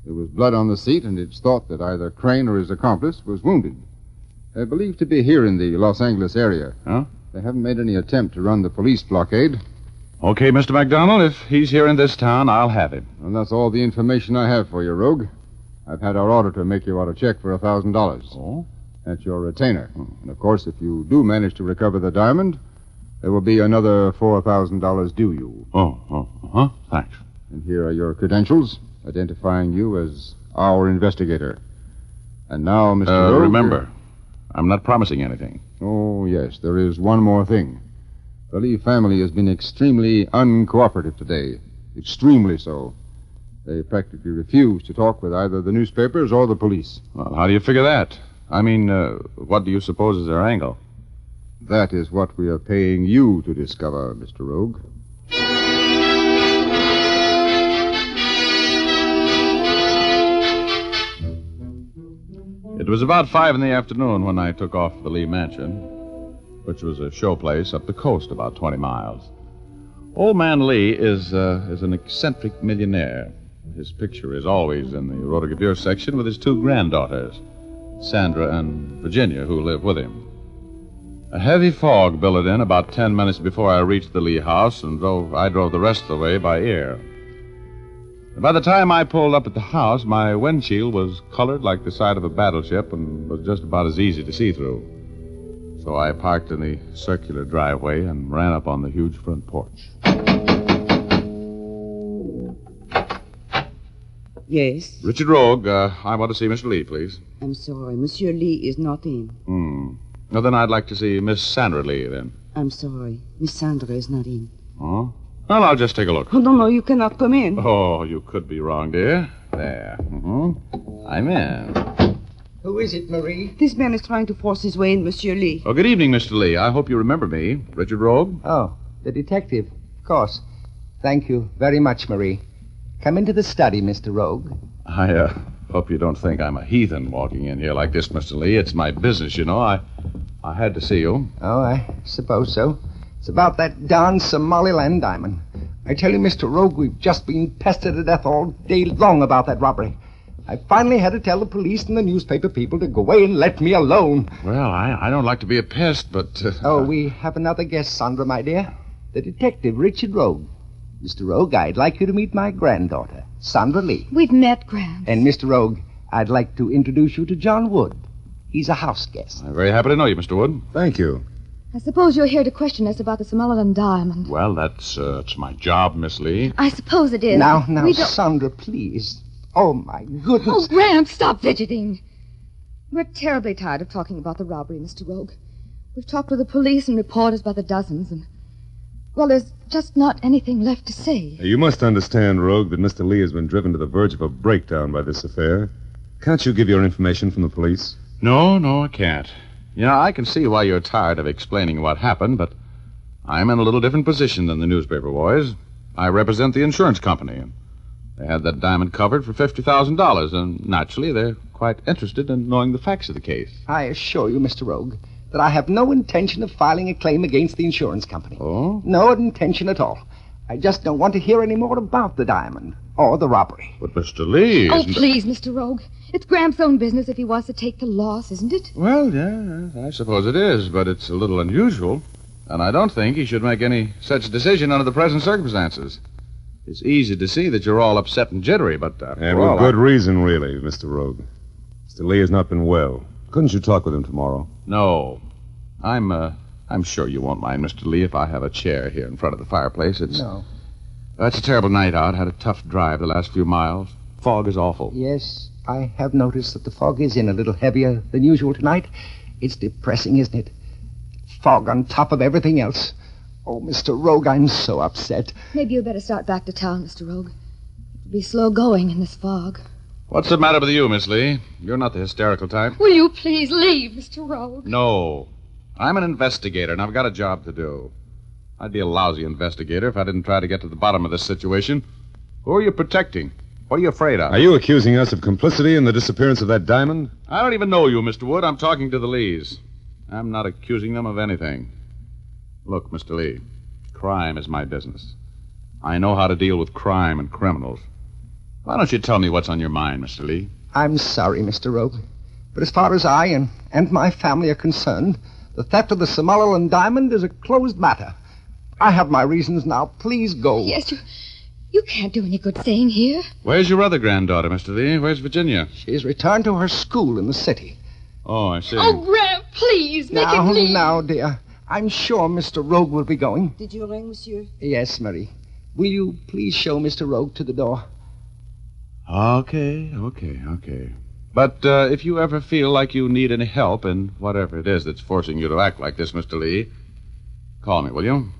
There was blood on the seat, and it's thought that either Crane or his accomplice was wounded. They're believed to be here in the Los Angeles area. Huh? They haven't made any attempt to run the police blockade. Okay, Mr. McDonald, if he's here in this town, I'll have him. And that's all the information I have for you, Rogue. I've had our auditor make you out a check for $1,000. Oh? That's your retainer. And, of course, if you do manage to recover the diamond, there will be another $4,000 due you. Thanks. And here are your credentials, identifying you as our investigator. And now, Mr. Rogue... Remember, I'm not promising anything. Oh, yes, there is one more thing. The Lee family has been extremely uncooperative today. Extremely so. They practically refuse to talk with either the newspapers or the police. Well, how do you figure that? I mean, what do you suppose is their angle? That is what we are paying you to discover, Mr. Rogue. It was about 5 in the afternoon when I took off for the Lee Mansion, which was a show place up the coast about 20 miles. Old man Lee is an eccentric millionaire. His picture is always in the Rotogravure section with his 2 granddaughters, Sandra and Virginia, who live with him. A heavy fog billowed in about 10 minutes before I reached the Lee house, and I drove the rest of the way by ear. By the time I pulled up at the house, my windshield was colored like the side of a battleship and was just about as easy to see through. So I parked in the circular driveway and ran up on the huge front porch. Yes? Richard Rogue, I want to see Mr. Lee, please. I'm sorry. Monsieur Lee is not in. Well, then I'd like to see Miss Sandra Lee, then. I'm sorry. Miss Sandra is not in. Oh? Well, I'll just take a look. Oh, no, you cannot come in. Oh, you could be wrong, dear. There. I'm in. Who is it, Marie? This man is trying to force his way in, Monsieur Lee. Oh, good evening, Mr. Lee. I hope you remember me. Richard Rogue? Oh, the detective. Of course. Thank you very much, Marie. Come into the study, Mr. Rogue. I hope you don't think I'm a heathen walking in here like this, Mr. Lee. It's my business, you know. I had to see you. Oh, I suppose so. It's about that darn Somaliland diamond. I tell you, Mr. Rogue, we've just been pestered to death all day long about that robbery. I finally had to tell the police and the newspaper people to go away and let me alone. Well, I don't like to be a pest, but... we have another guest, Sandra, my dear. The detective, Richard Rogue. Mr. Rogue, I'd like you to meet my granddaughter, Sandra Lee. We've met, Gramps. And, Mr. Rogue, I'd like to introduce you to John Wood. He's a house guest. I'm very happy to know you, Mr. Wood. Thank you. I suppose you're here to question us about the Somaliland diamond. Well, that's my job, Miss Lee. I suppose it is. Now, Sandra, please. Oh, my goodness. Oh, Gramps, stop fidgeting. We're terribly tired of talking about the robbery, Mr. Rogue. We've talked with the police and reporters by the dozens, and... well, there's just not anything left to say. You must understand, Rogue, that Mr. Lee has been driven to the verge of a breakdown by this affair. Can't you give your information from the police? No, I can't. You know, I can see why you're tired of explaining what happened, but I'm in a little different position than the newspaper boys. I represent the insurance company, and they had that diamond covered for $50,000, and naturally they're quite interested in knowing the facts of the case. I assure you, Mr. Rogue, that I have no intention of filing a claim against the insurance company. Oh? No intention at all. I just don't want to hear any more about the diamond or the robbery. But Mr. Lee Oh, please, Mr. Rogue. It's Gramps' own business if he wants to take the loss, isn't it? Well, yeah, I suppose it is, but it's a little unusual. And I don't think he should make any such decision under the present circumstances. It's easy to see that you're all upset and jittery, but... and with good reason, really, Mr. Rogue. Mr. Lee has not been well. Couldn't you talk with him tomorrow? No. I'm sure you won't mind, Mr. Lee, if I have a chair here in front of the fireplace. No. It's a terrible night out. Had a tough drive the last few miles. Fog is awful. Yes, I have noticed that the fog is in a little heavier than usual tonight. It's depressing, isn't it? Fog on top of everything else. Oh, Mr. Rogue, I'm so upset. Maybe you better start back to town, Mr. Rogue. It'll be slow going in this fog. What's the matter with you, Miss Lee? You're not the hysterical type. Will you please leave, Mr. Rogue? No. I'm an investigator, and I've got a job to do. I'd be a lousy investigator if I didn't try to get to the bottom of this situation. Who are you protecting? What are you afraid of? Are you accusing us of complicity in the disappearance of that diamond? I don't even know you, Mr. Wood. I'm talking to the Lees. I'm not accusing them of anything. Look, Mr. Lee, crime is my business. I know how to deal with crime and criminals. Why don't you tell me what's on your mind, Mr. Lee? I'm sorry, Mr. Rogue. But as far as I and my family are concerned, the theft of the Somaliland diamond is a closed matter. I have my reasons now. Please go. Yes, you can't do any good staying here. Where's your other granddaughter, Mr. Lee? Where's Virginia? She's returned to her school in the city. Oh, I see. Oh, Grant, please, make him leave. Now, dear. I'm sure Mr. Rogue will be going. Did you ring, monsieur? Yes, Marie. Will you please show Mr. Rogue to the door? Okay. But if you ever feel like you need any help in whatever it is that's forcing you to act like this, Mr. Lee, call me, will you?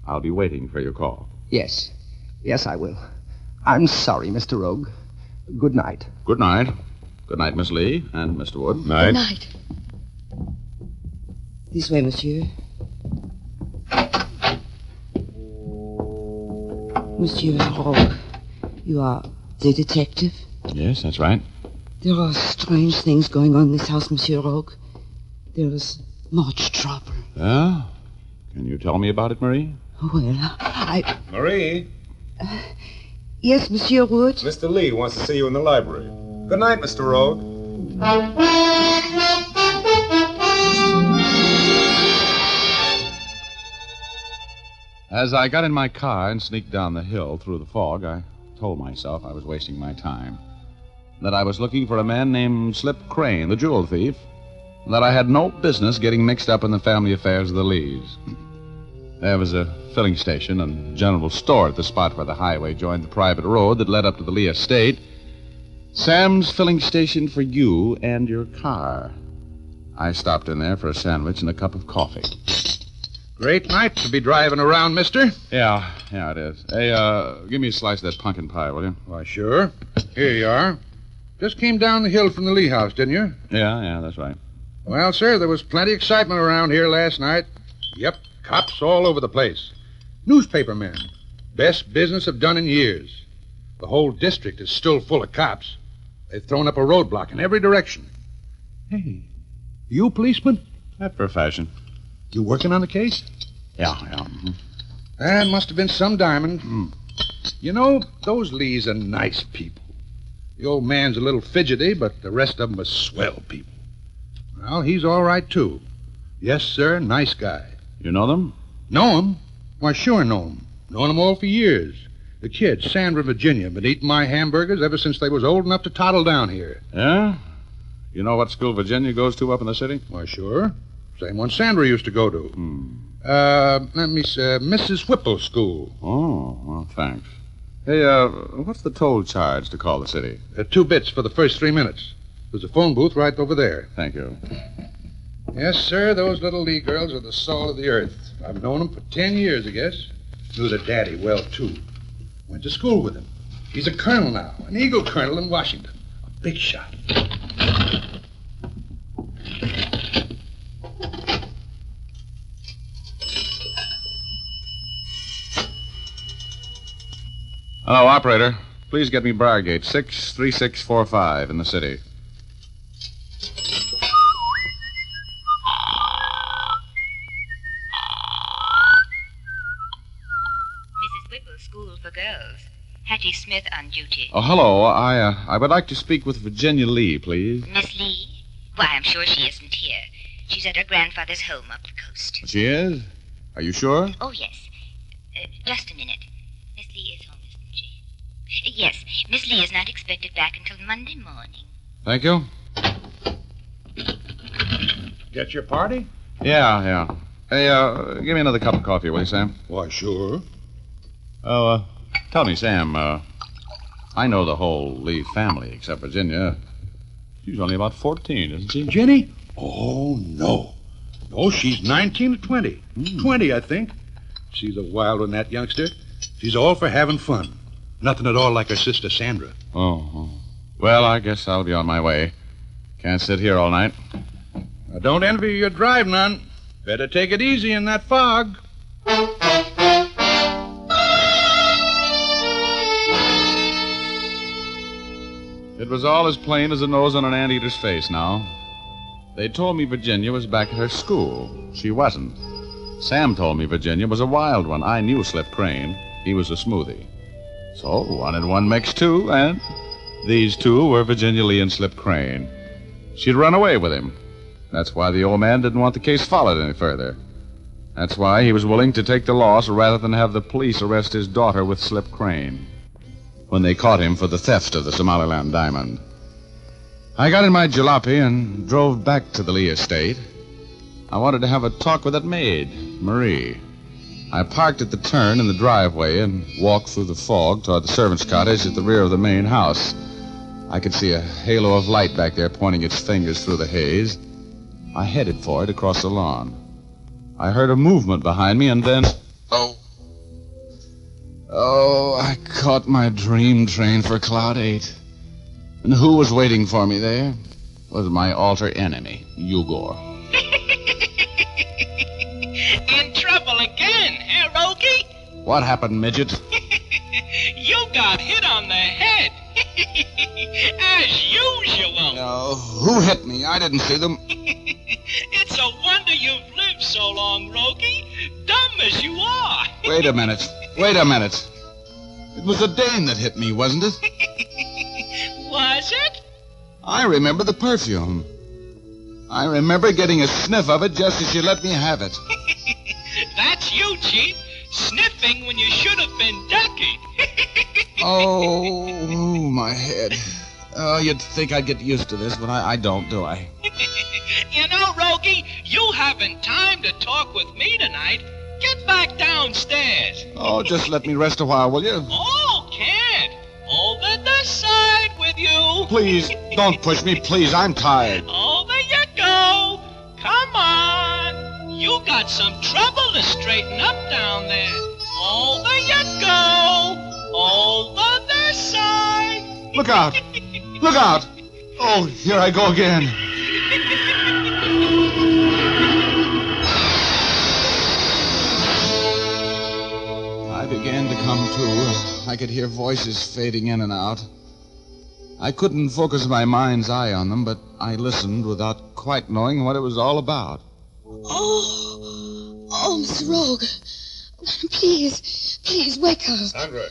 I'll be waiting for your call. Yes. Yes, I will. I'm sorry, Mr. Rogue. Good night. Good night. Good night, Miss Lee and Mr. Wood. Good night. This way, monsieur. Monsieur Rogue, you are the detective? Yes, that's right. There are strange things going on in this house, Monsieur Rogue. There is much trouble. Yeah? Can you tell me about it, Marie? Well, I... Marie? Yes, Monsieur Wood? Mr. Lee wants to see you in the library. Good night, Mr. Rogue. As I got in my car and sneaked down the hill through the fog, I told myself I was wasting my time. That I was looking for a man named Slip Crane, the jewel thief. And that I had no business getting mixed up in the family affairs of the Lees. There was a filling station and general store at the spot where the highway joined the private road that led up to the Lee estate. Sam's filling station for you and your car. I stopped in there for a sandwich and a cup of coffee. Great night to be driving around, mister. Yeah, it is. Hey, give me a slice of that pumpkin pie, will you? Why, sure. Here you are. Just came down the hill from the Lee house, didn't you? Yeah, that's right. Well, sir, there was plenty of excitement around here last night. Yep, cops all over the place. Newspaper men. Best business I've done in years. The whole district is still full of cops. They've thrown up a roadblock in every direction. Hey, you a policeman? After a fashion. You working on the case? Yeah. Mm-hmm. That must have been some diamond. You know, those Lees are nice people. The old man's a little fidgety, but the rest of them are swell people. Well, he's all right, too. Yes, sir, nice guy. You know them? Know him? Why, sure know him. Known them all for years. The kids, Sandra, Virginia, been eating my hamburgers ever since they was old enough to toddle down here. Yeah? You know what school Virginia goes to up in the city? Why, sure. Same one Sandra used to go to. Let me say, Mrs. Whipple's school. Oh, well, thanks. Hey, what's the toll charge to call the city? 2 bits for the first 3 minutes. There's a phone booth right over there. Thank you. Yes, sir, those little Lee girls are the salt of the earth. I've known them for 10 years, I guess. Knew their daddy well, too. Went to school with him. He's a colonel now, an Eagle colonel in Washington. A big shot. Hello, operator. Please get me Briargate, 63645 in the city. Mrs. Whipple's School for Girls. Hattie Smith on duty. Oh, hello. I would like to speak with Virginia Lee, please. Miss Lee? Why, I'm sure she isn't here. She's at her grandfather's home up the coast. She is? Are you sure? Oh, yes. Just a minute. Miss Lee is home, isn't she? Yes, Miss Lee is not expected back until Monday morning. Thank you. Get your party? Yeah. Hey, give me another cup of coffee, will you, Sam? Why, sure. Oh, tell me, Sam, I know the whole Lee family except Virginia. She's only about 14, isn't she? Jenny? Oh, no. No, she's 19 or 20. 20, I think. She's a wild one, that youngster. She's all for having fun. Nothing at all like her sister, Sandra. Oh. Well, I guess I'll be on my way. Can't sit here all night. I don't envy your drive none. Better take it easy in that fog. It was all as plain as the nose on an anteater's face now. They told me Virginia was back at her school. She wasn't. Sam told me Virginia was a wild one. I knew Slip Crane. He was a smoothie. So 1 and 1 makes 2, and these two were Virginia Lee and Slip Crane. She'd run away with him. That's why the old man didn't want the case followed any further. That's why he was willing to take the loss rather than have the police arrest his daughter with Slip Crane when they caught him for the theft of the Somaliland diamond. I got in my jalopy and drove back to the Lee estate. I wanted to have a talk with that maid, Marie. I parked at the turn in the driveway and walked through the fog toward the servant's cottage at the rear of the main house. I could see a halo of light back there pointing its fingers through the haze. I headed for it across the lawn. I heard a movement behind me, and then... Oh, I caught my dream train for Cloud 8. And who was waiting for me there? Was my alter enemy, Ugor. In trouble again, eh, Rogie? What happened, midget? You got hit on the head. As usual. Who hit me? I didn't see them. It's a wonder you've lived so long, Rogie. Dumb as you are. Wait a minute. It was a Dane that hit me, wasn't it? Was it? I remember the perfume. I remember getting a sniff of it just as you let me have it. That's you, Chief. Sniffing when you should have been ducking. Oh, my head. Oh, you'd think I'd get used to this, but I don't, do I? You know, Rogie, you haven't time to talk with me tonight. Get back downstairs. Oh, just let me rest a while, will you? Oh, can't. Over the side with you. Please, don't push me, please. I'm tired. Over you go. Come on. You got some trouble to straighten up down there. Over you go. Over the side. Look out. Look out. Oh, here I go again. I began to come to. I could hear voices fading in and out. I couldn't focus my mind's eye on them, but I listened without quite knowing what it was all about. Oh, Miss Rogue. Please, wake her. Sandra,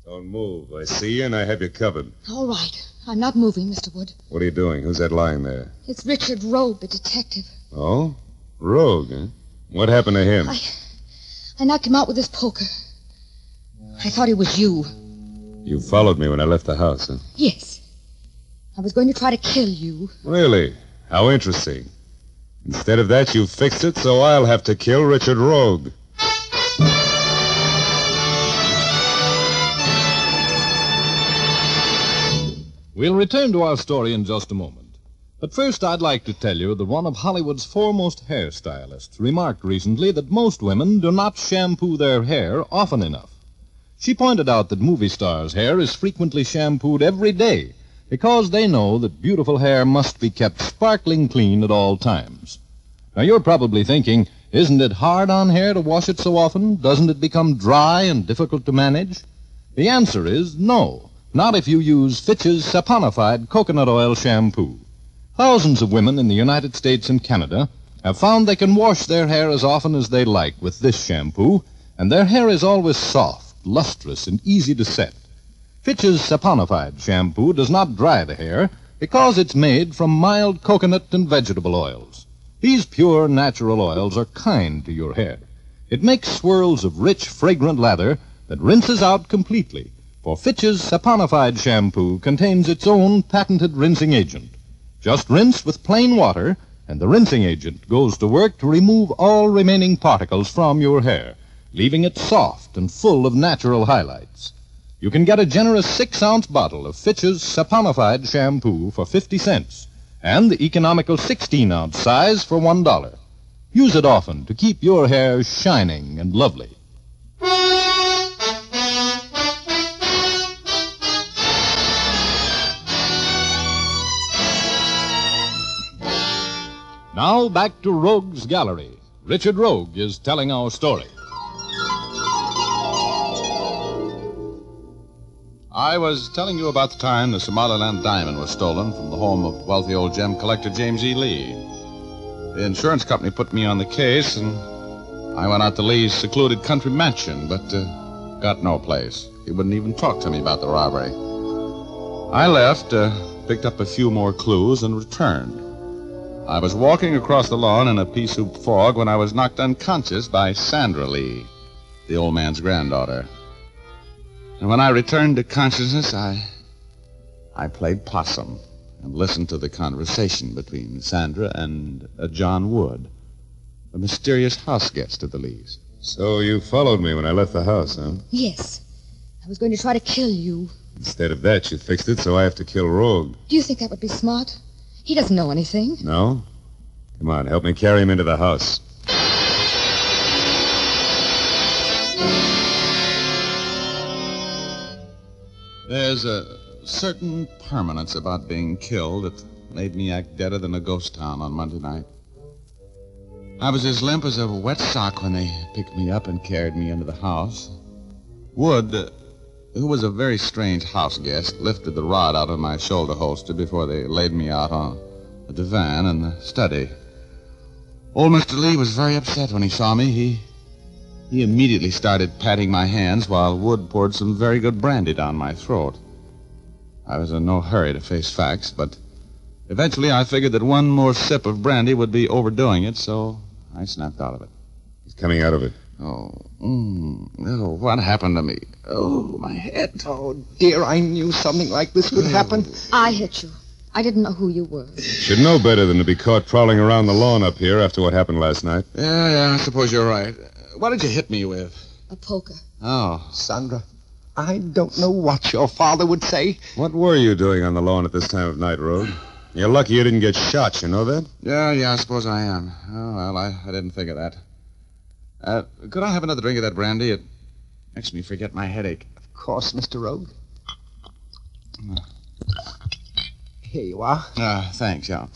don't move. I see you, and I have you covered. All right. I'm not moving, Mr. Wood. What are you doing? Who's that lying there? It's Richard Rogue, the detective. Oh? Rogue, huh? What happened to him? I knocked him out with this poker. I thought it was you. You followed me when I left the house, huh? Yes. I was going to try to kill you. Really? How interesting. Instead of that, you fixed it, so I'll have to kill Richard Rogue. We'll return to our story in just a moment. But first, I'd like to tell you that one of Hollywood's foremost hairstylists remarked recently that most women do not shampoo their hair often enough. She pointed out that movie stars' hair is frequently shampooed every day because they know that beautiful hair must be kept sparkling clean at all times. Now, you're probably thinking, isn't it hard on hair to wash it so often? Doesn't it become dry and difficult to manage? The answer is no. Not if you use Fitch's saponified coconut oil shampoo. Thousands of women in the United States and Canada have found they can wash their hair as often as they like with this shampoo, and their hair is always soft, lustrous, and easy to set. Fitch's saponified shampoo does not dry the hair because it's made from mild coconut and vegetable oils. These pure natural oils are kind to your hair. It makes swirls of rich, fragrant lather that rinses out completely. For Fitch's saponified shampoo contains its own patented rinsing agent. Just rinse with plain water, and the rinsing agent goes to work to remove all remaining particles from your hair, leaving it soft and full of natural highlights. You can get a generous 6-ounce bottle of Fitch's saponified shampoo for 50 cents, and the economical 16-ounce size for $1. Use it often to keep your hair shining and lovely. Now back to Rogue's Gallery. Richard Rogue is telling our story. I was telling you about the time the Somaliland diamond was stolen from the home of wealthy old gem collector James E. Lee. The insurance company put me on the case, and I went out to Lee's secluded country mansion, but got no place. He wouldn't even talk to me about the robbery. I left, picked up a few more clues, and returned. I was walking across the lawn in a pea-soup fog when I was knocked unconscious by Sandra Lee, the old man's granddaughter. And when I returned to consciousness, I played possum and listened to the conversation between Sandra and John Wood, a mysterious house guest of the Lees. So you followed me when I left the house, huh? Yes. I was going to try to kill you. Instead of that, you fixed it so I have to kill Rogue. Do you think that would be smart? He doesn't know anything. No? Come on, help me carry him into the house. There's a certain permanence about being killed that made me act deader than a ghost town on Monday night. I was as limp as a wet sock when they picked me up and carried me into the house. Wood, who was a very strange house guest, lifted the rod out of my shoulder holster before they laid me out on the divan in the study. Old Mr. Lee was very upset when he saw me. He immediately started patting my hands while Wood poured some very good brandy down my throat. I was in no hurry to face facts, but eventually I figured that one more sip of brandy would be overdoing it, so I snapped out of it. He's coming out of it. Oh, what happened to me? Oh, my head. Oh, dear, I knew something like this would happen. I hit you. I didn't know who you were. Should know better than to be caught prowling around the lawn up here after what happened last night. Yeah, I suppose you're right. What did you hit me with? A poker. Oh. Sandra, I don't know what your father would say. What were you doing on the lawn at this time of night, Rogue? You're lucky you didn't get shot, you know that? Yeah, I suppose I am. Oh, well, I didn't think of that. Could I have another drink of that brandy? It makes me forget my headache. Of course, Mr. Rogue. Here you are. Thanks, yeah.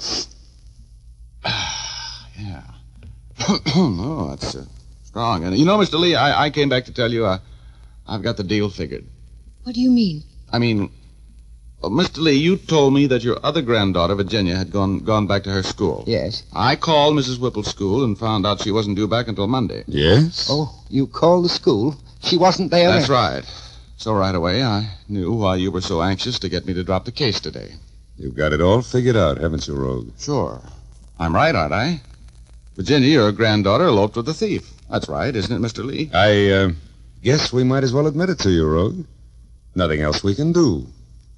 Yeah. Oh, that's strong. And you know, Mr. Lee, I came back to tell you I've got the deal figured. What do you mean? I mean, Mr. Lee, you told me that your other granddaughter, Virginia, had gone back to her school. Yes. I called Mrs. Whipple's school and found out she wasn't due back until Monday. Yes? Oh, you called the school? She wasn't there? That's right. So right away, I knew why you were so anxious to get me to drop the case today. You've got it all figured out, haven't you, Rogue? Sure. I'm right, aren't I? Virginia, your granddaughter, eloped with the thief. That's right, isn't it, Mr. Lee? I guess we might as well admit it to you, Rogue. Nothing else we can do.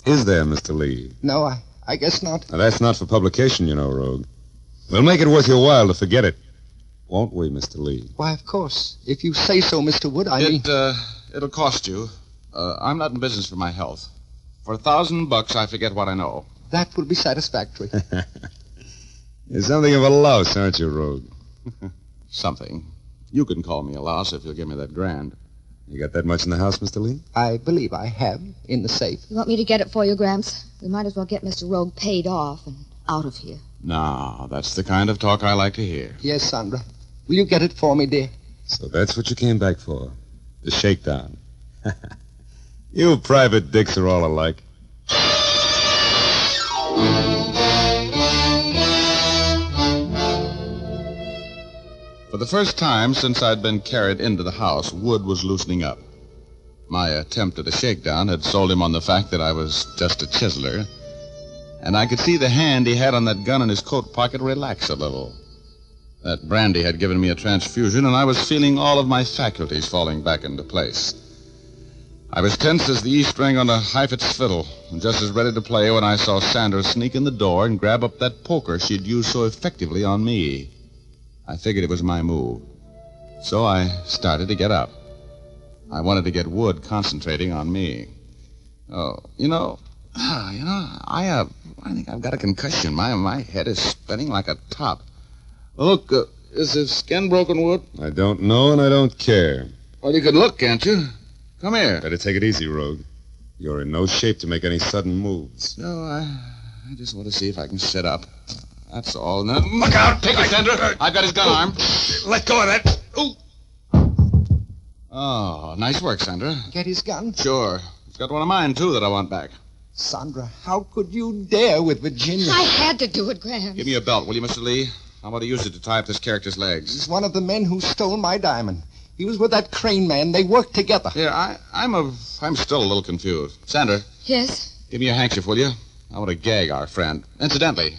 Is there, Mr. Lee? No, I guess not. Now, that's not for publication, you know, Rogue. We'll make it worth your while to forget it. Won't we, Mr. Lee? Why, of course. If you say so, Mr. Wood, I mean... It'll cost you. I'm not in business for my health. For $1,000, I forget what I know. That will be satisfactory. You're something of a louse, aren't you, Rogue? Something. You can call me a louse if you'll give me that grand. You got that much in the house, Mr. Lee? I believe I have, in the safe. You want me to get it for you, Gramps? We might as well get Mr. Rogue paid off and out of here. No, that's the kind of talk I like to hear. Yes, Sandra. Will you get it for me, dear? So that's what you came back for. The shakedown. You private dicks are all alike. For the first time since I'd been carried into the house, Wood was loosening up. My attempt at a shakedown had sold him on the fact that I was just a chiseler, and I could see the hand he had on that gun in his coat pocket relax a little. That brandy had given me a transfusion, and I was feeling all of my faculties falling back into place. I was tense as the E string on a Heifetz fiddle, and just as ready to play when I saw Sandra sneak in the door and grab up that poker she'd used so effectively on me. I figured it was my move. So I started to get up. I wanted to get Wood concentrating on me. Oh, I think I've got a concussion. My head is spinning like a top. Look, is the skin broken, Wood? I don't know, and I don't care. Well, you can look, can't you? Come here. Better take it easy, Rogue. You're in no shape to make any sudden moves. No, I just want to see if I can sit up. That's all. Now, look out! Take it, Sandra. I've got his gun arm. Let go of that. Ooh. Oh, nice work, Sandra. Get his gun? Sure. He's got one of mine, too, that I want back. Sandra, how could you dare with Virginia? I had to do it, Graham. Give me your belt, will you, Mr. Lee? I want to use it to tie up this character's legs. He's one of the men who stole my diamond. He was with that Crane man. They worked together. Yeah, I'm still a little confused. Sandra. Yes? Give me your handkerchief, will you? I want to gag our friend. Incidentally,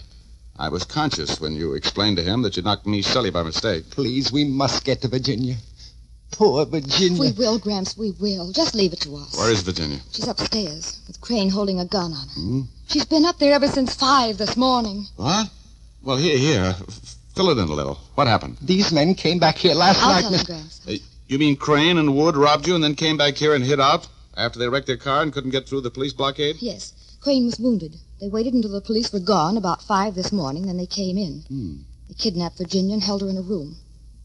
I was conscious when you explained to him that you knocked me silly by mistake. Please, we must get to Virginia. Poor Virginia. We will, Gramps, we will. Just leave it to us. Where is Virginia? She's upstairs, with Crane holding a gun on her. She's been up there ever since 5 this morning. What? Well, here. Fill it in a little. What happened? These men came back here last I'll night. tell you, Gramps. You mean Crane and Wood robbed you and then came back here and hid out after they wrecked their car and couldn't get through the police blockade? Yes. Crane was wounded. They waited until the police were gone about 5 this morning, then they came in. They kidnapped Virginia and held her in a room.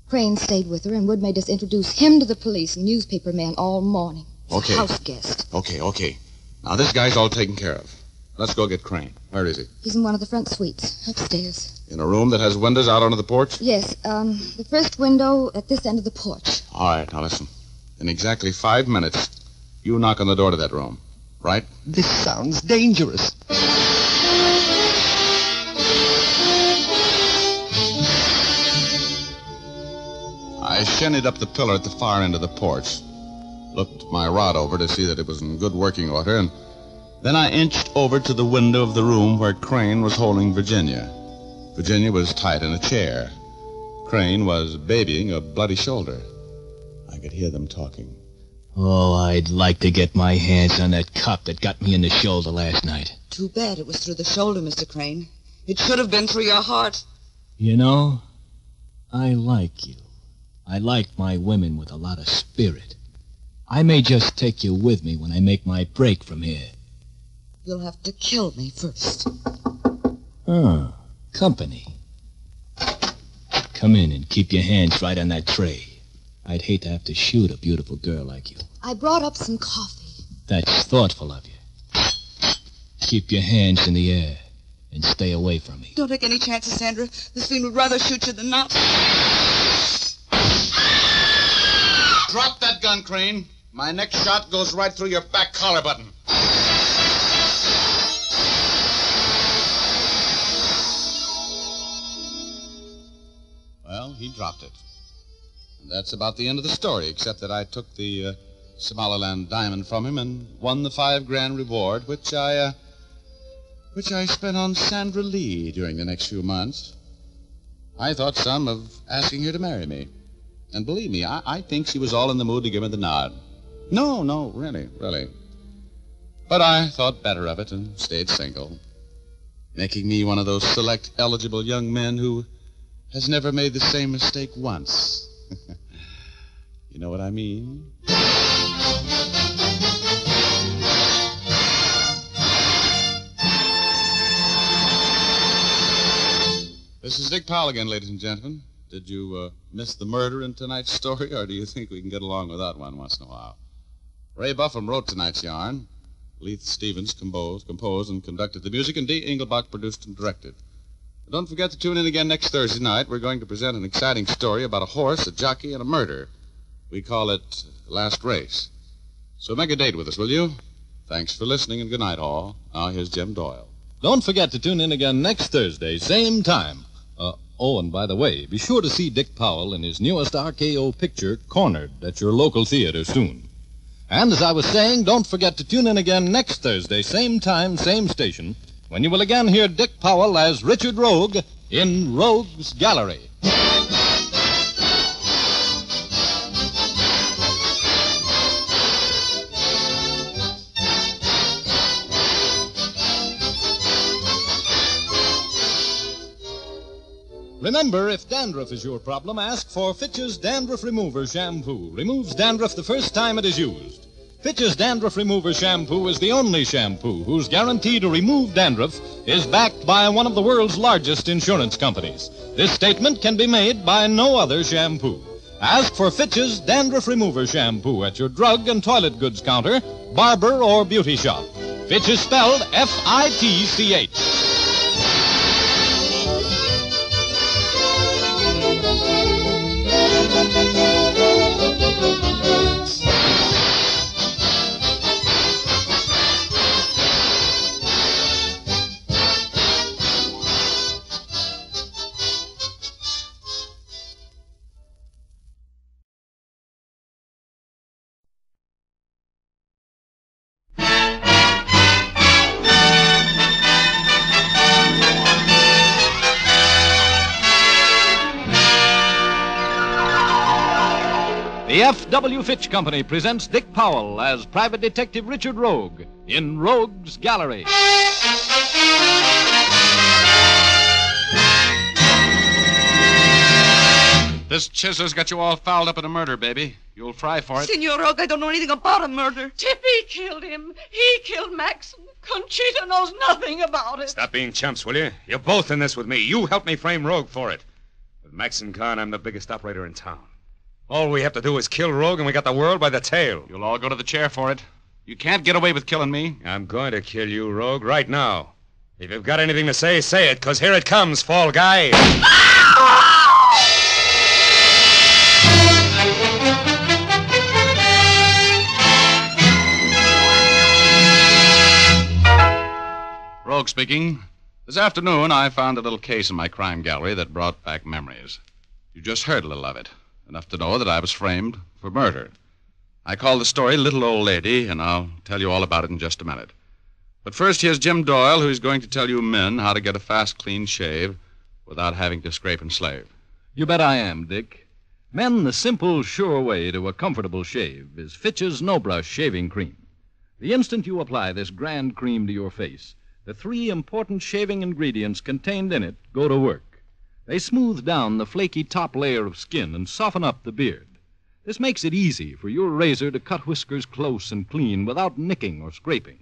Crane stayed with her, and Wood made us introduce him to the police and newspaper men all morning. Okay. House guest. Okay. Now, this guy's all taken care of. Let's go get Crane. Where is he? He's in one of the front suites, upstairs. In a room that has windows out onto the porch? Yes, the first window at this end of the porch. All right, now listen. In exactly 5 minutes, you knock on the door to that room. Right? This sounds dangerous. I shinnied up the pillar at the far end of the porch. Looked my rod over to see that it was in good working order, and then I inched over to the window of the room where Crane was holding Virginia. Virginia was tied in a chair. Crane was babying a bloody shoulder. I could hear them talking. Oh, I'd like to get my hands on that cop that got me in the shoulder last night. Too bad it was through the shoulder, Mr. Crane. It should have been through your heart. You know, I like you. I like my women with a lot of spirit. I may just take you with me when I make my break from here. You'll have to kill me first. Oh, company. Come in and keep your hands right on that tray. I'd hate to have to shoot a beautiful girl like you. I brought up some coffee. That's thoughtful of you. Keep your hands in the air and stay away from me. Don't take any chances, Sandra. This fiend would rather shoot you than not. Drop that gun, Crane. My next shot goes right through your back collar button. Well, he dropped it. And that's about the end of the story, except that I took the Somaliland diamond from him and won the $5,000 reward, which I spent on Sandra Lee during the next few months. I thought some of asking her to marry me. And believe me, I think she was all in the mood to give me the nod. No, really. But I thought better of it and stayed single, making me one of those select eligible young men who has never made the same mistake once. You know what I mean? This is Dick Powell again, ladies and gentlemen. Did you miss the murder in tonight's story, or do you think we can get along without one once in a while? Ray Buffum wrote tonight's yarn. Leith Stevens composed and conducted the music, and D. Engelbach produced and directed. But don't forget to tune in again next Thursday night. We're going to present an exciting story about a horse, a jockey, and a murder. We call it Last Race. So make a date with us, will you? Thanks for listening, and good night, all. Now, here's Jim Doyle. Don't forget to tune in again next Thursday, same time. Oh, and by the way, be sure to see Dick Powell in his newest RKO picture, Cornered, at your local theater soon. And as I was saying, don't forget to tune in again next Thursday, same time, same station, when you will again hear Dick Powell as Richard Rogue in Rogues Gallery. Remember, if dandruff is your problem, ask for Fitch's Dandruff Remover Shampoo. Removes dandruff the first time it is used. Fitch's Dandruff Remover Shampoo is the only shampoo whose guarantee to remove dandruff is backed by one of the world's largest insurance companies. This statement can be made by no other shampoo. Ask for Fitch's Dandruff Remover Shampoo at your drug and toilet goods counter, barber, or beauty shop. Fitch is spelled F-I-T-C-H. The F.W. Fitch Company presents Dick Powell as Private Detective Richard Rogue in Rogues Gallery. This chisel's got you all fouled up in a murder, baby. You'll fry for it. Senor Rogue, I don't know anything about a murder. Tippy killed him. He killed Maxon. Conchita knows nothing about it. Stop being chumps, will you? You're both in this with me. You helped me frame Rogue for it. With Maxon Khan, I'm the biggest operator in town. All we have to do is kill Rogue, and we got the world by the tail. You'll all go to the chair for it. You can't get away with killing me. I'm going to kill you, Rogue, right now. If you've got anything to say, say it, because here it comes, fall guy. Rogue speaking. This afternoon, I found a little case in my crime gallery that brought back memories. You just heard a little of it, enough to know that I was framed for murder. I call the story Little Old Lady, and I'll tell you all about it in just a minute. But first, here's Jim Doyle, who's going to tell you men how to get a fast, clean shave without having to scrape and slave. You bet I am, Dick. Men, the simple, sure way to a comfortable shave is Fitch's No Brush Shaving Cream. The instant you apply this grand cream to your face, the 3 important shaving ingredients contained in it go to work. They smooth down the flaky top layer of skin and soften up the beard. This makes it easy for your razor to cut whiskers close and clean without nicking or scraping.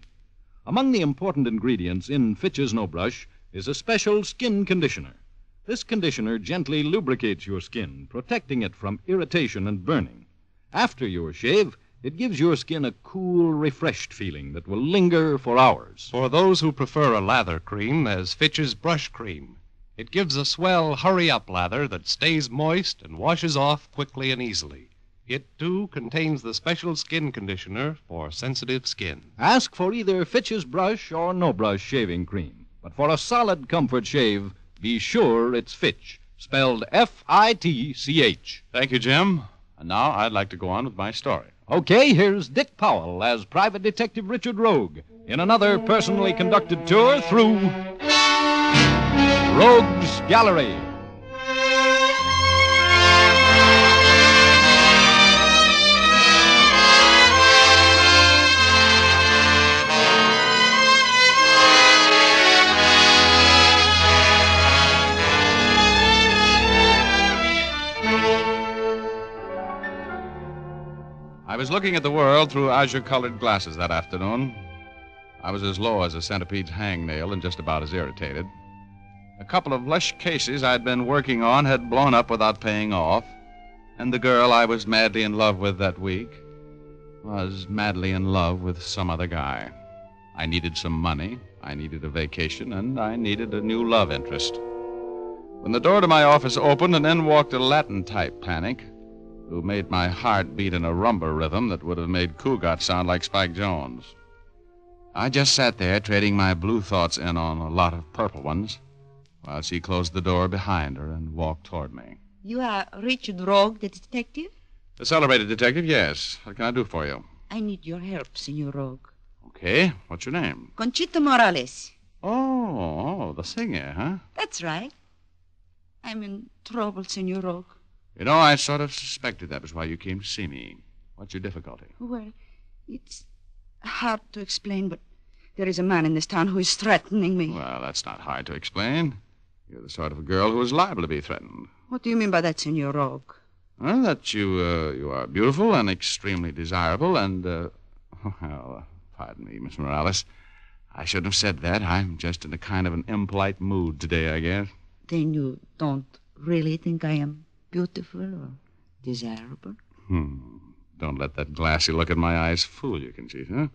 Among the important ingredients in Fitch's No Brush is a special skin conditioner. This conditioner gently lubricates your skin, protecting it from irritation and burning. After your shave, it gives your skin a cool, refreshed feeling that will linger for hours. For those who prefer a lather cream, there's Fitch's Brush Cream. It gives a swell, hurry-up lather that stays moist and washes off quickly and easily. It, too, contains the special skin conditioner for sensitive skin. Ask for either Fitch's Brush or No Brush Shaving Cream. But for a solid comfort shave, be sure it's Fitch, spelled F-I-T-C-H. Thank you, Jim. And now I'd like to go on with my story. Okay, here's Dick Powell as Private Detective Richard Rogue in another personally conducted tour through Rogue's Gallery. I was looking at the world through azure-colored glasses that afternoon. I was as low as a centipede's hangnail and just about as irritated. A couple of lush cases I'd been working on had blown up without paying off, and the girl I was madly in love with that week was madly in love with some other guy. I needed some money, I needed a vacation, and I needed a new love interest. When the door to my office opened, and in walked a Latin-type panic who made my heart beat in a rumba rhythm that would have made Cougat sound like Spike Jones. I just sat there trading my blue thoughts in on a lot of purple ones while she closed the door behind her and walked toward me. You are Richard Rogue, the detective? The celebrated detective, yes. What can I do for you? I need your help, Senor Rogue. Okay. What's your name? Conchita Morales. Oh, the singer, huh? That's right. I'm in trouble, Senor Rogue. You know, I sort of suspected that was why you came to see me. What's your difficulty? Well, it's hard to explain, but there is a man in this town who is threatening me. Well, that's not hard to explain. You're the sort of a girl who is liable to be threatened. What do you mean by that, Senor Rogue? Well, that you are beautiful and extremely desirable and, well, pardon me, Miss Morales. I shouldn't have said that. I'm just in a kind of an impolite mood today, I guess. Then you don't really think I am beautiful or desirable? Don't let that glassy look in my eyes fool you, Conchita.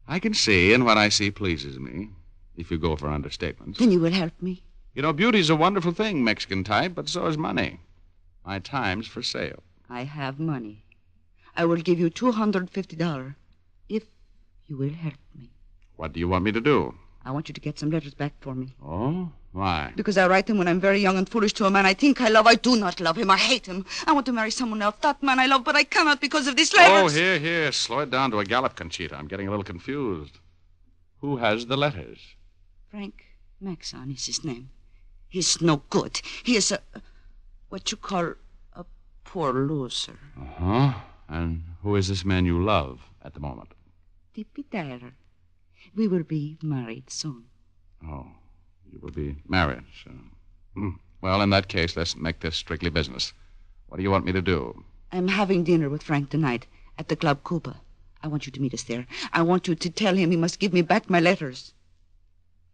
I can see, and what I see pleases me, if you go for understatements. Then you will help me. You know, beauty's a wonderful thing, Mexican type, but so is money. My time's for sale. I have money. I will give you $250 if you will help me. What do you want me to do? I want you to get some letters back for me. Oh? Why? Because I write them when I'm very young and foolish to a man I think I love. I do not love him. I hate him. I want to marry someone else, that man I love, but I cannot because of these letters. Oh, here. Slow it down to a gallop, Conchita. I'm getting a little confused. Who has the letters? Frank Maxon is his name. He's no good. He is what you call a poor loser. Uh-huh. And who is this man you love at the moment? Tippy Tyler. We will be married soon. Oh, you will be married soon. Well, in that case, let's make this strictly business. What do you want me to do? I'm having dinner with Frank tonight at the Club Cuba. I want you to meet us there. I want you to tell him he must give me back my letters.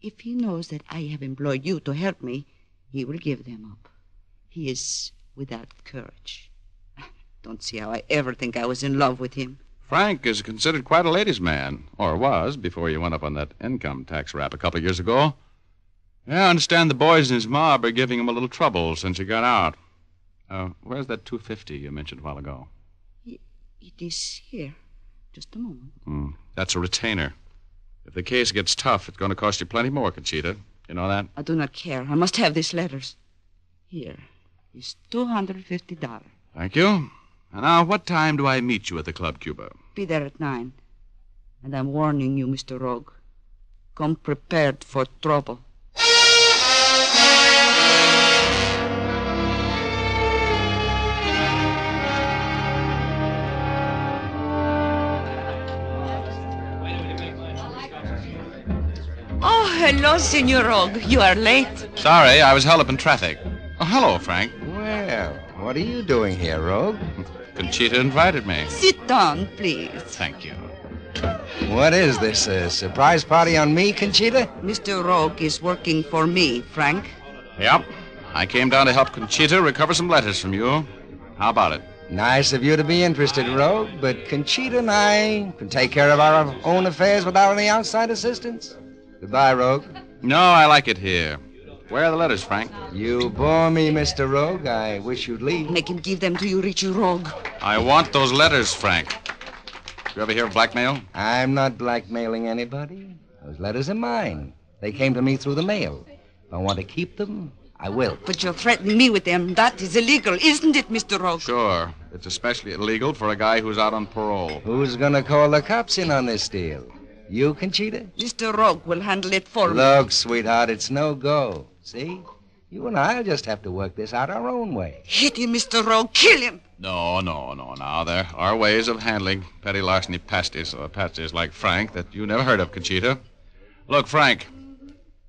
If he knows that I have employed you to help me, he will give them up. He is without courage. Don't see how I ever think I was in love with him. Frank is considered quite a ladies' man, or was, before he went up on that income tax rap a couple of years ago. Yeah, I understand the boys in his mob are giving him a little trouble since he got out. Where's that $250 you mentioned a while ago? It is here. Just a moment. That's a retainer. If the case gets tough, it's going to cost you plenty more, Conchita. You know that? I do not care. I must have these letters. Here is $250. Thank you. And now, what time do I meet you at the Club Cuba? Be there at 9. And I'm warning you, Mr. Rogue. Come prepared for trouble. Oh, hello, Senor Rogue. You are late. Sorry, I was held up in traffic. Oh, hello, Frank. Well, what are you doing here, Rogue? Conchita invited me. Sit down, please. Thank you. What is this, a surprise party on me, Conchita? Mr. Rogue is working for me, Frank. Yep. I came down to help Conchita recover some letters from you. How about it? Nice of you to be interested, Rogue, but Conchita and I can take care of our own affairs without any outside assistance. Goodbye, Rogue. No, I like it here. Where are the letters, Frank? You bore me, Mr. Rogue. I wish you'd leave. Make him give them to you, Richie Rogue. I want those letters, Frank. You ever hear of blackmail? I'm not blackmailing anybody. Those letters are mine. They came to me through the mail. If I want to keep them, I will. But you're threatening me with them. That is illegal, isn't it, Mr. Rogue? Sure. It's especially illegal for a guy who's out on parole. Who's going to call the cops in on this deal? You, Conchita? Mr. Rogue will handle it for me. Look, sweetheart, it's no go. See? You and I'll just have to work this out our own way. Hit him, Mr. Rogue. Kill him. No. Now, there are ways of handling petty larceny pasties like Frank that you never heard of, Conchita. Look, Frank,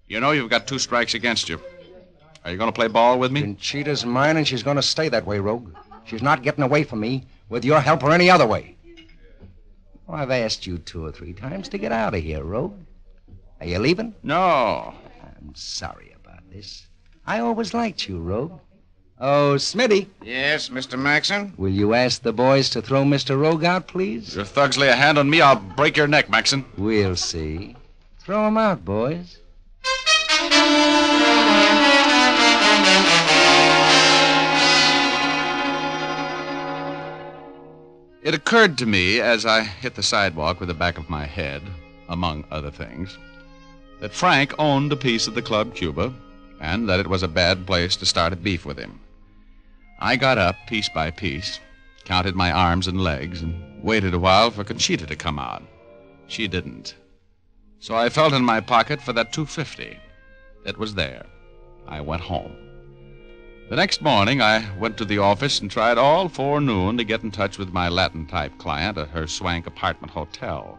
you know you've got 2 strikes against you. Are you going to play ball with me? Conchita's mine, and she's going to stay that way, Rogue. She's not getting away from me with your help or any other way. Well, I've asked you 2 or 3 times to get out of here, Rogue. Are you leaving? No. I'm sorry about this. I always liked you, Rogue. Oh, Smitty. Yes, Mr. Maxon? Will you ask the boys to throw Mr. Rogue out, please? If your thugs lay a hand on me, I'll break your neck, Maxon. We'll see. Throw him out, boys. It occurred to me as I hit the sidewalk with the back of my head, among other things, that Frank owned a piece of the Club Cuba and that it was a bad place to start a beef with him. I got up piece by piece, counted my arms and legs, and waited a while for Conchita to come out. She didn't. So I felt in my pocket for that $250. It was there. I went home. The next morning, I went to the office and tried all forenoon to get in touch with my Latin-type client at her swank apartment hotel.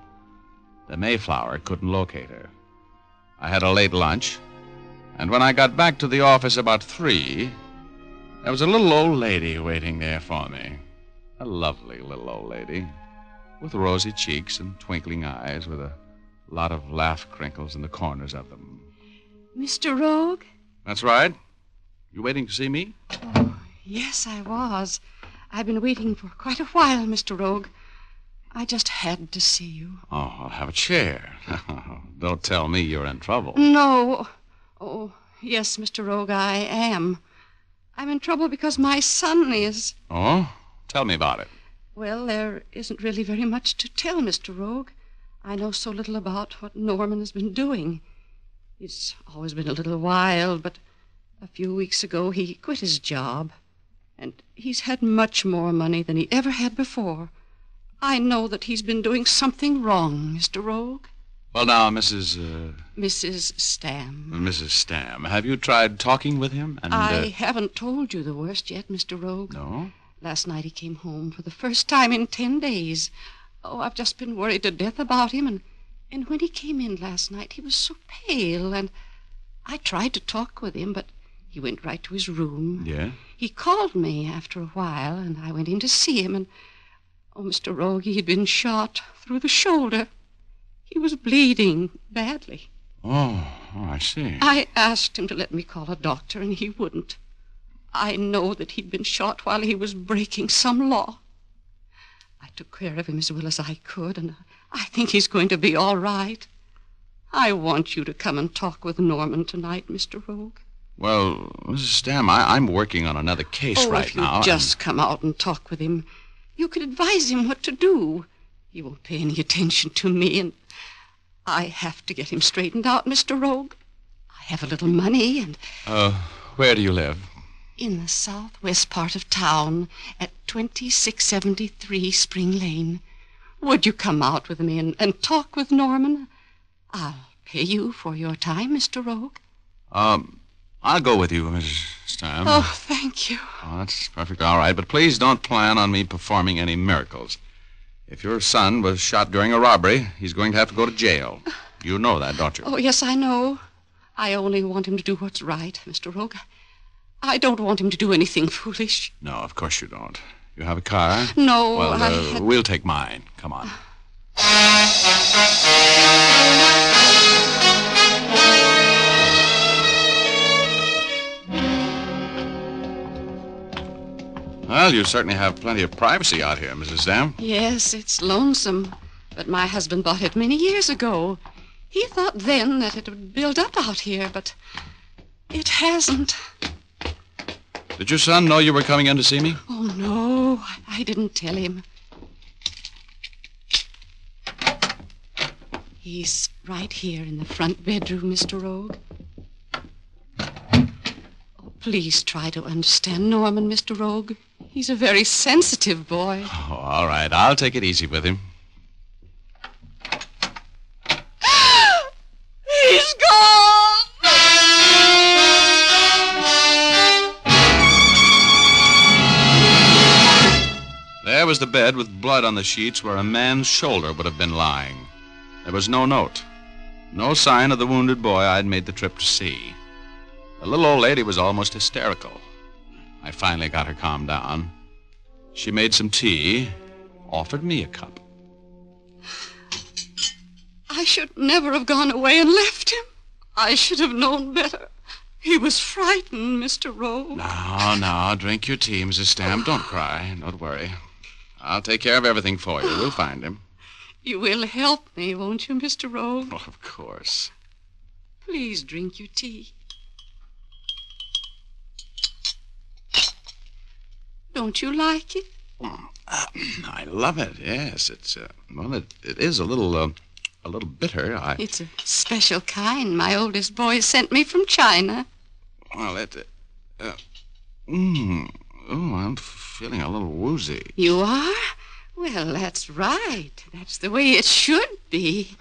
The Mayflower couldn't locate her. I had a late lunch, and when I got back to the office about 3, there was a little old lady waiting there for me. A lovely little old lady with rosy cheeks and twinkling eyes with a lot of laugh crinkles in the corners of them. Mr. Rogue? That's right. You waiting to see me? Oh, yes, I was. I've been waiting for quite a while, Mr. Rogue. I just had to see you. Oh, I'll have a chair. Don't tell me you're in trouble. No. Oh, yes, Mr. Rogue, I am. I'm in trouble because my son is... Oh? Tell me about it. Well, there isn't really very much to tell, Mr. Rogue. I know so little about what Norman has been doing. He's always been a little wild, but a few weeks ago he quit his job. And he's had much more money than he ever had before. I know that he's been doing something wrong, Mr. Rogue. Well, now, Mrs. Stam. Mrs. Stam, have you tried talking with him? And, I haven't told you the worst yet, Mr. Rogue. No? Last night he came home for the first time in 10 days. Oh, I've just been worried to death about him. And when he came in last night, he was so pale. And I tried to talk with him, but he went right to his room. Yeah? He called me after a while, and I went in to see him. And, oh, Mr. Rogue, he'd been shot through the shoulder. He was bleeding badly. Oh, I see. I asked him to let me call a doctor, and he wouldn't. I know that he'd been shot while he was breaking some law. I took care of him as well as I could, and I think he's going to be all right. I want you to come and talk with Norman tonight, Mr. Rogue. Well, Mrs. Stam, I'm working on another case right if you now. just come out and talk with him, you could advise him what to do. He won't pay any attention to me, and I have to get him straightened out, Mr. Rogue. I have a little money, and... Where do you live? In the southwest part of town, at 2673 Spring Lane. Would you come out with me and talk with Norman? I'll pay you for your time, Mr. Rogue. I'll go with you, Mrs. Stam. Oh, thank you. Oh, that's perfectly all right, but please don't plan on me performing any miracles. If your son was shot during a robbery, he's going to have to go to jail. You know that, don't you? Oh, yes, I know. I only want him to do what's right, Mr. Rogue. I don't want him to do anything foolish. No, of course you don't. You have a car? No, Well, we'll take mine. Come on. Well, you certainly have plenty of privacy out here, Mrs. Stam. Yes, it's lonesome. But my husband bought it many years ago. He thought then that it would build up out here, but it hasn't. Did your son know you were coming in to see me? Oh, no, I didn't tell him. He's right here in the front bedroom, Mr. Rogue. Oh, please try to understand Norman, Mr. Rogue. He's a very sensitive boy. Oh, all right. I'll take it easy with him. He's gone! There was the bed with blood on the sheets where a man's shoulder would have been lying. There was no note. No sign of the wounded boy I'd made the trip to see. The little old lady was almost hysterical. I finally got her calmed down. She made some tea, offered me a cup. I should never have gone away and left him. I should have known better. He was frightened, Mr. Rogue. No, drink your tea, Mrs. Stam. Don't cry. Don't worry. I'll take care of everything for you. We'll find him. You will help me, won't you, Mr. Rogue? Oh, of course. Please drink your tea. Don't you like it? I love it, yes. It's, it is a little bitter. It's a special kind my oldest boy sent me from China. Well, I'm feeling a little woozy. You are? Well, that's right. That's the way it should be.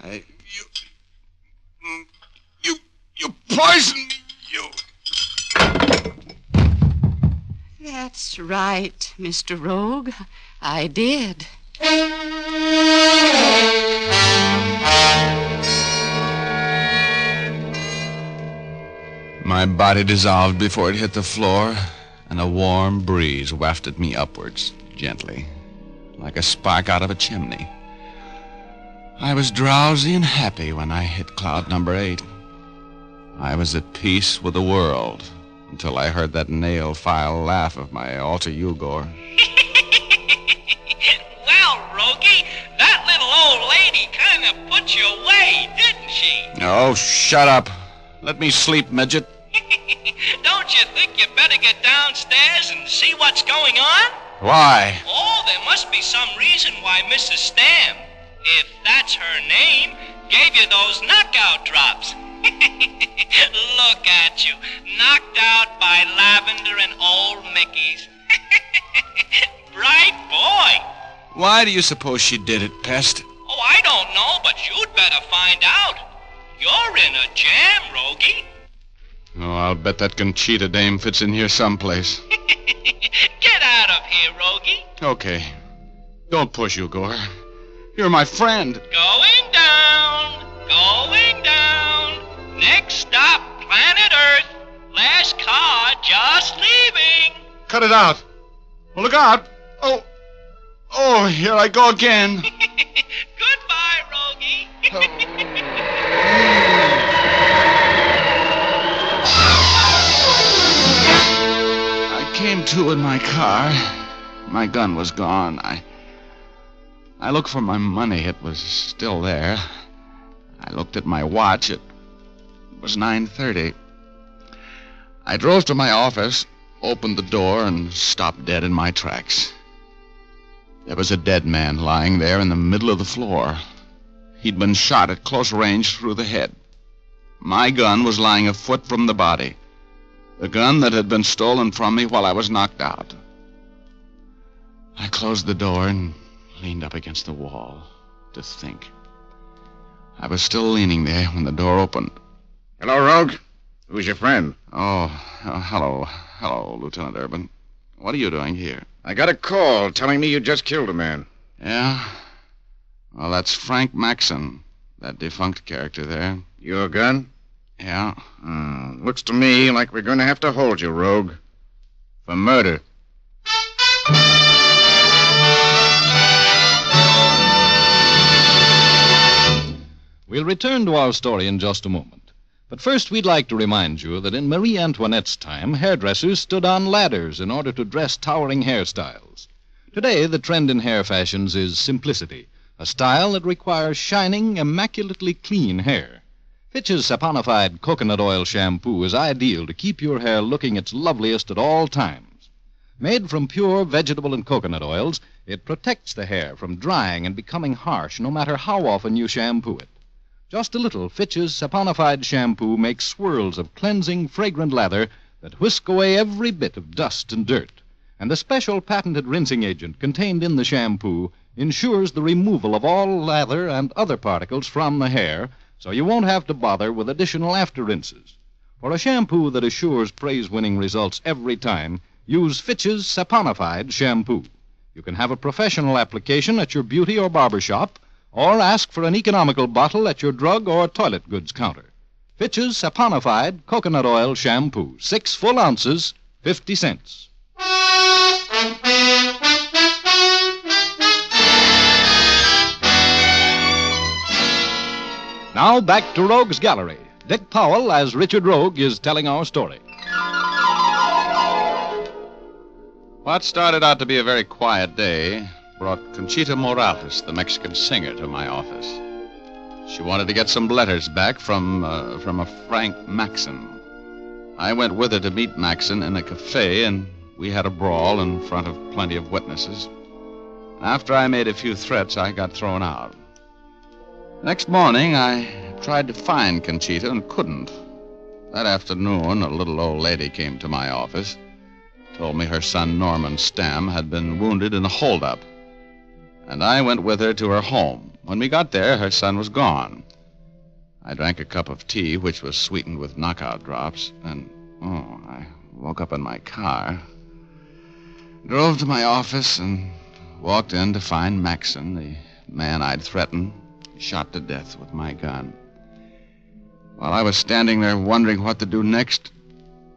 You poisoned me, you... That's right, Mr. Rogue. I did. My body dissolved before it hit the floor, and a warm breeze wafted me upwards, gently, like a spark out of a chimney. I was drowsy and happy when I hit cloud number 8. I was at peace with the world until I heard that nail-file laugh of my alter ego. Well, Rogie, that little old lady kind of put you away, didn't she? Oh, shut up. Let me sleep, midget. Don't you think you better get downstairs and see what's going on? Why? Oh, there must be some reason why Mrs. Stam, if that's her name, gave you those knockout drops. Look at you, knocked out by Lavender and old Mickey's. Bright boy. Why do you suppose she did it, Pest? Oh, I don't know, but you'd better find out. You're in a jam, Rogie. Oh, I'll bet that Conchita dame fits in here someplace. Get out of here, Rogie. Okay. Don't push, Ugor. You're my friend. Going down. Going down. Next stop, planet Earth. Last car just leaving. Cut it out. Oh, look out. Oh, here I go again. Goodbye, Rogie. I came to in my car. My gun was gone. I looked for my money. It was still there. I looked at my watch. It was 9:30. I drove to my office, opened the door, and stopped dead in my tracks. There was a dead man lying there in the middle of the floor. He'd been shot at close range through the head. My gun was lying a foot from the body. The gun that had been stolen from me while I was knocked out. I closed the door and leaned up against the wall to think. I was still leaning there when the door opened. Hello, Rogue. Who's your friend? Hello, Lieutenant Urban. What are you doing here? I got a call telling me you just killed a man. Yeah? Well, that's Frank Maxon, that defunct character there. Your gun? Yeah. Looks to me like we're going to have to hold you, Rogue. For murder. We'll return to our story in just a moment. But first, we'd like to remind you that in Marie Antoinette's time, hairdressers stood on ladders in order to dress towering hairstyles. Today, the trend in hair fashions is simplicity, a style that requires shining, immaculately clean hair. Fitch's saponified coconut oil shampoo is ideal to keep your hair looking its loveliest at all times. Made from pure vegetable and coconut oils, it protects the hair from drying and becoming harsh no matter how often you shampoo it. Just a little Fitch's saponified shampoo makes swirls of cleansing, fragrant lather that whisk away every bit of dust and dirt. And the special patented rinsing agent contained in the shampoo ensures the removal of all lather and other particles from the hair, so you won't have to bother with additional after rinses. For a shampoo that assures praise-winning results every time, use Fitch's saponified shampoo. You can have a professional application at your beauty or barber shop, or ask for an economical bottle at your drug or toilet goods counter. Fitch's saponified coconut oil shampoo, 6 full ounces, 50 cents. Now back to Rogue's Gallery. Dick Powell, as Richard Rogue, is telling our story. What started out to be a very quiet day brought Conchita Morales, the Mexican singer, to my office. She wanted to get some letters back from a Frank Maxon. I went with her to meet Maxon in a cafe, and we had a brawl in front of plenty of witnesses. After I made a few threats, I got thrown out. Next morning, I tried to find Conchita and couldn't. That afternoon, a little old lady came to my office, told me her son Norman Stam had been wounded in a holdup, and I went with her to her home. When we got there, her son was gone. I drank a cup of tea, which was sweetened with knockout drops, and, I woke up in my car, drove to my office, and walked in to find Maxon, the man I'd threatened, shot to death with my gun. While I was standing there wondering what to do next,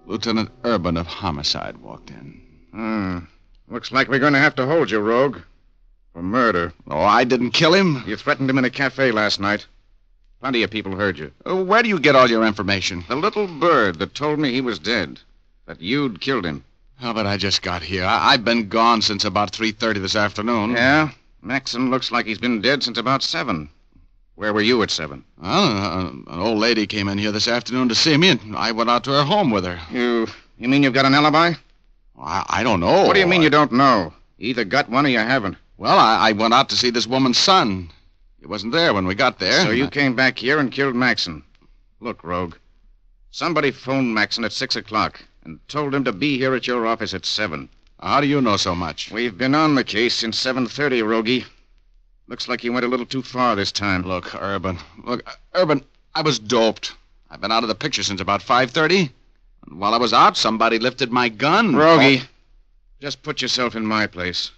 Lieutenant Urban of Homicide walked in. Looks like we're going to have to hold you, Rogue. For murder. Oh, I didn't kill him. You threatened him in a cafe last night. Plenty of people heard you. Where do you get all your information? The little bird that told me he was dead. That you'd killed him. Oh, but I just got here. I've been gone since about 3:30 this afternoon. Yeah? Maxon looks like he's been dead since about 7. Where were you at 7? An old lady came in here this afternoon to see me, and I went out to her home with her. You mean you've got an alibi? I don't know. What do you mean you don't know? You either got one or you haven't. Well, I went out to see this woman's son. He wasn't there when we got there. So you came back here and killed Maxon. Look, Rogue, somebody phoned Maxon at 6 o'clock and told him to be here at your office at 7. How do you know so much? We've been on the case since 7:30, Rogie. Looks like you went a little too far this time. Look, Urban, I was doped. I've been out of the picture since about 5:30. And while I was out, somebody lifted my gun. Rogie, just put yourself in my place.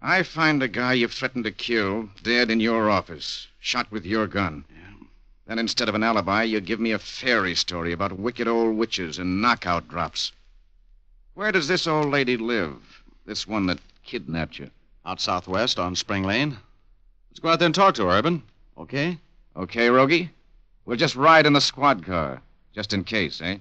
I find a guy you've threatened to kill dead in your office, shot with your gun. Yeah. Then instead of an alibi, you give me a fairy story about wicked old witches and knockout drops. Where does this old lady live? This one that kidnapped you? Out southwest on Spring Lane. Let's go out there and talk to her, Urban. Okay? Okay, Rogie. We'll just ride in the squad car, just in case, eh?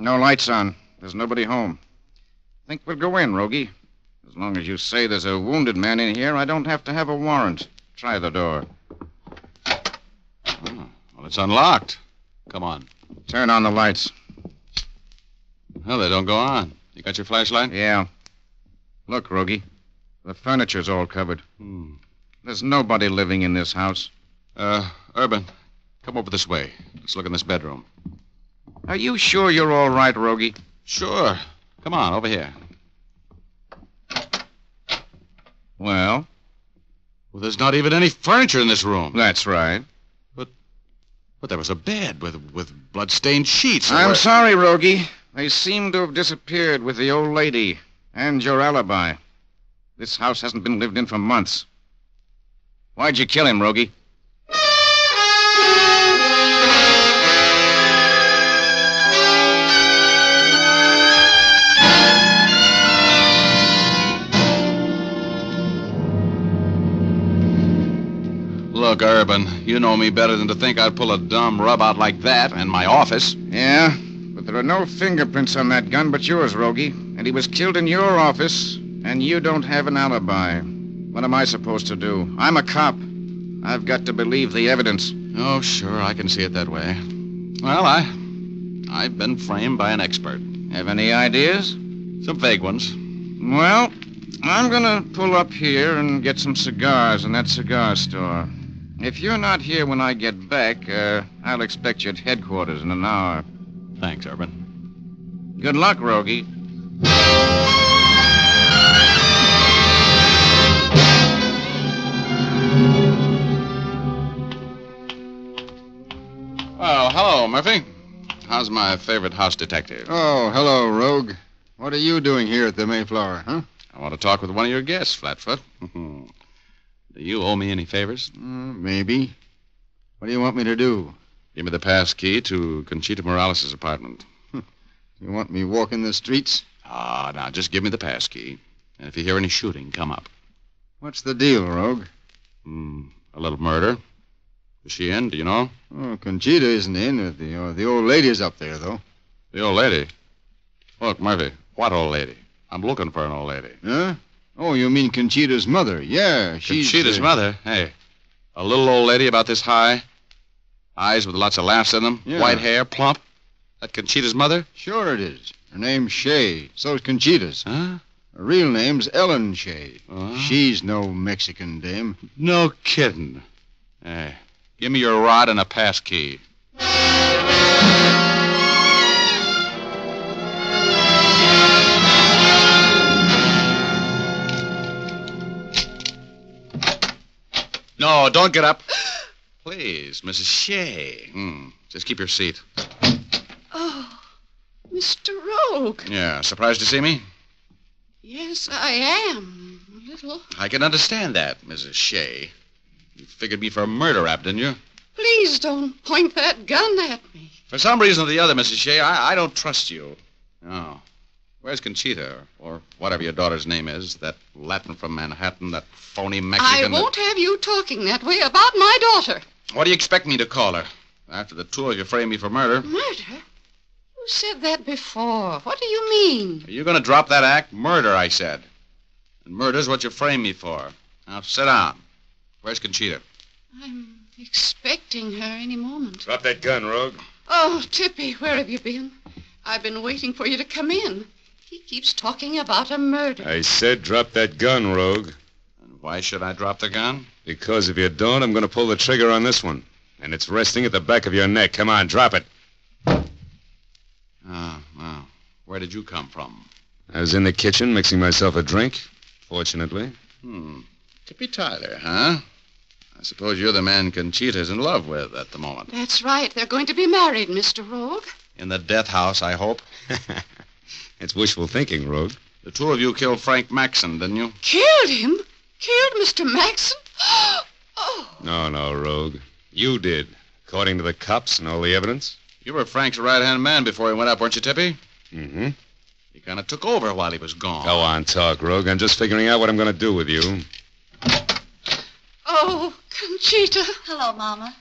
No lights on. There's nobody home. Think we'll go in, Rogie. As long as you say there's a wounded man in here, I don't have to have a warrant. Try the door. Oh, well, it's unlocked. Come on. Turn on the lights. Well, they don't go on. You got your flashlight? Yeah. Look, Rogie. The furniture's all covered. There's nobody living in this house. Urban, come over this way. Let's look in this bedroom. Are you sure you're all right, Rogie? Sure. Come on, over here. Well, there's not even any furniture in this room. That's right. But there was a bed with blood-stained sheets. I'm sorry, Rogie. They seem to have disappeared with the old lady and your alibi. This house hasn't been lived in for months. Why'd you kill him, Rogie? Look, Urban, you know me better than to think I'd pull a dumb rub out like that in my office. Yeah, but there are no fingerprints on that gun but yours, Rogie. And he was killed in your office, and you don't have an alibi. What am I supposed to do? I'm a cop. I've got to believe the evidence. Oh, sure, I can see it that way. Well, I've been framed by an expert. Have any ideas? Some vague ones. Well, I'm gonna pull up here and get some cigars in that cigar store. If you're not here when I get back, I'll expect you at headquarters in an hour. Thanks, Urban. Good luck, Rogie. Well, hello, Murphy. How's my favorite house detective? Oh, hello, Rogue. What are you doing here at the Mayflower, huh? I want to talk with one of your guests, Flatfoot. Do you owe me any favors? Maybe. What do you want me to do? Give me the pass key to Conchita Morales' apartment. You want me walking the streets? Now, just give me the pass key. And if you hear any shooting, come up. What's the deal, Rogue? A little murder. Is she in? Do you know? Oh, Conchita isn't in. The old lady's up there, though. The old lady? Look, Murphy, what old lady? I'm looking for an old lady. Huh? Oh, you mean Conchita's mother? Yeah, she's... Conchita's mother? Hey, a little old lady about this high? Eyes with lots of laughs in them? Yeah. White hair, plump? That Conchita's mother? Sure it is. Her name's Shea. So's Conchita's. Huh? Her real name's Ellen Shea. Oh. She's no Mexican dame. No kidding. Hey, give me your rod and a pass key. No, don't get up. Please, Mrs. Shea. Just keep your seat. Oh, Mr. Rogue. Yeah, surprised to see me? Yes, I am. A little. I can understand that, Mrs. Shea. You figured me for a murder rap, didn't you? Please don't point that gun at me. For some reason or the other, Mrs. Shea, I don't trust you. No. Where's Conchita, or whatever your daughter's name is, that Latin from Manhattan, that phony Mexican... I won't have you talking that way about my daughter. What do you expect me to call her? After the two of you framed me for murder. Murder? You said that before. What do you mean? Are you going to drop that act? Murder, I said. And murder's what you framed me for. Now, sit down. Where's Conchita? I'm expecting her any moment. Drop that gun, Rogue. Oh, Tippy, where have you been? I've been waiting for you to come in. He keeps talking about a murder. I said drop that gun, Rogue. And why should I drop the gun? Because if you don't, I'm going to pull the trigger on this one. And it's resting at the back of your neck. Come on, drop it. Oh, well. Where did you come from? I was in the kitchen mixing myself a drink, fortunately. Tippy Tyler, huh? I suppose you're the man Conchita's in love with at the moment. That's right. They're going to be married, Mr. Rogue. In the death house, I hope. It's wishful thinking, Rogue. The two of you killed Frank Maxon, didn't you? Killed him? Killed Mr. Maxon? Oh. No, Rogue. You did, according to the cops and all the evidence. You were Frank's right-hand man before he went up, weren't you, Tippy? Mm-hmm. He kind of took over while he was gone. Go on, talk, Rogue. I'm just figuring out what I'm going to do with you. Oh, Conchita. Hello, Mama.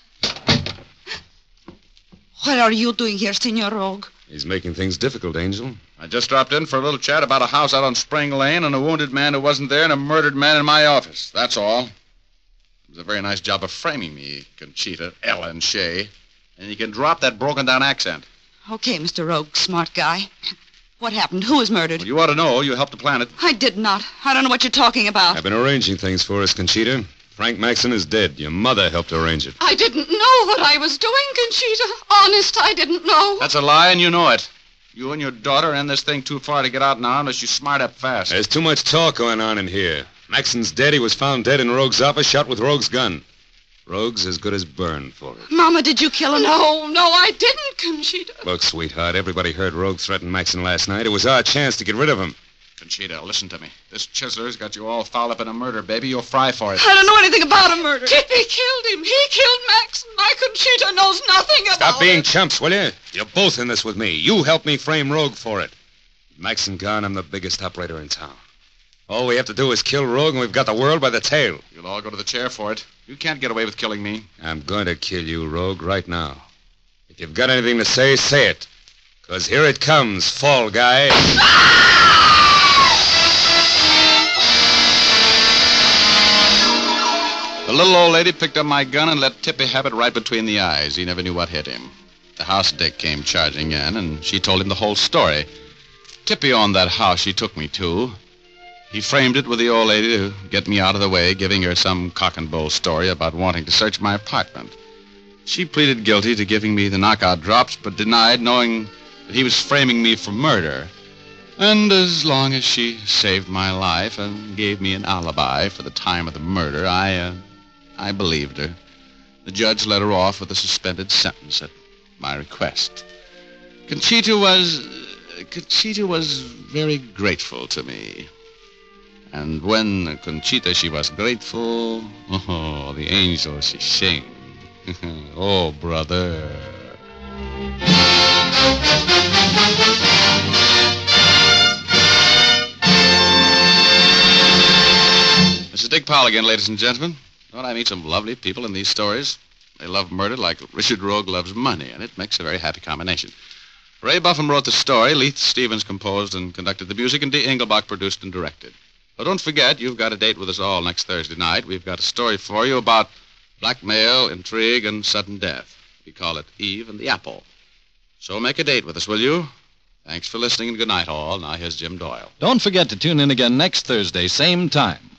What are you doing here, Senor Rogue? He's making things difficult, Angel. I just dropped in for a little chat about a house out on Spring Lane and a wounded man who wasn't there and a murdered man in my office. That's all. It was a very nice job of framing me, Conchita, Ellen Shea. And you can drop that broken-down accent. Okay, Mr. Rogue, smart guy. What happened? Who was murdered? Well, you ought to know. You helped to plan it. I did not. I don't know what you're talking about. I've been arranging things for us, Conchita. Frank Maxon is dead. Your mother helped arrange it. I didn't know what I was doing, Conchita. Honest, I didn't know. That's a lie, and you know it. You and your daughter are in this thing too far to get out now unless you smart up fast. There's too much talk going on in here. Maxon's dead. He was found dead in Rogue's office, shot with Rogue's gun. Rogue's as good as burned for it. Mama, did you kill him? No, I didn't, Conchita. Look, sweetheart, everybody heard Rogue threaten Maxon last night. It was our chance to get rid of him. Conchita, listen to me. This Chisler's got you all fouled up in a murder, baby. You'll fry for it. I don't know anything about a murder. Tippy killed him. He killed Max. My Conchita knows nothing about it. Stop being chumps, will you? You're both in this with me. You helped me frame Rogue for it. With Maxon gone, I'm the biggest operator in town. All we have to do is kill Rogue, and we've got the world by the tail. You'll all go to the chair for it. You can't get away with killing me. I'm going to kill you, Rogue, right now. If you've got anything to say, say it. Because here it comes, fall guy. The little old lady picked up my gun and let Tippy have it right between the eyes. He never knew what hit him. The house dick came charging in, and she told him the whole story. Tippy owned that house she took me to. He framed it with the old lady to get me out of the way, giving her some cock-and-bull story about wanting to search my apartment. She pleaded guilty to giving me the knockout drops, but denied, knowing that he was framing me for murder. And as long as she saved my life and gave me an alibi for the time of the murder, I believed her. The judge let her off with a suspended sentence at my request. Conchita was very grateful to me. And when Conchita, she was grateful, oh, the angel she sang. Oh, brother. This is Dick Powell again, ladies and gentlemen. Don't I meet some lovely people in these stories? They love murder like Richard Rogue loves money, and it makes a very happy combination. Ray Buffum wrote the story, Leith Stevens composed and conducted the music, and Dee Engelbach produced and directed. But don't forget, you've got a date with us all next Thursday night. We've got a story for you about blackmail, intrigue, and sudden death. We call it Eve and the Apple. So make a date with us, will you? Thanks for listening, and good night, all. Now here's Jim Doyle. Don't forget to tune in again next Thursday, same time.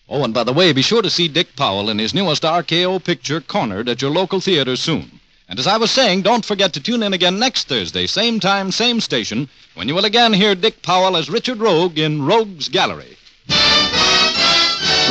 Oh, and by the way, be sure to see Dick Powell in his newest RKO picture, Cornered, at your local theater soon. And as I was saying, don't forget to tune in again next Thursday, same time, same station, when you will again hear Dick Powell as Richard Rogue in Rogue's Gallery.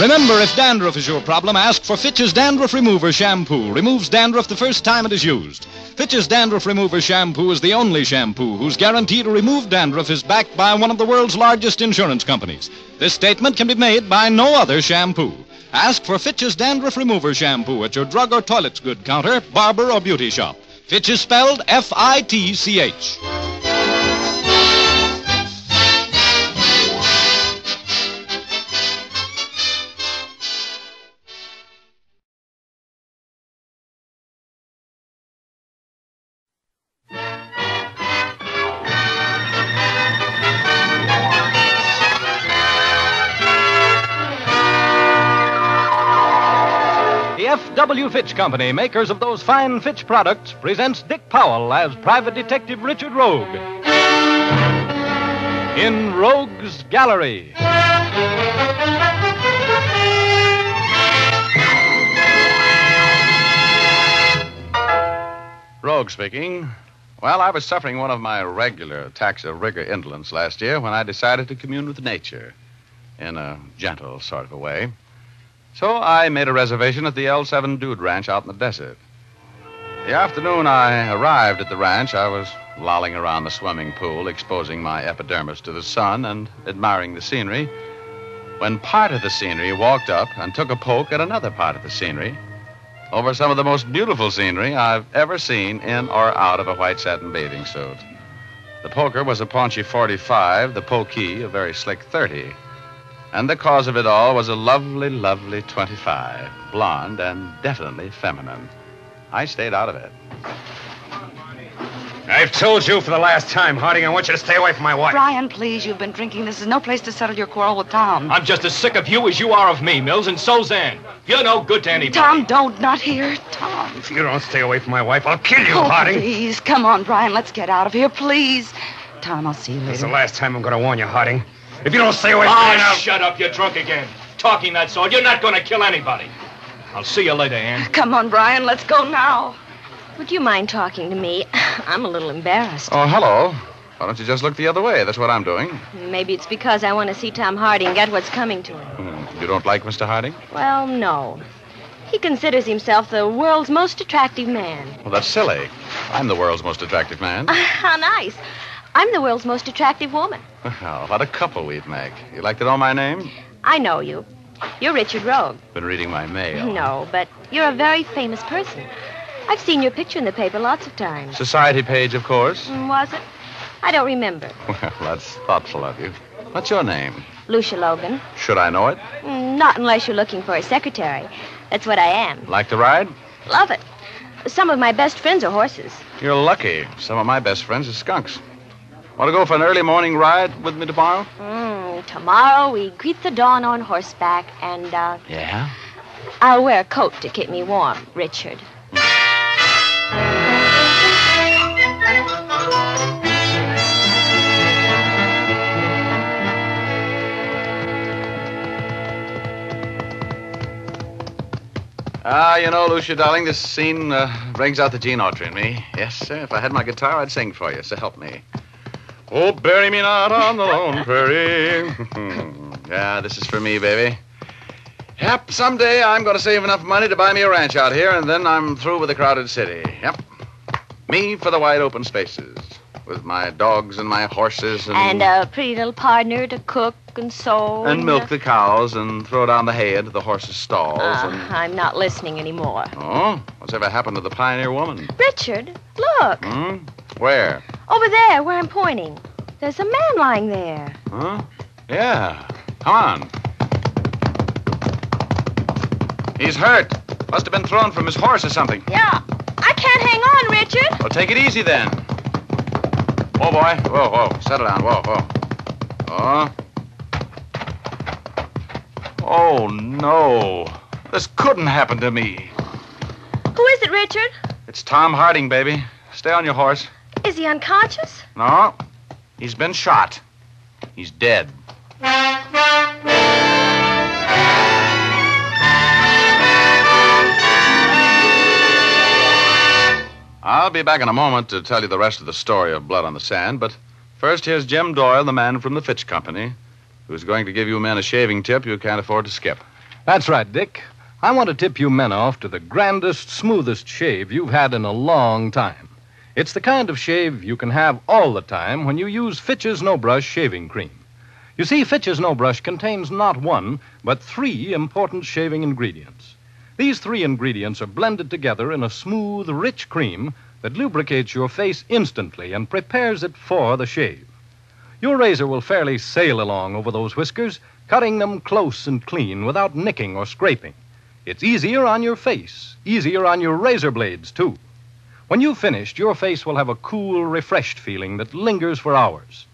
Remember, if dandruff is your problem, ask for Fitch's Dandruff Remover Shampoo. Removes dandruff the first time it is used. Fitch's Dandruff Remover Shampoo is the only shampoo whose guarantee to remove dandruff is backed by one of the world's largest insurance companies. This statement can be made by no other shampoo. Ask for Fitch's Dandruff Remover Shampoo at your drug or toilet's good counter, barber, or beauty shop. Fitch is spelled F-I-T-C-H. F.W. Fitch Company, makers of those fine Fitch products, presents Dick Powell as Private Detective Richard Rogue in Rogue's Gallery. Rogue speaking. Well, I was suffering one of my regular attacks of rigor indolence last year when I decided to commune with nature in a gentle sort of a way. So I made a reservation at the L7 Dude Ranch out in the desert. The afternoon I arrived at the ranch, I was lolling around the swimming pool, exposing my epidermis to the sun and admiring the scenery, when part of the scenery walked up and took a poke at another part of the scenery over some of the most beautiful scenery I've ever seen in or out of a white satin bathing suit. The poker was a paunchy 45, the pokey a very slick 30. And the cause of it all was a lovely, lovely 25, blonde and definitely feminine. I stayed out of it. I've told you for the last time, Harding, I want you to stay away from my wife. Brian, please, you've been drinking. This is no place to settle your quarrel with Tom. I'm just as sick of you as you are of me, Mills, and so's Ann. You're no good to anybody. Tom, don't, not here. Tom. If you don't stay away from my wife, I'll kill you, Oh, Harding. please, come on, Brian, let's get out of here, please. Tom, I'll see you later. It's the last time I'm going to warn you, Harding. If you don't stay away from me now... Shut up, you're drunk again. Talking that sort, you're not going to kill anybody. I'll see you later, Ann. Come on, Brian, let's go now. Would you mind talking to me? I'm a little embarrassed. Oh, hello. Why don't you just look the other way? That's what I'm doing. Maybe it's because I want to see Tom Harding get what's coming to him. You don't like Mr. Harding? Well, no. He considers himself the world's most attractive man. Well, that's silly. I'm the world's most attractive man. How nice. I'm the world's most attractive woman. Well, what a couple we'd make. You like to know my name? I know you. You're Richard Rogue. Been reading my mail. No, but you're a very famous person. I've seen your picture in the paper lots of times. Society page, of course. Was it? I don't remember. Well, that's thoughtful of you. What's your name? Lucia Logan. Should I know it? Not unless you're looking for a secretary. That's what I am. Like to ride? Love it. Some of my best friends are horses. You're lucky. Some of my best friends are skunks. Want to go for an early morning ride with me tomorrow? Tomorrow we greet the dawn on horseback and, Yeah? I'll wear a coat to keep me warm, Richard. You know, Lucia, darling, this scene brings out the Gene Autry in me. Yes, sir. If I had my guitar, I'd sing for you, so help me. Oh, bury me not on the lone prairie. Yeah, this is for me, baby. Yep, someday I'm going to save enough money to buy me a ranch out here, and then I'm through with the crowded city. Yep. Me for the wide open spaces, with my dogs and my horses And a pretty little partner to cook and sew. and milk the cows and throw down the hay into the horses' stalls. I'm not listening anymore. Oh, what's ever happened to the pioneer woman? Richard, look. Where? Over there, where I'm pointing. There's a man lying there. Huh? Yeah. Come on. He's hurt. Must have been thrown from his horse or something. Yeah. I can't hang on, Richard. Well, take it easy then. Whoa, boy. Whoa, whoa. Settle down. Whoa, whoa. Oh. Oh, no. This couldn't happen to me. Who is it, Richard? It's Tom Harding, baby. Stay on your horse. Is he unconscious? No. He's been shot. He's dead. I'll be back in a moment to tell you the rest of the story of Blood on the Sand, but first here's Jim Doyle, the man from the Fitch Company, who's going to give you men a shaving tip you can't afford to skip. That's right, Dick. I want to tip you men off to the grandest, smoothest shave you've had in a long time. It's the kind of shave you can have all the time when you use Fitch's No Brush shaving cream. You see, Fitch's No Brush contains not one, but 3 important shaving ingredients. These 3 ingredients are blended together in a smooth, rich cream that lubricates your face instantly and prepares it for the shave. Your razor will fairly sail along over those whiskers, cutting them close and clean without nicking or scraping. It's easier on your face, easier on your razor blades, too. When you've finished, your face will have a cool, refreshed feeling that lingers for hours.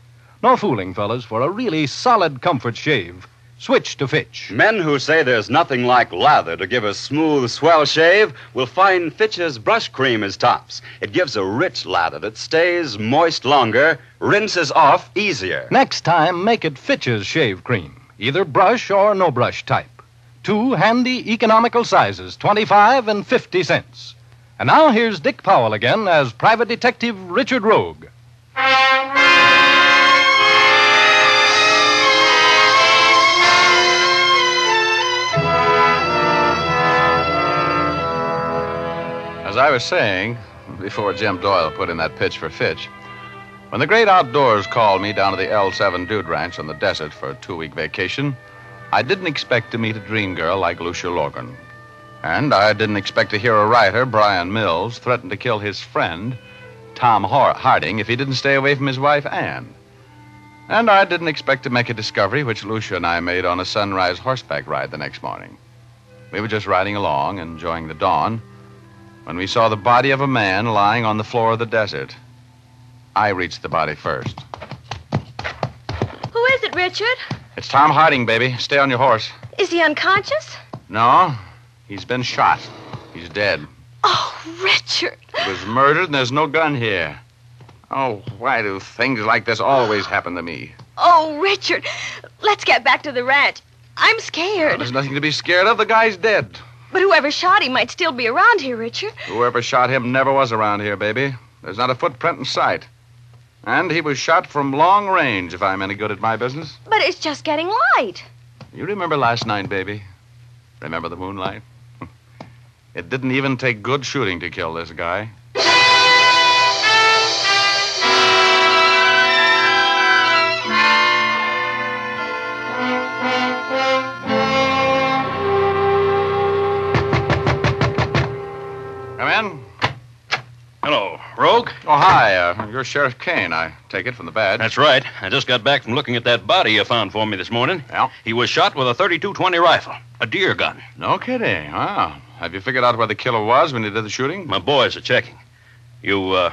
No fooling, fellas. For a really solid comfort shave, switch to Fitch. Men who say there's nothing like lather to give a smooth, swell shave will find Fitch's brush cream is tops. It gives a rich lather that stays moist longer, rinses off easier. Next time, make it Fitch's shave cream, either brush or no brush type. 2 handy, economical sizes, 25 and 50 cents. And now here's Dick Powell again as Private Detective Richard Rogue. As I was saying, before Jim Doyle put in that pitch for Fitch, when the great outdoors called me down to the L7 Dude Ranch on the desert for a 2-week vacation, I didn't expect to meet a dream girl like Lucia Logan. And I didn't expect to hear a writer, Brian Mills, threaten to kill his friend, Tom Harding, if he didn't stay away from his wife, Ann. And I didn't expect to make a discovery which Lucia and I made on a sunrise horseback ride the next morning. We were just riding along, enjoying the dawn, when we saw the body of a man lying on the floor of the desert. I reached the body first. Who is it, Richard? It's Tom Harding, baby. Stay on your horse. Is he unconscious? No, he's been shot. He's dead. Oh, Richard. He was murdered, and there's no gun here. Oh, why do things like this always happen to me? Oh, Richard. Let's get back to the ranch. I'm scared. There's nothing to be scared of. The guy's dead. But whoever shot him might still be around here, Richard. Whoever shot him never was around here, baby. There's not a footprint in sight. And he was shot from long range, if I'm any good at my business. But it's just getting light. You remember last night, baby? Remember the moonlight? It didn't even take good shooting to kill this guy. Come in. Hello, Rogue. Oh, hi. You're Sheriff Kane, I take it from the badge. That's right. I just got back from looking at that body you found for me this morning. Yeah? He was shot with a .32-20 rifle, a deer gun. No kidding. Wow. Have you figured out where the killer was when he did the shooting? My boys are checking. You,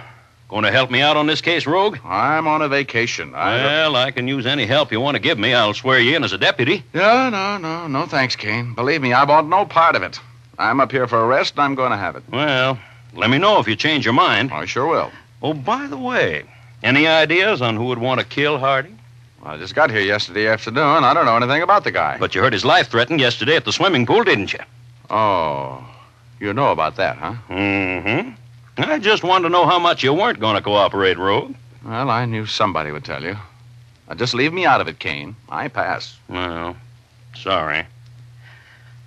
going to help me out on this case, Rogue? I'm on a vacation. Well, I can use any help you want to give me. I'll swear you in as a deputy. No thanks, Kane. Believe me, I want no part of it. I'm up here for a rest, and I'm going to have it. Well, let me know if you change your mind. I sure will. Oh, by the way, any ideas on who would want to kill Harding? Well, I just got here yesterday afternoon. I don't know anything about the guy. But you heard his life threatened yesterday at the swimming pool, didn't you? Oh, you know about that, huh? Mm-hmm. I just wanted to know how much you weren't going to cooperate, Rogue. Well, I knew somebody would tell you. Now, just leave me out of it, Kane. I pass. Well, sorry.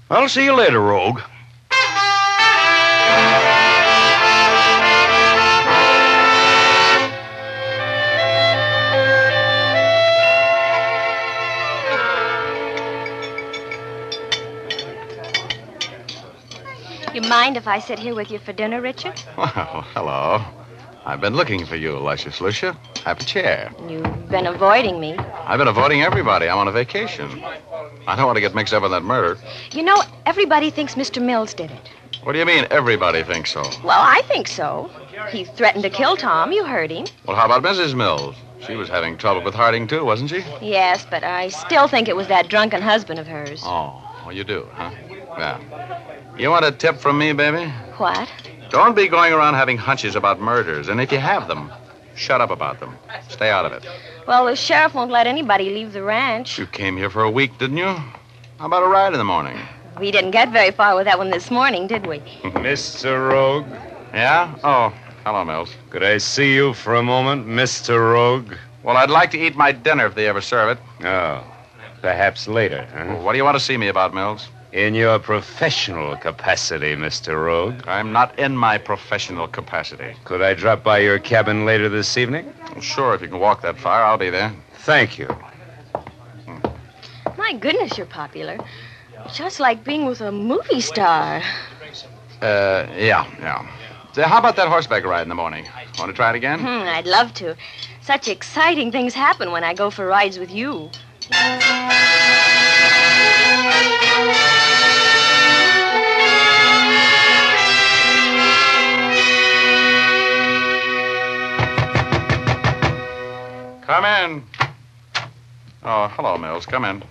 I'll see you later, Rogue. You mind if I sit here with you for dinner, Richard? Well, hello. I've been looking for you, Luscious Lucia. Have a chair. You've been avoiding me. I've been avoiding everybody. I'm on a vacation. I don't want to get mixed up in that murder. You know, everybody thinks Mr. Mills did it. What do you mean, everybody thinks so? Well, I think so. He threatened to kill Tom. You heard him. Well, how about Mrs. Mills? She was having trouble with Harding, too, wasn't she? Yes, but I still think it was that drunken husband of hers. Oh, well, you do, huh? Yeah. You want a tip from me, baby? What? Don't be going around having hunches about murders. And if you have them, shut up about them. Stay out of it. Well, the sheriff won't let anybody leave the ranch. You came here for a week, didn't you? How about a ride in the morning? We didn't get very far with that one this morning, did we? Mr. Rogue? Yeah? Oh, hello, Mills. Could I see you for a moment, Mr. Rogue? Well, I'd like to eat my dinner if they ever serve it. Oh, perhaps later, huh? Well, what do you want to see me about, Mills? In your professional capacity, Mr. Rogue. I'm not in my professional capacity. Could I drop by your cabin later this evening? Well, sure, if you can walk that far, I'll be there. Thank you. My goodness, you're popular. Just like being with a movie star. Yeah. Say, how about that horseback ride in the morning? Want to try it again? I'd love to. Such exciting things happen when I go for rides with you. Come in. Oh, hello, Mills. Come in.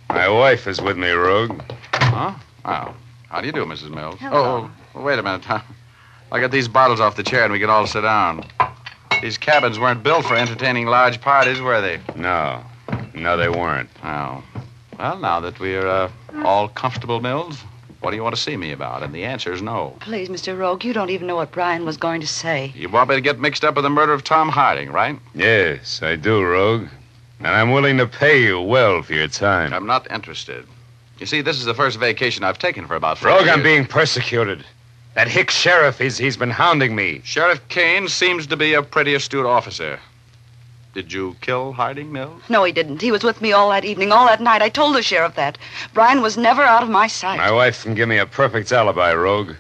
My wife is with me, Rogue. Huh? Oh. How do you do, Mrs. Mills? Hello. Oh, wait a minute. I'll get these bottles off the chair and we can all sit down. These cabins weren't built for entertaining large parties, were they? No, they weren't. Oh. Well, now that we're all comfortable, Mills, what do you want to see me about? And the answer is no. Please, Mr. Rogue, you don't even know what Brian was going to say. You want me to get mixed up with the murder of Tom Harding, right? Yes, I do, Rogue. And I'm willing to pay you well for your time. I'm not interested. You see, this is the first vacation I've taken for about 4 Rogue, years. I'm being persecuted. That hick sheriff, he's been hounding me. Sheriff Kane seems to be a pretty astute officer. Did you kill Harding, Mills? No, he didn't. He was with me all that evening, all that night. I told the sheriff that. Brian was never out of my sight. My wife can give me a perfect alibi, Rogue.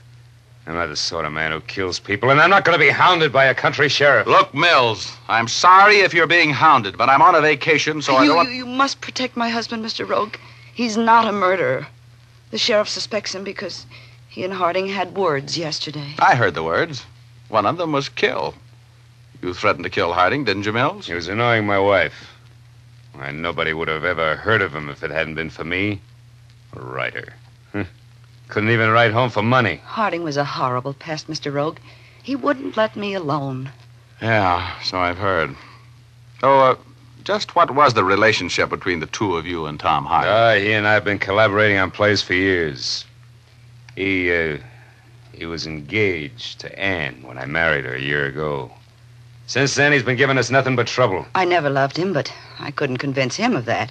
I'm not the sort of man who kills people, and I'm not going to be hounded by a country sheriff. Look, Mills, I'm sorry if you're being hounded, but I'm on a vacation, so I don't want... You must protect my husband, Mr. Rogue. He's not a murderer. The sheriff suspects him because he and Harding had words yesterday. I heard the words. One of them was kill. You threatened to kill Harding, didn't you, Mills? He was annoying my wife. Why, nobody would have ever heard of him if it hadn't been for me. A writer. Couldn't even write home for money. Harding was a horrible pest, Mr. Rogue. He wouldn't let me alone. Yeah, so I've heard. So, just what was the relationship between the two of you and Tom Harding? He and I have been collaborating on plays for years. He was engaged to Anne when I married her a year ago. Since then, he's been giving us nothing but trouble. I never loved him, but I couldn't convince him of that.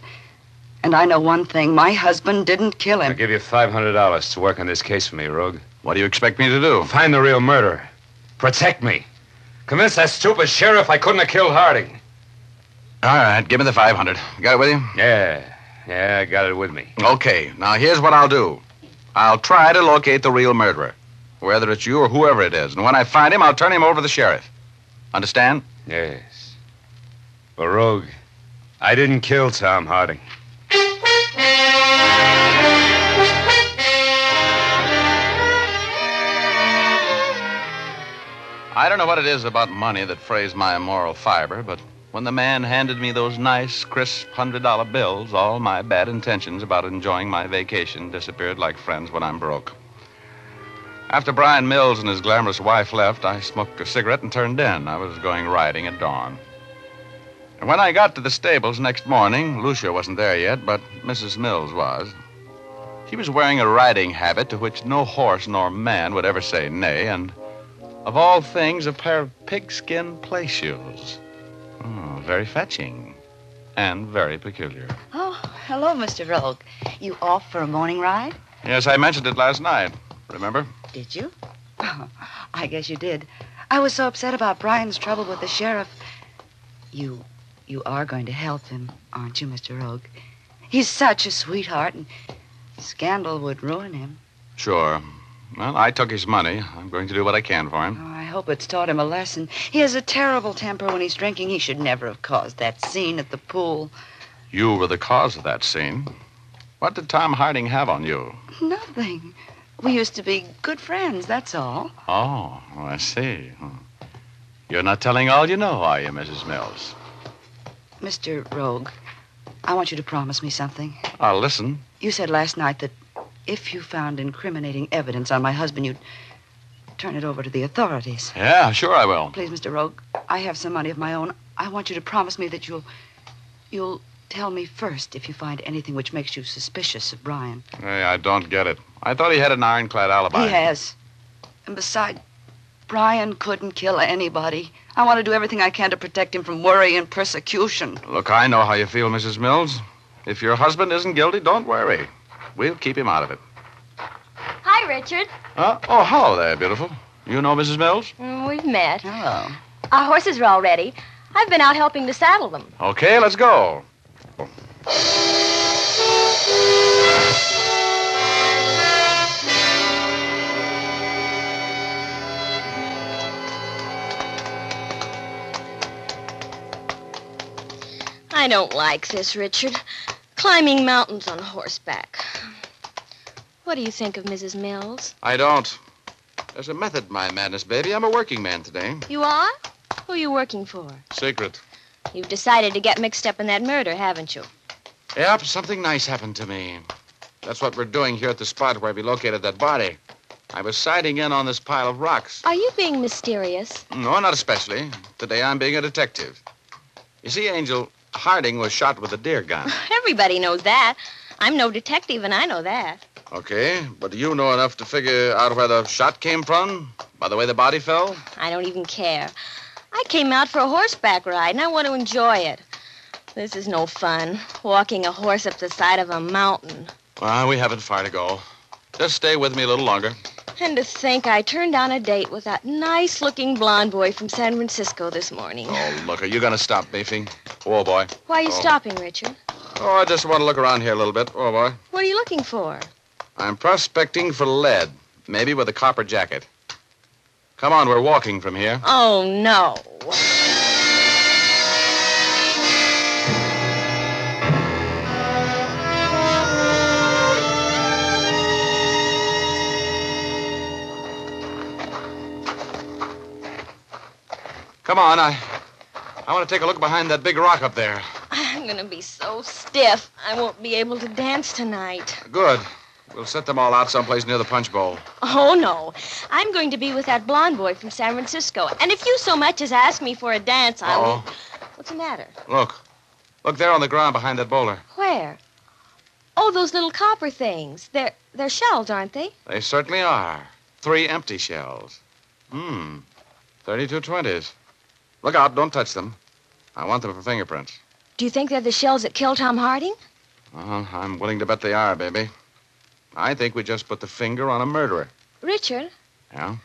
And I know one thing. My husband didn't kill him. I'll give you $500 to work on this case for me, Rogue. What do you expect me to do? Find the real murderer. Protect me. Convince that stupid sheriff I couldn't have killed Harding. All right, give me the 500. Got it with you? Yeah, I got it with me. Okay, now here's what I'll do. I'll try to locate the real murderer, whether it's you or whoever it is. And when I find him, I'll turn him over to the sheriff. Understand? Yes. But, Rogue, I didn't kill Tom Harding. I don't know what it is about money that frays my immoral fiber, but when the man handed me those nice, crisp $100 bills, all my bad intentions about enjoying my vacation disappeared like friends when I'm broke. After Brian Mills and his glamorous wife left, I smoked a cigarette and turned in. I was going riding at dawn. And when I got to the stables next morning, Lucia wasn't there yet, but Mrs. Mills was. She was wearing a riding habit to which no horse nor man would ever say nay, and of all things, a pair of pigskin play shoes. Oh, very fetching and very peculiar. Oh, hello, Mr. Rogue. You off for a morning ride? Yes, I mentioned it last night. Remember? Did you? Oh, I guess you did. I was so upset about Brian's trouble with the sheriff. You are going to help him, aren't you, Mr. Rogue? He's such a sweetheart, and scandal would ruin him. Sure. Well, I took his money. I'm going to do what I can for him. Oh, I hope it's taught him a lesson. He has a terrible temper when he's drinking. He should never have caused that scene at the pool. You were the cause of that scene. What did Tom Harding have on you? Nothing. We used to be good friends, that's all. Oh, I see. You're not telling all you know, are you, Mrs. Mills? Mr. Rogue, I want you to promise me something. I'll listen. You said last night that if you found incriminating evidence on my husband, you'd turn it over to the authorities. Yeah, sure I will. Please, Mr. Rogue, I have some money of my own. I want you to promise me that you'll tell me first if you find anything which makes you suspicious of Brian. Hey, I don't get it. I thought he had an ironclad alibi. He has. And besides, Brian couldn't kill anybody. I want to do everything I can to protect him from worry and persecution. Look, I know how you feel, Mrs. Mills. If your husband isn't guilty, don't worry. We'll keep him out of it. Hi, Richard. Oh, hello there, beautiful. You know Mrs. Mills? We've met. Hello. Our horses are all ready. I've been out helping to saddle them. Okay, let's go. I don't like this, Richard. Climbing mountains on horseback. What do you think of Mrs. Mills? I don't. There's a method to my madness, baby. I'm a working man today. You are? Who are you working for? Secret. You've decided to get mixed up in that murder, haven't you? Yep, something nice happened to me. That's what we're doing here at the spot where we located that body. I was sighting in on this pile of rocks. Are you being mysterious? No, not especially. Today I'm being a detective. You see, Angel, Harding was shot with a deer gun. Everybody knows that. I'm no detective, and I know that. Okay, but do you know enough to figure out where the shot came from? By the way the body fell? I don't even care. I came out for a horseback ride, and I want to enjoy it. This is no fun, walking a horse up the side of a mountain. Well, we haven't far to go. Just stay with me a little longer. And to think I turned on a date with that nice-looking blonde boy from San Francisco this morning. Oh, look, are you going to stop beefing? Oh, boy. Why are you stopping, Richard? Oh, I just want to look around here a little bit. Oh, boy. What are you looking for? I'm prospecting for lead, maybe with a copper jacket. Come on, we're walking from here. Oh, no. Come on. I want to take a look behind that big rock up there. I'm going to be so stiff, I won't be able to dance tonight. Good. We'll set them all out someplace near the punch bowl. Oh, no. I'm going to be with that blonde boy from San Francisco. And if you so much as ask me for a dance, I will... What's the matter? Look. Look there on the ground behind that boulder. Where? Oh, those little copper things. They're shells, aren't they? They certainly are. 3 empty shells. 3220s. Look out, don't touch them. I want them for fingerprints. Do you think they're the shells that killed Tom Harding? I'm willing to bet they are, baby. I think we just put the finger on a murderer. Richard? Yeah?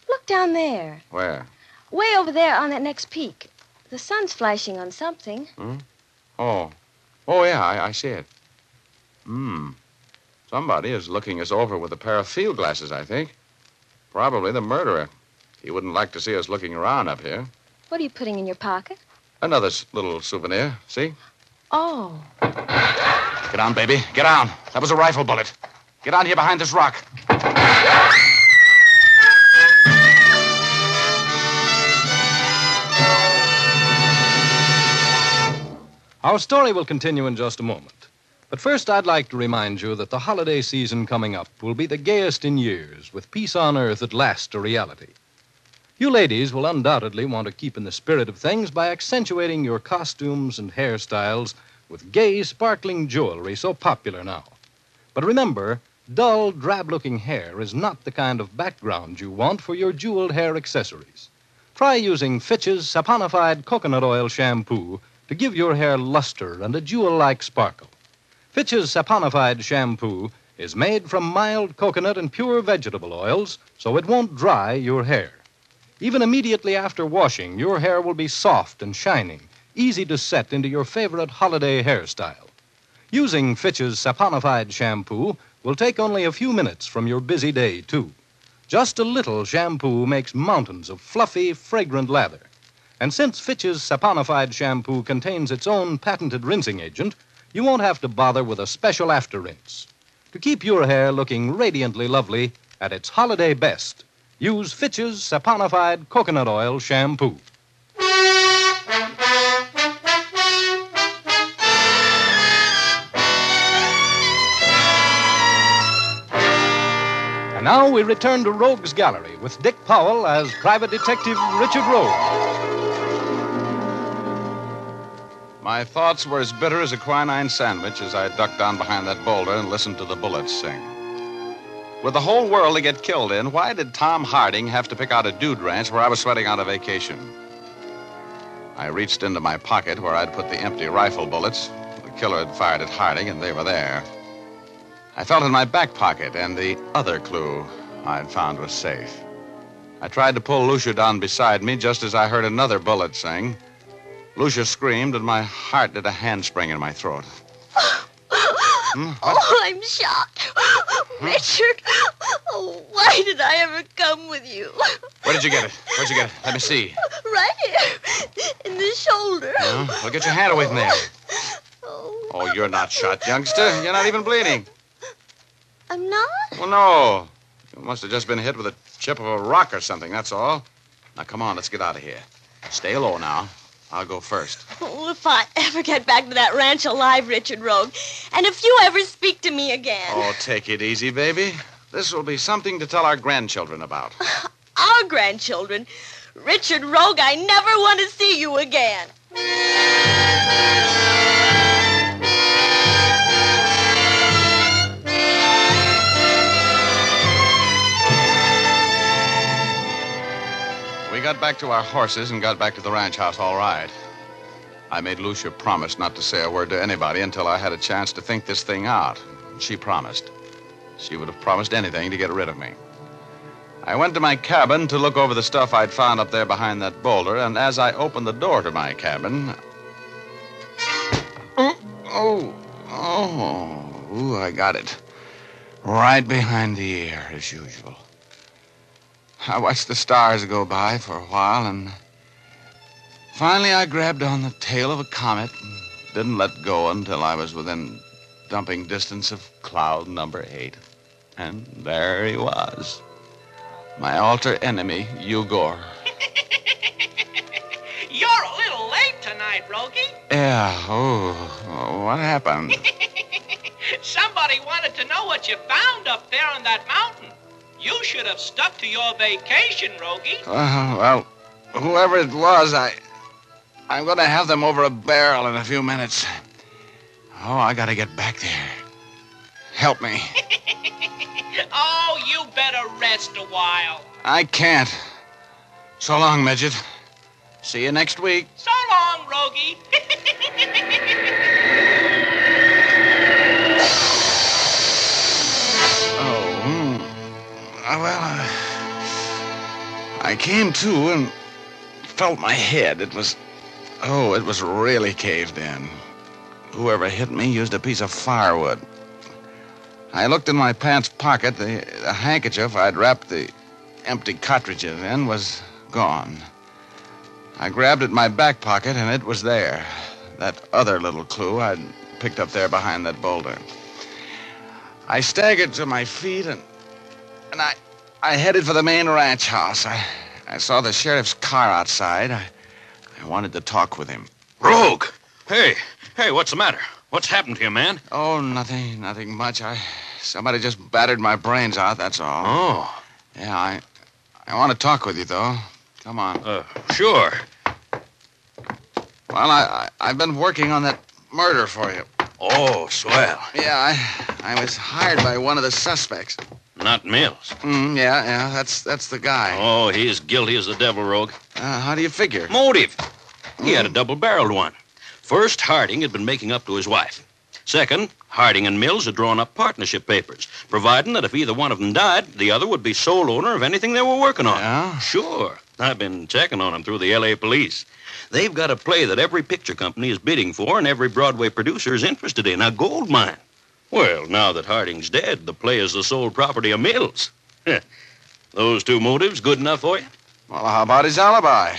Look down there. Where? Way over there on that next peak. The sun's flashing on something. Oh, yeah, I see it. Somebody is looking us over with a pair of field glasses, I think. Probably the murderer. He wouldn't like to see us looking around up here. What are you putting in your pocket? Another little souvenir, see? Oh. Get on, baby. Get on. That was a rifle bullet. Get on here behind this rock. Our story will continue in just a moment. But first, I'd like to remind you that the holiday season coming up will be the gayest in years, with peace on earth at last a reality. You ladies will undoubtedly want to keep in the spirit of things by accentuating your costumes and hairstyles with gay, sparkling jewelry so popular now. But remember, dull, drab-looking hair is not the kind of background you want for your jeweled hair accessories. Try using Fitch's saponified coconut oil shampoo to give your hair luster and a jewel-like sparkle. Fitch's saponified shampoo is made from mild coconut and pure vegetable oils, so it won't dry your hair. Even immediately after washing, your hair will be soft and shining, easy to set into your favorite holiday hairstyle. Using Fitch's saponified shampoo will take only a few minutes from your busy day, too. Just a little shampoo makes mountains of fluffy, fragrant lather. And since Fitch's saponified shampoo contains its own patented rinsing agent, you won't have to bother with a special after rinse. To keep your hair looking radiantly lovely at its holiday best, use Fitch's saponified coconut oil shampoo. And now we return to Rogues Gallery with Dick Powell as Private Detective Richard Rogue. My thoughts were as bitter as a quinine sandwich as I ducked down behind that boulder and listened to the bullets sing. With the whole world to get killed in, why did Tom Harding have to pick out a dude ranch where I was sweating out a vacation? I reached into my pocket where I'd put the empty rifle bullets. The killer had fired at Harding, and they were there. I felt in my back pocket, and the other clue I'd found was safe. I tried to pull Lucia down beside me just as I heard another bullet sing. Lucia screamed, and my heart did a handspring in my throat. Oh, I'm shot. Richard, oh, why did I ever come with you? Where did you get it? Where'd you get it? Let me see. Right here, in the shoulder. Well, get your hand away from there. Oh, you're not shot, youngster. You're not even bleeding. I'm not? Well, no. You must have just been hit with a chip of a rock or something, that's all. Now, come on, let's get out of here. Stay low now. I'll go first. Oh, if I ever get back to that ranch alive, Richard Rogue, and if you ever speak to me again. Oh, take it easy, baby. This will be something to tell our grandchildren about. Our grandchildren? Richard Rogue, I never want to see you again. We got back to our horses and got back to the ranch house all right. I made Lucia promise not to say a word to anybody until I had a chance to think this thing out. She promised. She would have promised anything to get rid of me. I went to my cabin to look over the stuff I'd found up there behind that boulder, and as I opened the door to my cabin... Ooh, I got it. Right behind the ear, as usual. I watched the stars go by for a while, and finally I grabbed on the tail of a comet and didn't let go until I was within dumping distance of cloud number 8. And there he was. My alter enemy, Ugor. right, Rogie? Yeah. Oh, what happened? Somebody wanted to know what you found up there on that mountain. You should have stuck to your vacation, Rogie. Well, whoever it was, I'm going to have them over a barrel in a few minutes. Oh, I got to get back there. Help me. Oh, you better rest a while. I can't. So long, Midget. See you next week. So long, Rogie. I came to and felt my head. It was really caved in. Whoever hit me used a piece of firewood. I looked in my pants pocket. The handkerchief I'd wrapped the empty cartridges in was gone. I grabbed at my back pocket, and it was there. That other little clue I'd picked up there behind that boulder. I staggered to my feet, and I headed for the main ranch house. I saw the sheriff's car outside. I wanted to talk with him. Rogue! Hey, what's the matter? What's happened to you, man? Oh, nothing much. Somebody just battered my brains out, that's all. Oh. Yeah, I want to talk with you, though. Come on. Sure. Well, I've been working on that murder for you. Oh, swell. Yeah, I was hired by one of the suspects. Not Mills. Yeah, that's the guy. Oh, he's guilty as the devil, Rogue. How do you figure? Motive. He had a double-barreled one. First, Harding had been making up to his wife. Second, Harding and Mills had drawn up partnership papers, providing that if either one of them died, the other would be sole owner of anything they were working on. Yeah? Sure. I've been checking on them through the L.A. police. They've got a play that every picture company is bidding for and every Broadway producer is interested in, a gold mine. Well, now that Harding's dead, the play is the sole property of Mills. Those two motives good enough for you? Well, how about his alibi?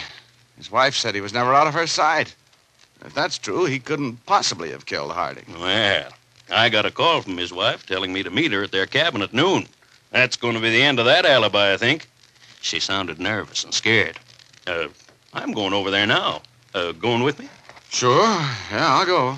His wife said he was never out of her sight. If that's true, he couldn't possibly have killed Harding. Well, I got a call from his wife telling me to meet her at their cabin at noon. That's going to be the end of that alibi, I think. She sounded nervous and scared. I'm going over there now. Going with me? Sure. Yeah, I'll go.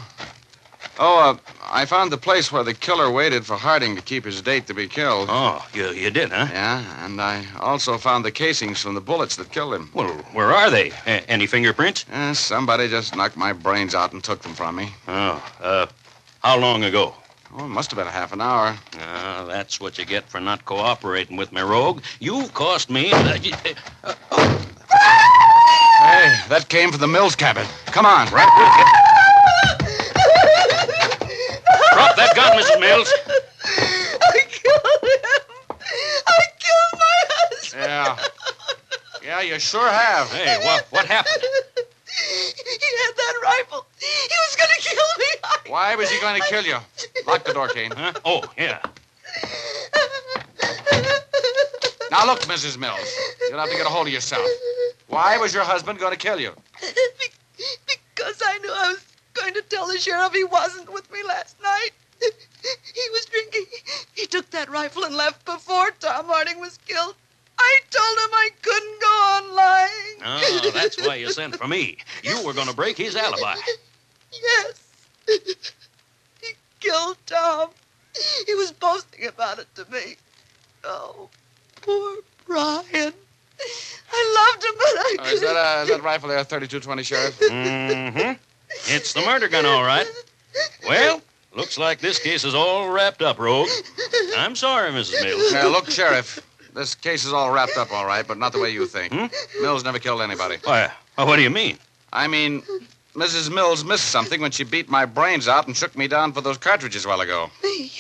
Oh, I found the place where the killer waited for Harding to keep his date to be killed. Oh, you did, huh? Yeah, and I also found the casings from the bullets that killed him. Well, where are they? Any fingerprints? Somebody just knocked my brains out and took them from me. Oh, how long ago? Oh, it must have been a half an hour. That's what you get for not cooperating with me, Rogue. You've cost me... Hey, that came from the Mills cabin. Come on. Drop that gun, Mrs. Mills. I killed him. I killed my husband. Yeah, you sure have. Hey, what happened? He had that rifle. He was going to kill me. Why was he going to kill you? Lock the door, Kane. Huh? Oh, yeah. Now, look, Mrs. Mills. You'll have to get a hold of yourself. Why was your husband going to kill you? Because I knew I was going to tell the sheriff he wasn't with me last night. He was drinking. He took that rifle and left before Tom Harding was killed. I told him I couldn't go on lying. Oh, that's why you sent for me. You were going to break his alibi. Yes. He killed Tom. He was boasting about it to me. Oh, poor Brian. I loved him, but I couldn't. Is that rifle there, 32-20, Sheriff? Mm-hmm. It's the murder gun, all right. Well, looks like this case is all wrapped up, Rogue. I'm sorry, Mrs. Mills. Look, Sheriff, this case is all wrapped up, all right, but not the way you think. Mills never killed anybody. Why, what do you mean? I mean, Mrs. Mills missed something when she beat my brains out and shook me down for those cartridges a while ago. Me?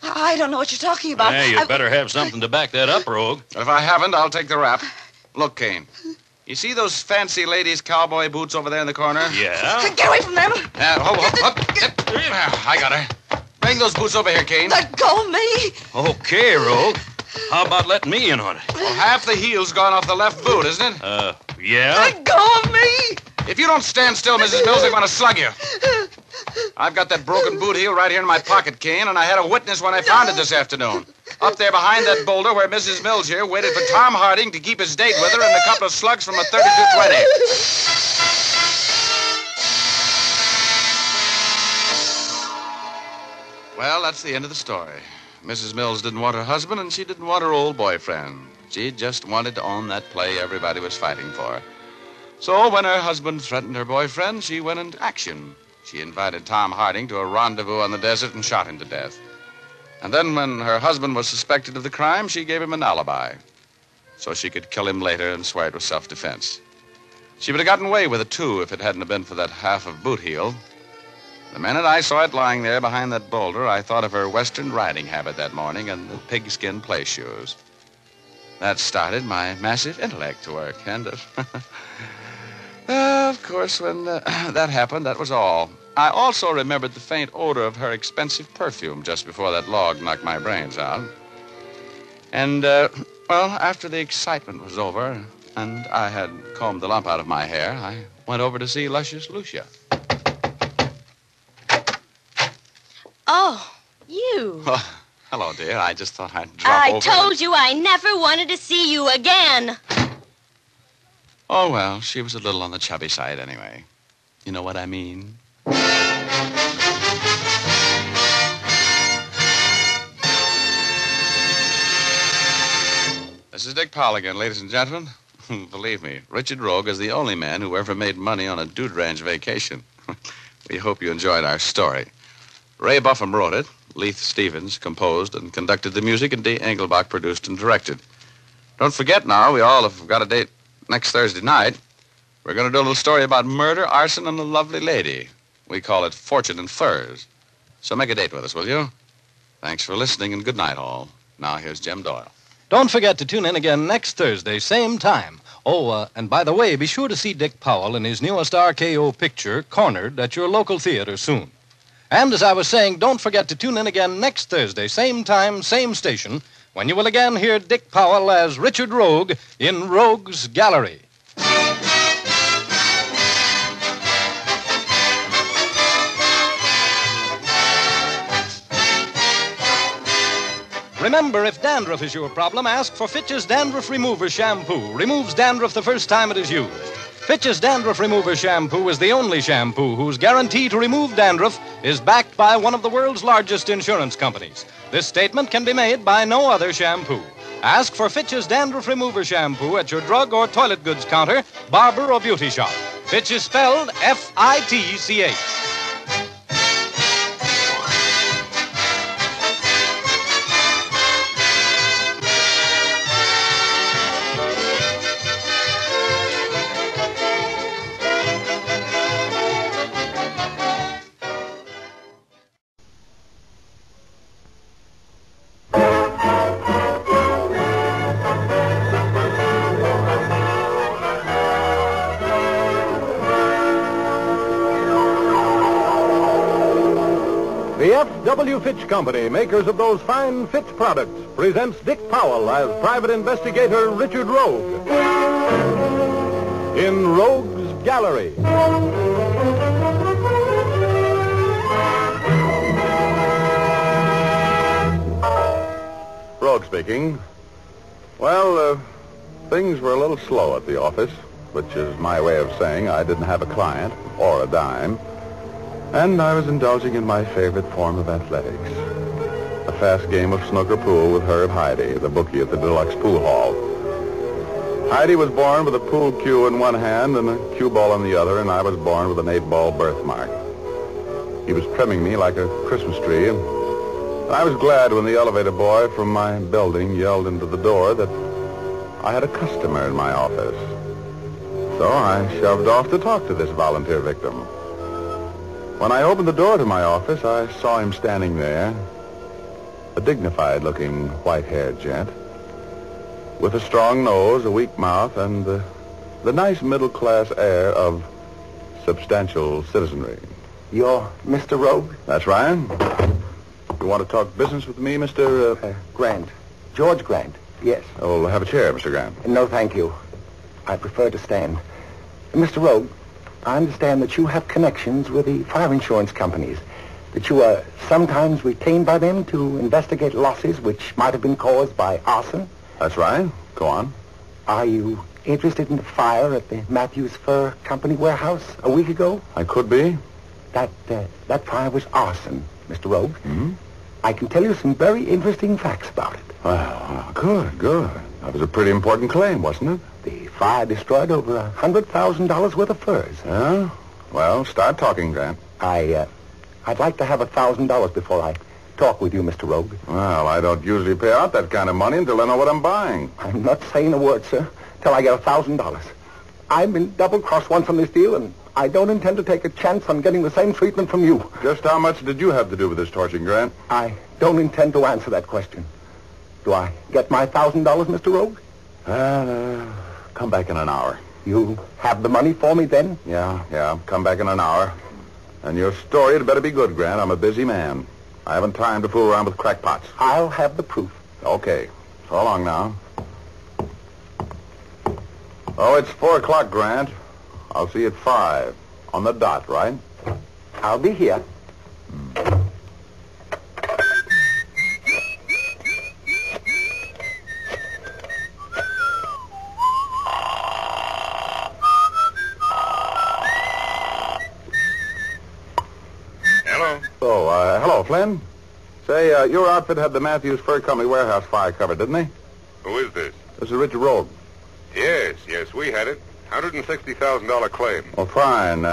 I don't know what you're talking about. Hey, you better have something to back that up, Rogue. If I haven't, I'll take the rap. Look, Kane. You see those fancy ladies' cowboy boots over there in the corner? Yeah. Get away from them. I got her. Bring those boots over here, Kane. Let go of me. Okay, Rogue. How about letting me in on it? Well, half the heel's gone off the left boot, isn't it? Yeah? Let go of me. If you don't stand still, Mrs. Mills, I'm going to slug you. I've got that broken boot heel right here in my pocket, Kane, and I had a witness when I found it this afternoon. Up there behind that boulder where Mrs. Mills here waited for Tom Harding to keep his date with her and a couple of slugs from a 32-20. that's the end of the story. Mrs. Mills didn't want her husband, and she didn't want her old boyfriend. She just wanted to own that play everybody was fighting for. So when her husband threatened her boyfriend, she went into action. She invited Tom Harding to a rendezvous on the desert and shot him to death. And then when her husband was suspected of the crime, she gave him an alibi so she could kill him later and swear it was self-defense. She would have gotten away with it, too, if it hadn't have been for that half of boot heel. The minute I saw it lying there behind that boulder, I thought of her Western riding habit that morning and the pigskin play shoes. That started my massive intellect to work, and of course, when that happened, that was all. I also remembered the faint odor of her expensive perfume just before that log knocked my brains out. And, well, after the excitement was over and I had combed the lump out of my hair, I went over to see Luscious Lucia. Oh, you. Oh, hello, dear. I just thought I'd drop over. I told you I never wanted to see you again. Oh, well, she was a little on the chubby side anyway. You know what I mean? This is Dick Powell again, ladies and gentlemen. Believe me, Richard Rogue is the only man who ever made money on a dude ranch vacation. We hope you enjoyed our story. Ray Buffum wrote it, Leith Stevens composed and conducted the music, and Dee Engelbach produced and directed. Don't forget now, we all have got a date next Thursday night. We're going to do a little story about murder, arson, and a lovely lady. We call it Fortune and Furs. So make a date with us, will you? Thanks for listening, and good night, all. Now here's Jim Doyle. Don't forget to tune in again next Thursday, same time. Oh, and by the way, be sure to see Dick Powell in his newest RKO picture, Cornered, at your local theater soon. And as I was saying, don't forget to tune in again next Thursday, same time, same station, when you will again hear Dick Powell as Richard Rogue in Rogues Gallery. Remember, if dandruff is your problem, ask for Fitch's Dandruff Remover Shampoo. Removes dandruff the first time it is used. Fitch's Dandruff Remover Shampoo is the only shampoo whose guarantee to remove dandruff is backed by one of the world's largest insurance companies. This statement can be made by no other shampoo. Ask for Fitch's Dandruff Remover Shampoo at your drug or toilet goods counter, barber, or beauty shop. Fitch is spelled F-I-T-C-H. The F.W. Fitch Company, makers of those fine Fitch products, presents Dick Powell as private investigator Richard Rogue in Rogue's Gallery. Rogue speaking. Well, things were a little slow at the office, which is my way of saying I didn't have a client or a dime. And I was indulging in my favorite form of athletics, a fast game of snooker pool with Herb Heide, the bookie at the Deluxe Pool Hall. Heide was born with a pool cue in one hand and a cue ball in the other, and I was born with an 8-ball birthmark. He was trimming me like a Christmas tree, and I was glad when the elevator boy from my building yelled into the door that I had a customer in my office. So I shoved off to talk to this volunteer victim. When I opened the door to my office, I saw him standing there, a dignified-looking, white-haired gent, with a strong nose, a weak mouth, and the nice middle-class air of substantial citizenry. You're Mr. Rogue? That's right. You want to talk business with me, Mr. Grant. George Grant, yes. Oh, have a chair, Mr. Grant. No, thank you. I prefer to stand. Mr. Rogue, I understand that you have connections with the fire insurance companies, that you are sometimes retained by them to investigate losses which might have been caused by arson. That's right. Go on. Are you interested in the fire at the Matthews Fur Company warehouse a week ago? I could be. That fire was arson, Mr. Rogue. Mm-hmm. I can tell you some very interesting facts about it. Well, good, good. That was a pretty important claim, wasn't it? The fire destroyed over $100,000 worth of furs. Yeah? Well, start talking, Grant. I'd like to have $1,000 before I talk with you, Mr. Rogue. Well, I don't usually pay out that kind of money until I know what I'm buying. I'm not saying a word, sir, till I get $1,000. I've been double-crossed once on this deal, and I don't intend to take a chance on getting the same treatment from you. Just how much did you have to do with this torching, Grant? I don't intend to answer that question. Do I get my $1,000, Mr. Rogue? Come back in an hour. You have the money for me then? Yeah. Come back in an hour. And your story had better be good, Grant. I'm a busy man. I haven't time to fool around with crackpots. I'll have the proof. Okay. So long now. Oh, it's 4 o'clock, Grant. I'll see you at 5. On the dot, right? I'll be here. Hello. Oh, hello, Flynn. Say, your outfit had the Matthews Fur Company warehouse fire covered, didn't they? Who is this? This is Richard Rogue. Yes, we had it. $160,000 claim. Well, fine.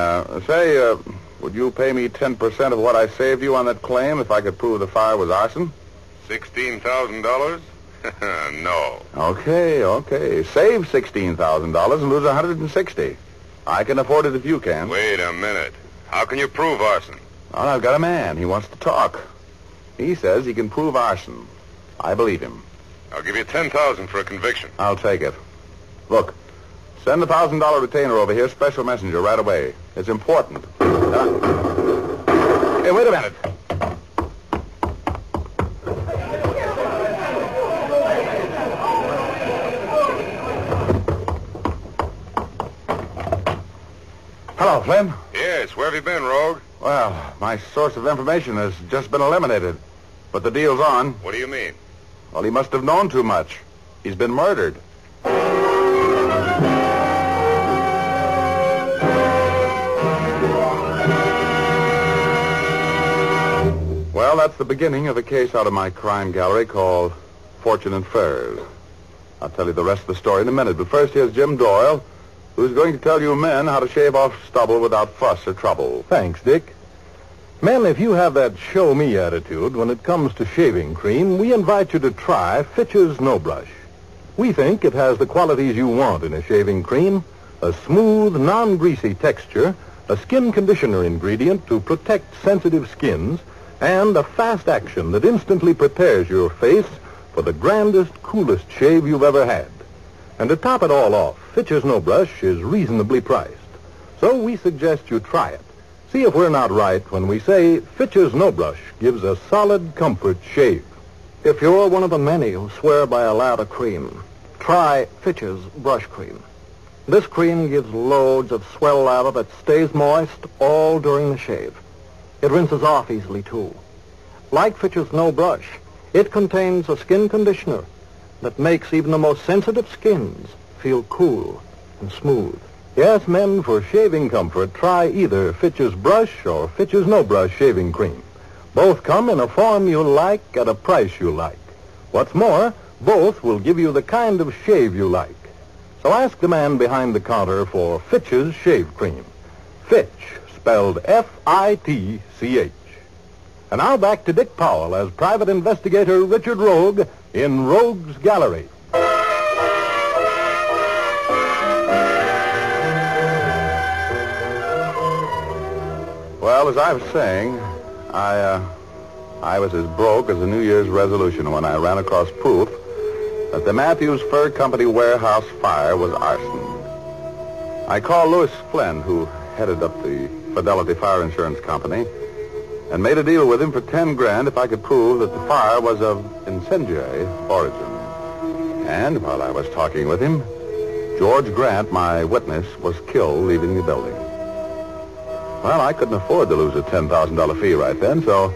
Say, would you pay me 10% of what I saved you on that claim if I could prove the fire was arson? $16,000? No. Okay. Save $16,000 and lose $160,000. I can afford it if you can. Wait a minute. How can you prove arson? Well, I've got a man. He wants to talk. He says he can prove arson. I believe him. I'll give you $10,000 for a conviction. I'll take it. Look, send the $1,000 retainer over here, special messenger, right away. It's important. Hey, wait a minute. Hello, Flynn. Yes, where have you been, Rogue? Well, my source of information has just been eliminated. But the deal's on. What do you mean? Well, he must have known too much. He's been murdered. Well, that's the beginning of a case out of my crime gallery called Fortune and Furs. I'll tell you the rest of the story in a minute, but first here's Jim Doyle, who's going to tell you men how to shave off stubble without fuss or trouble. Thanks, Dick. Men, if you have that show-me attitude when it comes to shaving cream, we invite you to try Fitch's No Brush. We think it has the qualities you want in a shaving cream: a smooth, non-greasy texture, a skin conditioner ingredient to protect sensitive skins, and a fast action that instantly prepares your face for the grandest, coolest shave you've ever had. And to top it all off, Fitch's No Brush is reasonably priced. So we suggest you try it. See if we're not right when we say Fitch's No Brush gives a solid comfort shave. If you're one of the many who swear by a lather cream, try Fitch's Brush Cream. This cream gives loads of swell lather that stays moist all during the shave. It rinses off easily, too. Like Fitch's No Brush, it contains a skin conditioner that makes even the most sensitive skins feel cool and smooth. Yes, men, for shaving comfort, try either Fitch's Brush or Fitch's No Brush shaving cream. Both come in a form you like at a price you like. What's more, both will give you the kind of shave you like. So ask the man behind the counter for Fitch's shave cream. Fitch, spelled F-I-T-C-H. And now back to Dick Powell as private investigator Richard Rogue in Rogue's Gallery. Well, as I was saying, I was as broke as a New Year's resolution when I ran across proof that the Matthews Fur Company warehouse fire was arson. I called Louis Flynn, who headed up the Fidelity Fire Insurance Company, and made a deal with him for $10,000 if I could prove that the fire was of incendiary origin. And while I was talking with him, George Grant, my witness, was killed leaving the building. Well, I couldn't afford to lose a $10,000 fee right then, so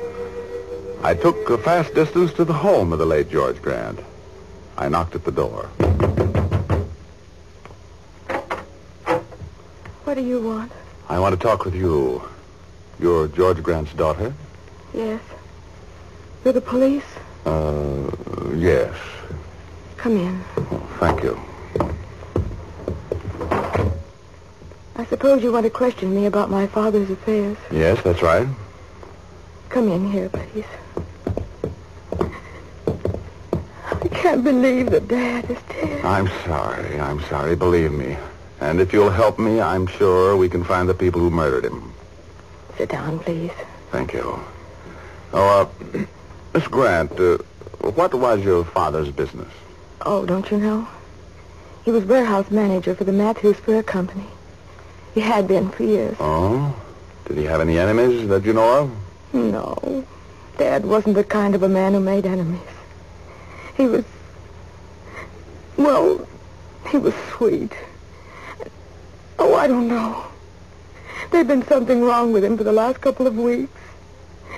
I took a fast distance to the home of the late George Grant. I knocked at the door. What do you want? I want to talk with you. You're George Grant's daughter? Yes. You're the police? Yes. Come in. Oh, thank you. I suppose you want to question me about my father's affairs. Yes, that's right. Come in here, please. I can't believe that Dad is dead. I'm sorry, believe me. And if you'll help me, I'm sure we can find the people who murdered him. Sit down, please. Thank you. Oh, Miss Grant, what was your father's business? Oh, don't you know? He was warehouse manager for the Matthews Fur Company. He had been for years. Oh? Did he have any enemies that you know of? No. Dad wasn't the kind of a man who made enemies. He was... Well, he was sweet. Oh, I don't know. There'd been something wrong with him for the last couple of weeks.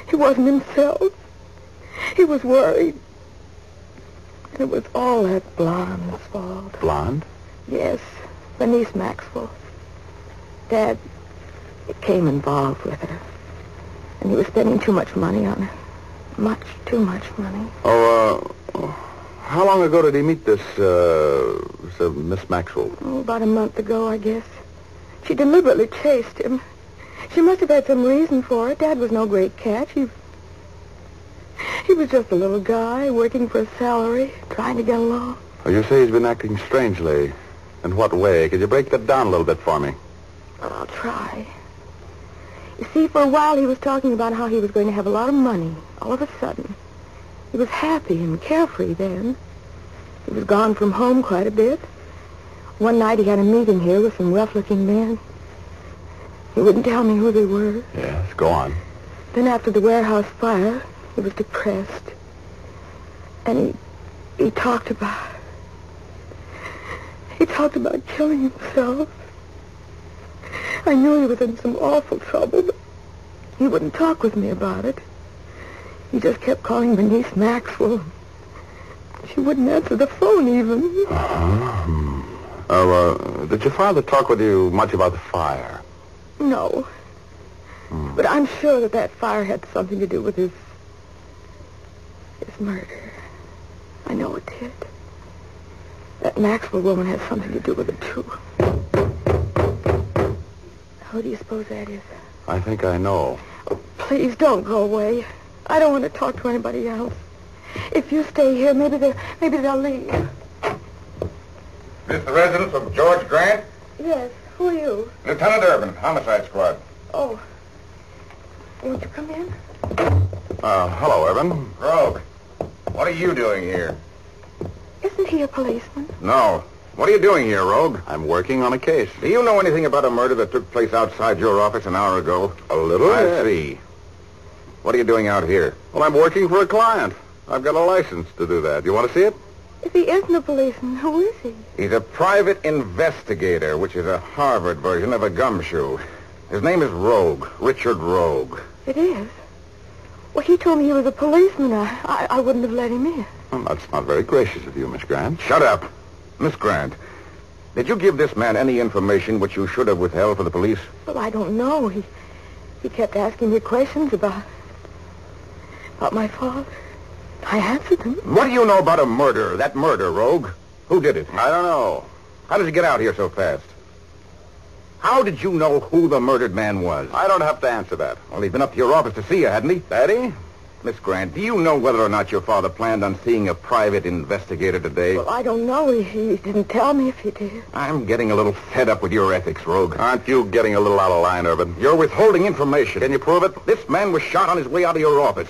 He wasn't himself. He was worried. And it was all that blonde's fault. Blonde? Yes, Bernice Maxwell. Dad became involved with her. And he was spending too much money on her. Much too much money. How long ago did he meet this Miss Maxwell? Oh, about a month ago, I guess. She deliberately chased him. She must have had some reason for it. Dad was no great catch. He was just a little guy working for a salary, trying to get along. Well, you say he's been acting strangely. In what way? Could you break that down a little bit for me? Well, I'll try. You see, for a while he was talking about how he was going to have a lot of money, all of a sudden. He was happy and carefree then. He was gone from home quite a bit. One night he had a meeting here with some rough-looking men. He wouldn't tell me who they were. Yes, go on. Then after the warehouse fire, he was depressed. And he talked about... He talked about killing himself. I knew he was in some awful trouble, but he wouldn't talk with me about it. He just kept calling Bernice Maxwell. She wouldn't answer the phone even. Did your father talk with you much about the fire? No. But I'm sure that fire had something to do with his murder. I know it did. That Maxwell woman has something to do with it, too. Who do you suppose that is? I think I know. Oh, please don't go away. I don't want to talk to anybody else. If you stay here, maybe they'll leave. This the residence of George Grant? Yes. Who are you? Lieutenant Urban, Homicide Squad. Oh. Won't you come in? Hello, Urban. Rogue, what are you doing here? Isn't he a policeman? No. What are you doing here, Rogue? I'm working on a case. Do you know anything about a murder that took place outside your office an hour ago? A little? I see. What are you doing out here? Well, I'm working for a client. I've got a license to do that. You want to see it? If he isn't a policeman, who is he? He's a private investigator, which is a Harvard version of a gumshoe. His name is Rogue, Richard Rogue. It is? Well, he told me he was a policeman. I wouldn't have let him in. Well, that's not very gracious of you, Miss Grant. Shut up. Miss Grant, did you give this man any information which you should have withheld for the police? Well, I don't know. He kept asking me questions about my father. I answered him. What do you know about that murder, Rogue? Who did it? I don't know. How did you get out here so fast? How did you know who the murdered man was? I don't have to answer that. Well, he'd been up to your office to see you, hadn't he? Daddy? Miss Grant, do you know whether or not your father planned on seeing a private investigator today? Well, I don't know. He didn't tell me if he did. I'm getting a little fed up with your ethics, Rogue. Aren't you getting a little out of line, Urban? You're withholding information. Can you prove it? This man was shot on his way out of your office.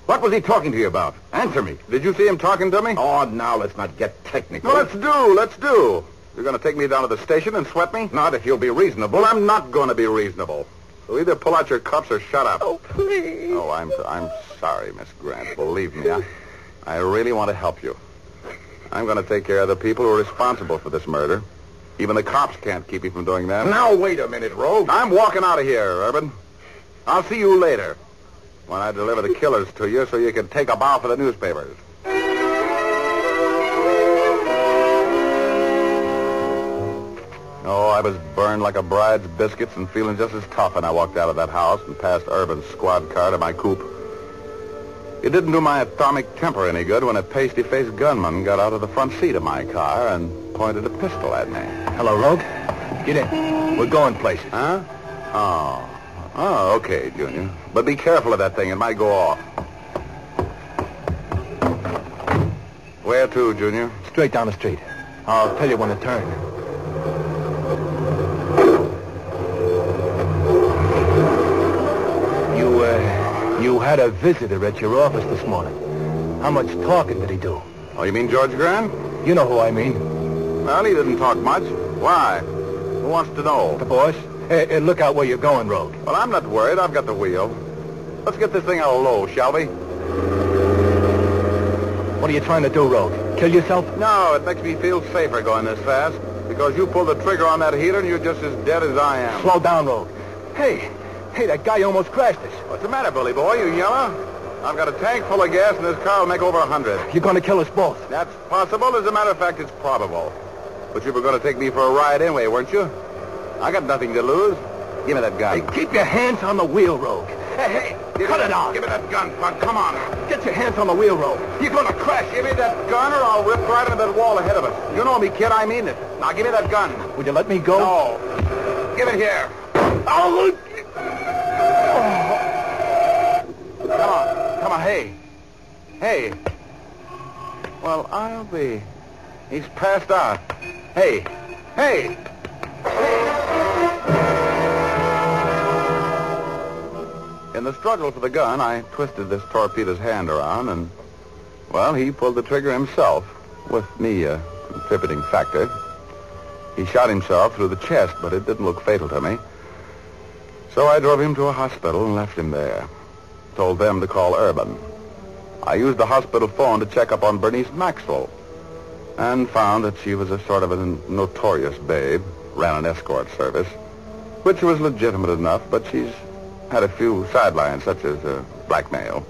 What was he talking to you about? Answer me. Did you see him talking to me? Oh, now let's not get technical. Well, let's do. You're going to take me down to the station and sweat me? Not if you'll be reasonable. Well, I'm not going to be reasonable. So either pull out your cuffs or shut up. Oh, please. Oh, I'm sorry, Miss Grant. Believe me, I really want to help you. I'm going to take care of the people who are responsible for this murder. Even the cops can't keep you from doing that. Now, wait a minute, Rogue. I'm walking out of here, Urban. I'll see you later when I deliver the killers to you so you can take a bow for the newspapers. Oh, I was burned like a bride's biscuits and feeling just as tough when I walked out of that house and passed Urban's squad car to my coupe. It didn't do my atomic temper any good when a pasty-faced gunman got out of the front seat of my car and pointed a pistol at me. Hello, Rogue. Get in. We're going places. Huh? Oh, okay, Junior. But be careful of that thing. It might go off. Where to, Junior? Straight down the street. I'll tell you when to turn. You had a visitor at your office this morning. How much talking did he do? Oh, you mean George Grant? You know who I mean. Well, he didn't talk much. Why? Who wants to know? The boss. Hey, look out where you're going, Rogue. Well, I'm not worried. I've got the wheel. Let's get this thing out of low, shall we? What are you trying to do, Rogue? Kill yourself? No, it makes me feel safer going this fast. Because you pulled the trigger on that heater and you're just as dead as I am. Slow down, Rogue. Hey, that guy almost crashed us. What's the matter, bully boy? You yellow? I've got a tank full of gas and this car will make over 100. You're going to kill us both. That's possible. As a matter of fact, it's probable. But you were going to take me for a ride anyway, weren't you? I got nothing to lose. Give me that gun. Hey, keep your hands on the wheel, Rogue. Hey, cut it out. Give me that gun, Buck. Come on. Get your hands on the wheel, Rogue. You're going to crash. Give me that gun or I'll rip right into that wall ahead of us. You know me, kid. I mean it. Now, give me that gun. Would you let me go? No. Give it here. Oh. Come on. Hey. Well, I'll be. He's passed out. Hey. In the struggle for the gun, I twisted this torpedo's hand around and, well, he pulled the trigger himself, with me a contributing factor. He shot himself through the chest, but it didn't look fatal to me. So I drove him to a hospital and left him there. Told them to call Urban. I used the hospital phone to check up on Bernice Maxwell and found that she was a sort of a notorious babe, ran an escort service, which was legitimate enough, but she's had a few sidelines, such as blackmail.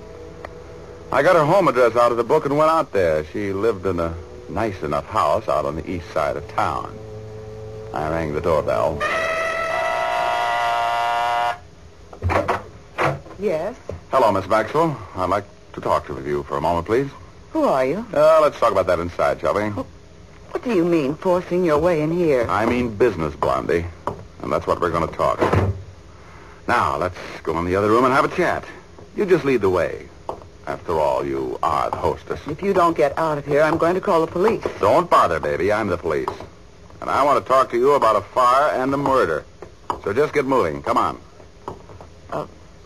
I got her home address out of the book and went out there. She lived in a nice enough house out on the east side of town. I rang the doorbell. Yes? Hello, Miss Maxwell. I'd like to talk to you for a moment, please. Who are you? Let's talk about that inside, shall we? What do you mean, forcing your way in here? I mean business, Blondie. And that's what we're going to talk. Now, let's go in the other room and have a chat. You just lead the way. After all, you are the hostess. If you don't get out of here, I'm going to call the police. Don't bother, baby. I'm the police. And I want to talk to you about a fire and a murder. So just get moving. Come on.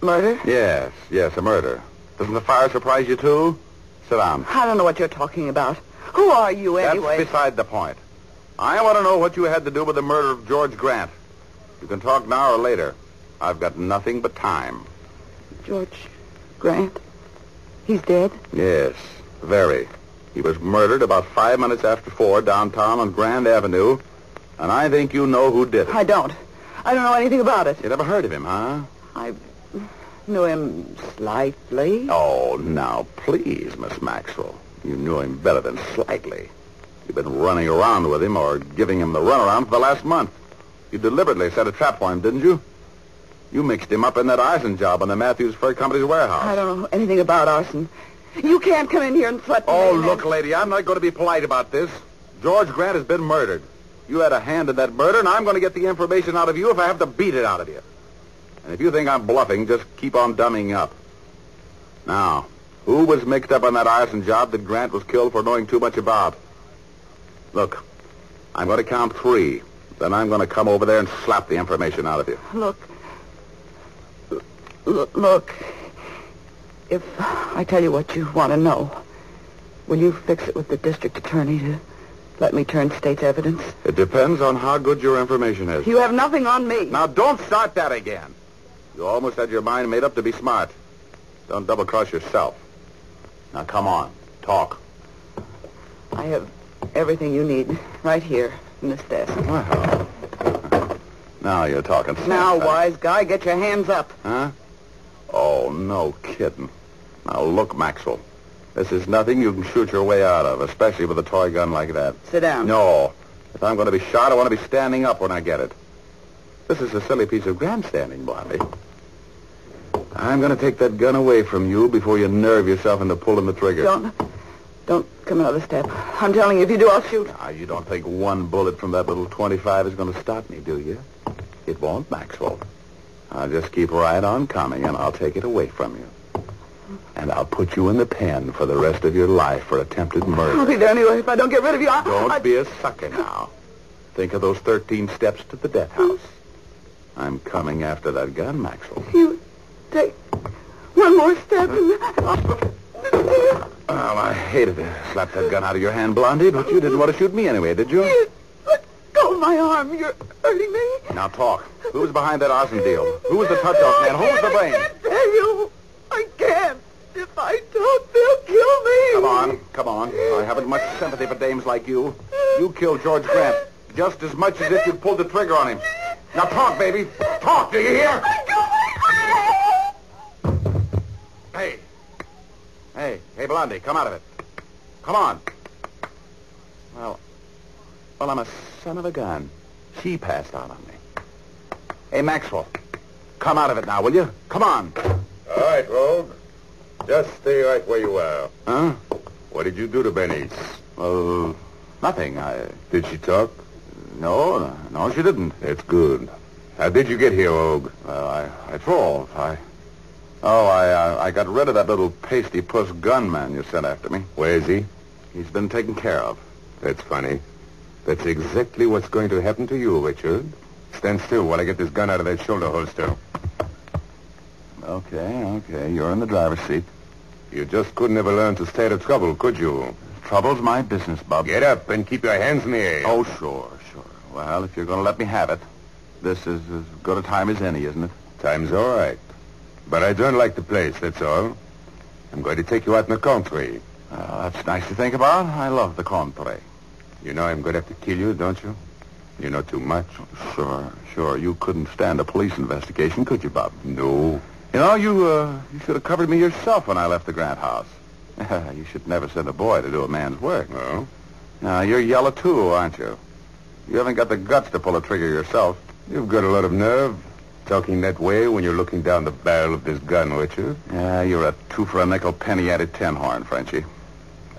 Murder? Yes, a murder. Doesn't the fire surprise you, too? Sit down. I don't know what you're talking about. Who are you, anyway? That's beside the point. I want to know what you had to do with the murder of George Grant. You can talk now or later. I've got nothing but time. George Grant? He's dead? Yes, very. He was murdered about 5 minutes after 4 downtown on Grand Avenue, and I think you know who did it. I don't know anything about it. You never heard of him, huh? I knew him slightly. Oh, now, please, Miss Maxwell. You knew him better than slightly. You've been running around with him or giving him the runaround for the last month. You deliberately set a trap for him, didn't you? You mixed him up in that arson job on the Matthews Fur Company's warehouse. I don't know anything about arson. You can't come in here and threaten me. Oh, look, lady, I'm not going to be polite about this. George Grant has been murdered. You had a hand in that murder, and I'm going to get the information out of you if I have to beat it out of you. And if you think I'm bluffing, just keep on dumbing up. Now, who was mixed up on that arson job that Grant was killed for knowing too much about? Look, I'm going to count 3. Then I'm going to come over there and slap the information out of you. Look. If I tell you what you want to know, will you fix it with the district attorney to let me turn state's evidence? It depends on how good your information is. You have nothing on me. Now, don't start that again. You almost had your mind made up to be smart. Don't double-cross yourself. Now, come on. Talk. I have everything you need right here in this desk. Well, now you're talking sense. Now, wise guy, get your hands up. Huh? Oh, no kidding. Now, look, Maxwell. This is nothing you can shoot your way out of, especially with a toy gun like that. Sit down. No. If I'm going to be shot, I want to be standing up when I get it. This is a silly piece of grandstanding, Blondie. I'm going to take that gun away from you before you nerve yourself into pulling the trigger. Don't come another step. I'm telling you, if you do, I'll shoot. Now, you don't think one bullet from that little 25 is going to stop me, do you? It won't, Maxwell. I'll just keep right on coming, and I'll take it away from you. And I'll put you in the pen for the rest of your life for attempted murder. I'll be there anyway if I don't get rid of you. Don't be a sucker now. Think of those 13 steps to the death house. I'm coming after that gun, Maxwell. You take one more step and... Well, I hated to slap that gun out of your hand, Blondie, but you didn't want to shoot me anyway, did you? Let go of my arm. You're hurting me. Now talk. Who was behind that arson deal? Who was the touch-off man? Who was the brain? I can't tell you. I can't. If I talk, they'll kill me. Come on. I haven't much sympathy for dames like you. You killed George Grant just as much as if you'd pulled the trigger on him. Now talk, baby. Talk, do you hear? Hey, Blondie, come out of it. Come on. Well, I'm a son of a gun. She passed out on me. Hey, Maxwell, come out of it now, will you? Come on. All right, Rogue. Just stay right where you are. Huh? What did you do to Bernice? Well, nothing. Did she talk? No, she didn't. That's good. How did you get here, Rogue? Well, I drove. I got rid of that little pasty puss gunman you sent after me. Where is he? He's been taken care of. That's funny. That's exactly what's going to happen to you, Richard. Stand still while I get this gun out of that shoulder holster. Okay. You're in the driver's seat. You just couldn't have learned to stay out of trouble, could you? Trouble's my business, Bob. Get up and keep your hands in the air. Oh, sure. Well, if you're going to let me have it, this is as good a time as any, isn't it? Time's all right. But I don't like the place, that's all. I'm going to take you out in the country. That's nice to think about. I love the country. You know I'm going to have to kill you, don't you? You know too much. Sure. You couldn't stand a police investigation, could you, Bob? No. You know, you should have covered me yourself when I left the Grant house. You should never send a boy to do a man's work. No? Now, you're yellow, too, aren't you? You haven't got the guts to pull a trigger yourself. You've got a lot of nerve. Talking that way when you're looking down the barrel of this gun, Richard. Yeah, you're a two-for-a-nickel penny-added tin horn, Frenchie.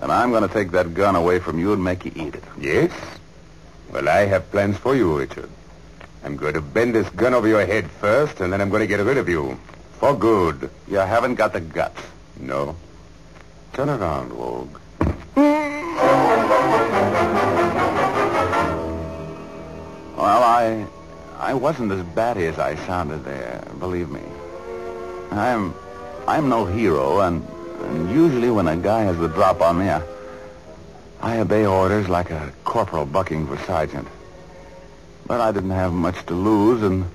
And I'm going to take that gun away from you and make you eat it. Yes? Well, I have plans for you, Richard. I'm going to bend this gun over your head first, and then I'm going to get rid of you. For good. You haven't got the guts. No. Turn around, Rogue. Well, I wasn't as batty as I sounded there, believe me. I'm no hero, and usually when a guy has the drop on me, I obey orders like a corporal bucking for sergeant. But I didn't have much to lose, and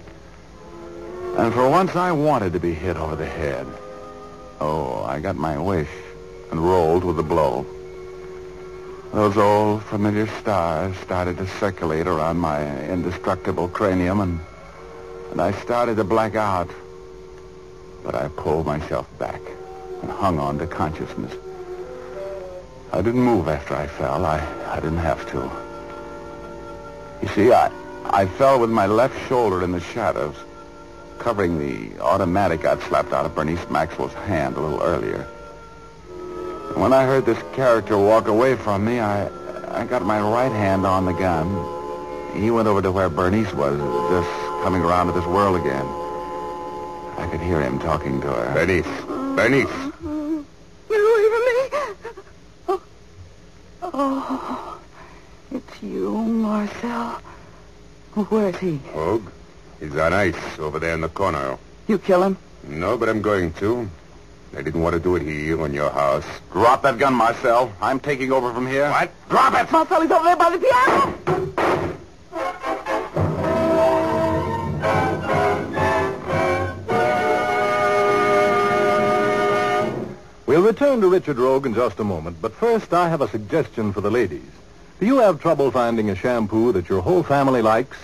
for once I wanted to be hit over the head. Oh, I got my wish and rolled with the blow. Those old familiar stars started to circulate around my indestructible cranium, and I started to black out. But I pulled myself back and hung on to consciousness. I didn't move after I fell. I didn't have to. You see, I fell with my left shoulder in the shadows, covering the automatic I'd slapped out of Bernice Maxwell's hand a little earlier. When I heard this character walk away from me, I got my right hand on the gun. He went over to where Bernice was, just coming around to this world again. I could hear him talking to her. Bernice! Get away from me! Oh, it's you, Marcel. Where's he? Rogue? He's on ice over there in the corner. You kill him? No, but I'm going to. I didn't want to do it here on your house. Drop that gun, Marcel. I'm taking over from here. What? Drop it! Marcel, he's over there by the piano! We'll return to Richard Rogue in just a moment, but first I have a suggestion for the ladies. Do you have trouble finding a shampoo that your whole family likes?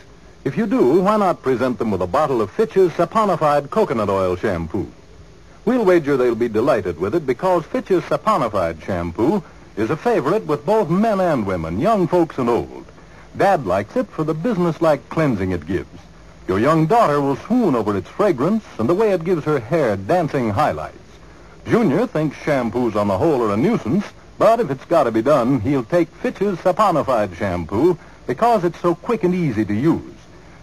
If you do, why not present them with a bottle of Fitch's saponified coconut oil shampoo? We'll wager they'll be delighted with it because Fitch's saponified shampoo is a favorite with both men and women, young folks and old. Dad likes it for the business-like cleansing it gives. Your young daughter will swoon over its fragrance and the way it gives her hair dancing highlights. Junior thinks shampoos on the whole are a nuisance, but if it's got to be done, he'll take Fitch's saponified shampoo because it's so quick and easy to use.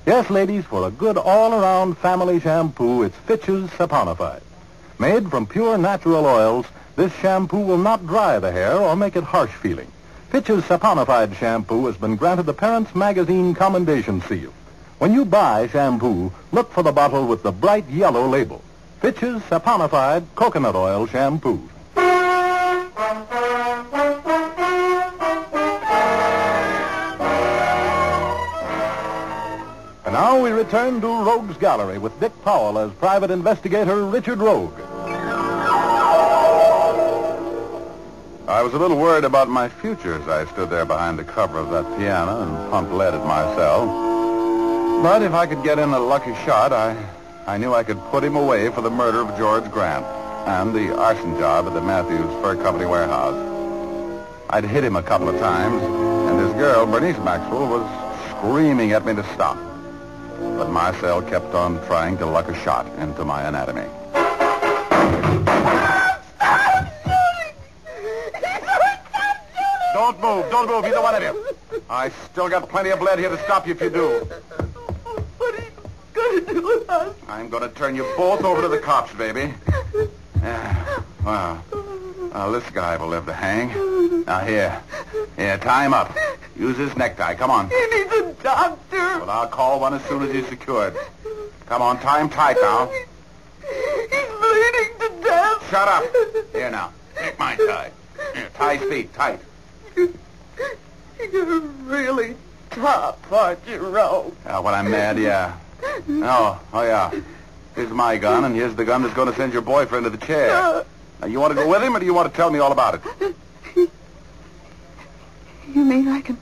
Yes, ladies, for a good all-around family shampoo, it's Fitch's saponified. Made from pure natural oils, this shampoo will not dry the hair or make it harsh feeling. Fitch's saponified shampoo has been granted the Parents Magazine Commendation Seal. When you buy shampoo, look for the bottle with the bright yellow label. Fitch's saponified coconut oil shampoo. And now we return to Rogues Gallery with Dick Powell as private investigator Richard Rogue. I was a little worried about my future as I stood there behind the cover of that piano and pumped lead at my cell. But if I could get in a lucky shot, I knew I could put him away for the murder of George Grant and the arson job at the Matthews Fur Company warehouse. I'd hit him a couple of times, and his girl, Bernice Maxwell, was screaming at me to stop. But my cell kept on trying to luck a shot into my anatomy. Don't move, either one of you. I still got plenty of blood here to stop you if you do. What are you going to do with us? I'm going to turn you both over to the cops, baby. Well, this guy will live to hang. Now, here, tie him up. Use his necktie. Come on. He needs a doctor. Well, I'll call one as soon as he's secured. Come on, tie him tight now. He's bleeding to death. Shut up. Here now. Take my tie. Here, tie his feet tight. You're really tough, aren't you, Rogue? When I'm mad, yeah. Oh, yeah. Here's my gun, and here's the gun that's going to send your boyfriend to the chair. Now, you want to go with him, or do you want to tell me all about it? You mean I can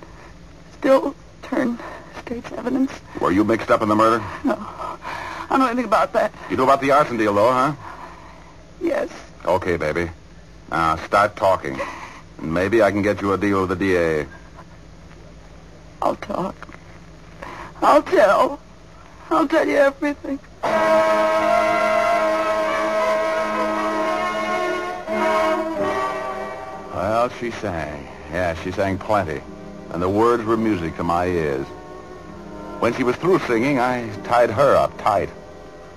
still turn state's evidence? Were you mixed up in the murder? No. I don't know anything about that. You know about the arson deal, though, huh? Yes. Okay, baby. Now, start talking. And maybe I can get you a deal with the DA. I'll talk. I'll tell. I'll tell you everything. Well, she sang. Yeah, she sang plenty. And the words were music to my ears. When she was through singing, I tied her up tight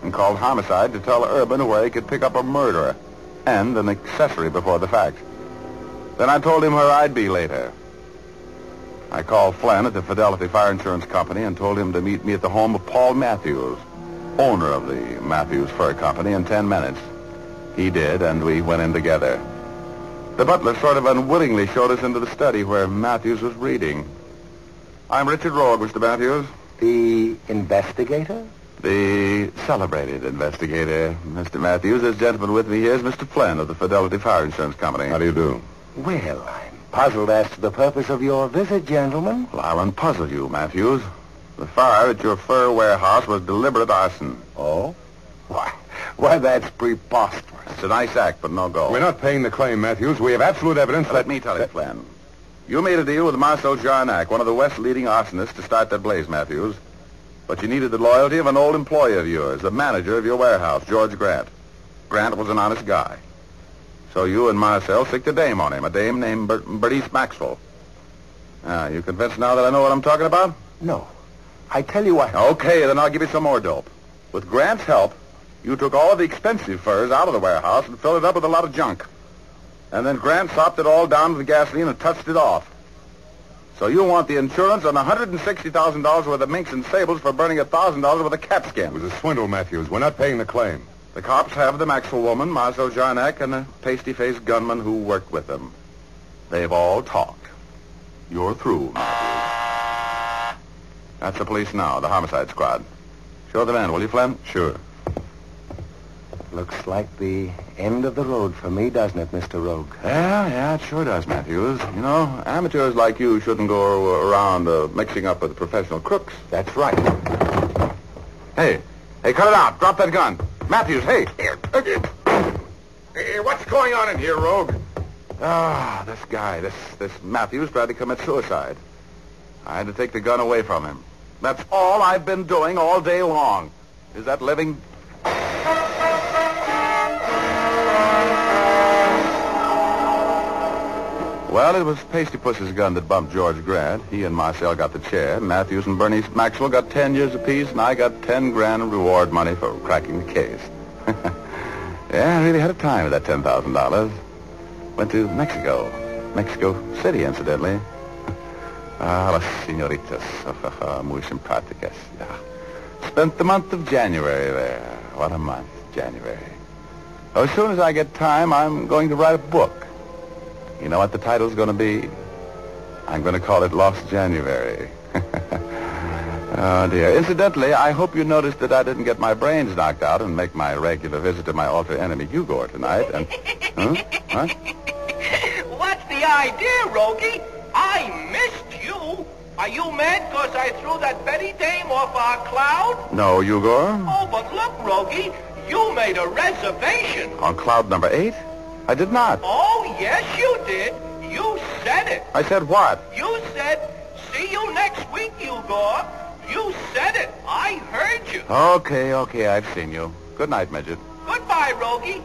and called homicide to tell Urban where he could pick up a murderer and an accessory before the fact. Then I told him where I'd be later. I called Flynn at the Fidelity Fire Insurance Company and told him to meet me at the home of Paul Matthews, owner of the Matthews Fur Company, in 10 minutes. He did, and we went in together. The butler sort of unwillingly showed us into the study where Matthews was reading. I'm Richard Rogue, Mr. Matthews. The investigator? The celebrated investigator, Mr. Matthews. This gentleman with me here is Mr. Flynn of the Fidelity Fire Insurance Company. How do you do? Well, I'm puzzled as to the purpose of your visit, gentlemen. Well, I'll unpuzzle you, Matthews. The fire at your fur warehouse was deliberate arson. Oh? Why, that's preposterous. It's a nice act, but no go. We're not paying the claim, Matthews. We have absolute evidence. Let me tell you, Flynn. You made a deal with Marcel Jarnac, one of the West's leading arsonists, to start that blaze, Matthews. But you needed the loyalty of an old employee of yours, the manager of your warehouse, George Grant. Grant was an honest guy. So you and Marcel sicked a dame on him, a dame named Bernice Maxwell. You convinced now that I know what I'm talking about? No. I tell you what... Okay, then I'll give you some more dope. With Grant's help, you took all of the expensive furs out of the warehouse and filled it up with a lot of junk. And then Grant sopped it all down with the gasoline and touched it off. So you want the insurance on $160,000 worth of minks and sables for burning $1,000 worth of cat skin. It was a swindle, Matthews. We're not paying the claim. The cops have the Maxwell woman, Marcel Jarnac, and a pasty-faced gunman who worked with them. They've all talked. You're through, Matthews. That's the police now, the homicide squad. Show them in, will you, Flynn? Sure. Looks like the end of the road for me, doesn't it, Mr. Rogue? Yeah, it sure does, Matthews. You know, amateurs like you shouldn't go around mixing up with professional crooks. That's right. Hey, cut it out. Drop that gun. Matthews, hey. Hey, what's going on in here, Rogue? This guy, this Matthews tried to commit suicide. I had to take the gun away from him. That's all I've been doing all day long. Is that living? Well, it was Pasty Puss's gun that bumped George Grant. He and Marcel got the chair. Matthews and Bernice Maxwell got 10 years apiece, and I got 10 grand in reward money for cracking the case. Yeah, I really had a time with that $10,000. Went to Mexico. Mexico City, incidentally. Las señoritas. Muy simpáticas. Yeah. Spent the month of January there. What a month, January. As soon as I get time, I'm going to write a book. You know what the title's going to be? I'm going to call it Lost January. Oh, dear. Incidentally, I hope you noticed that I didn't get my brains knocked out and make my regular visit to my alter enemy, Hugo, tonight. And, huh? What's the idea, Rogie? I missed you. Are you mad because I threw that Betty dame off our cloud? No, Hugo. Oh, but look, Rogie, you made a reservation. On cloud number 8? I did not. Oh, yes, you did. You said it. I said what? You said, see you next week, Hugo. You said it. I heard you. Okay, I've seen you. Good night, Midget. Goodbye, Rogie.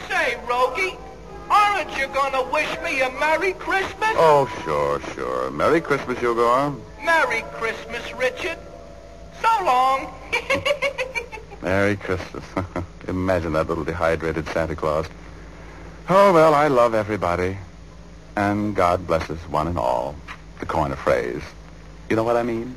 Say, Rogie, aren't you going to wish me a Merry Christmas? Oh, sure. Merry Christmas, Hugo. Merry Christmas, Richard. So long. Merry Christmas. Imagine that little dehydrated Santa Claus. Oh, well, I love everybody. And God blesses one and all. The corner phrase. You know what I mean?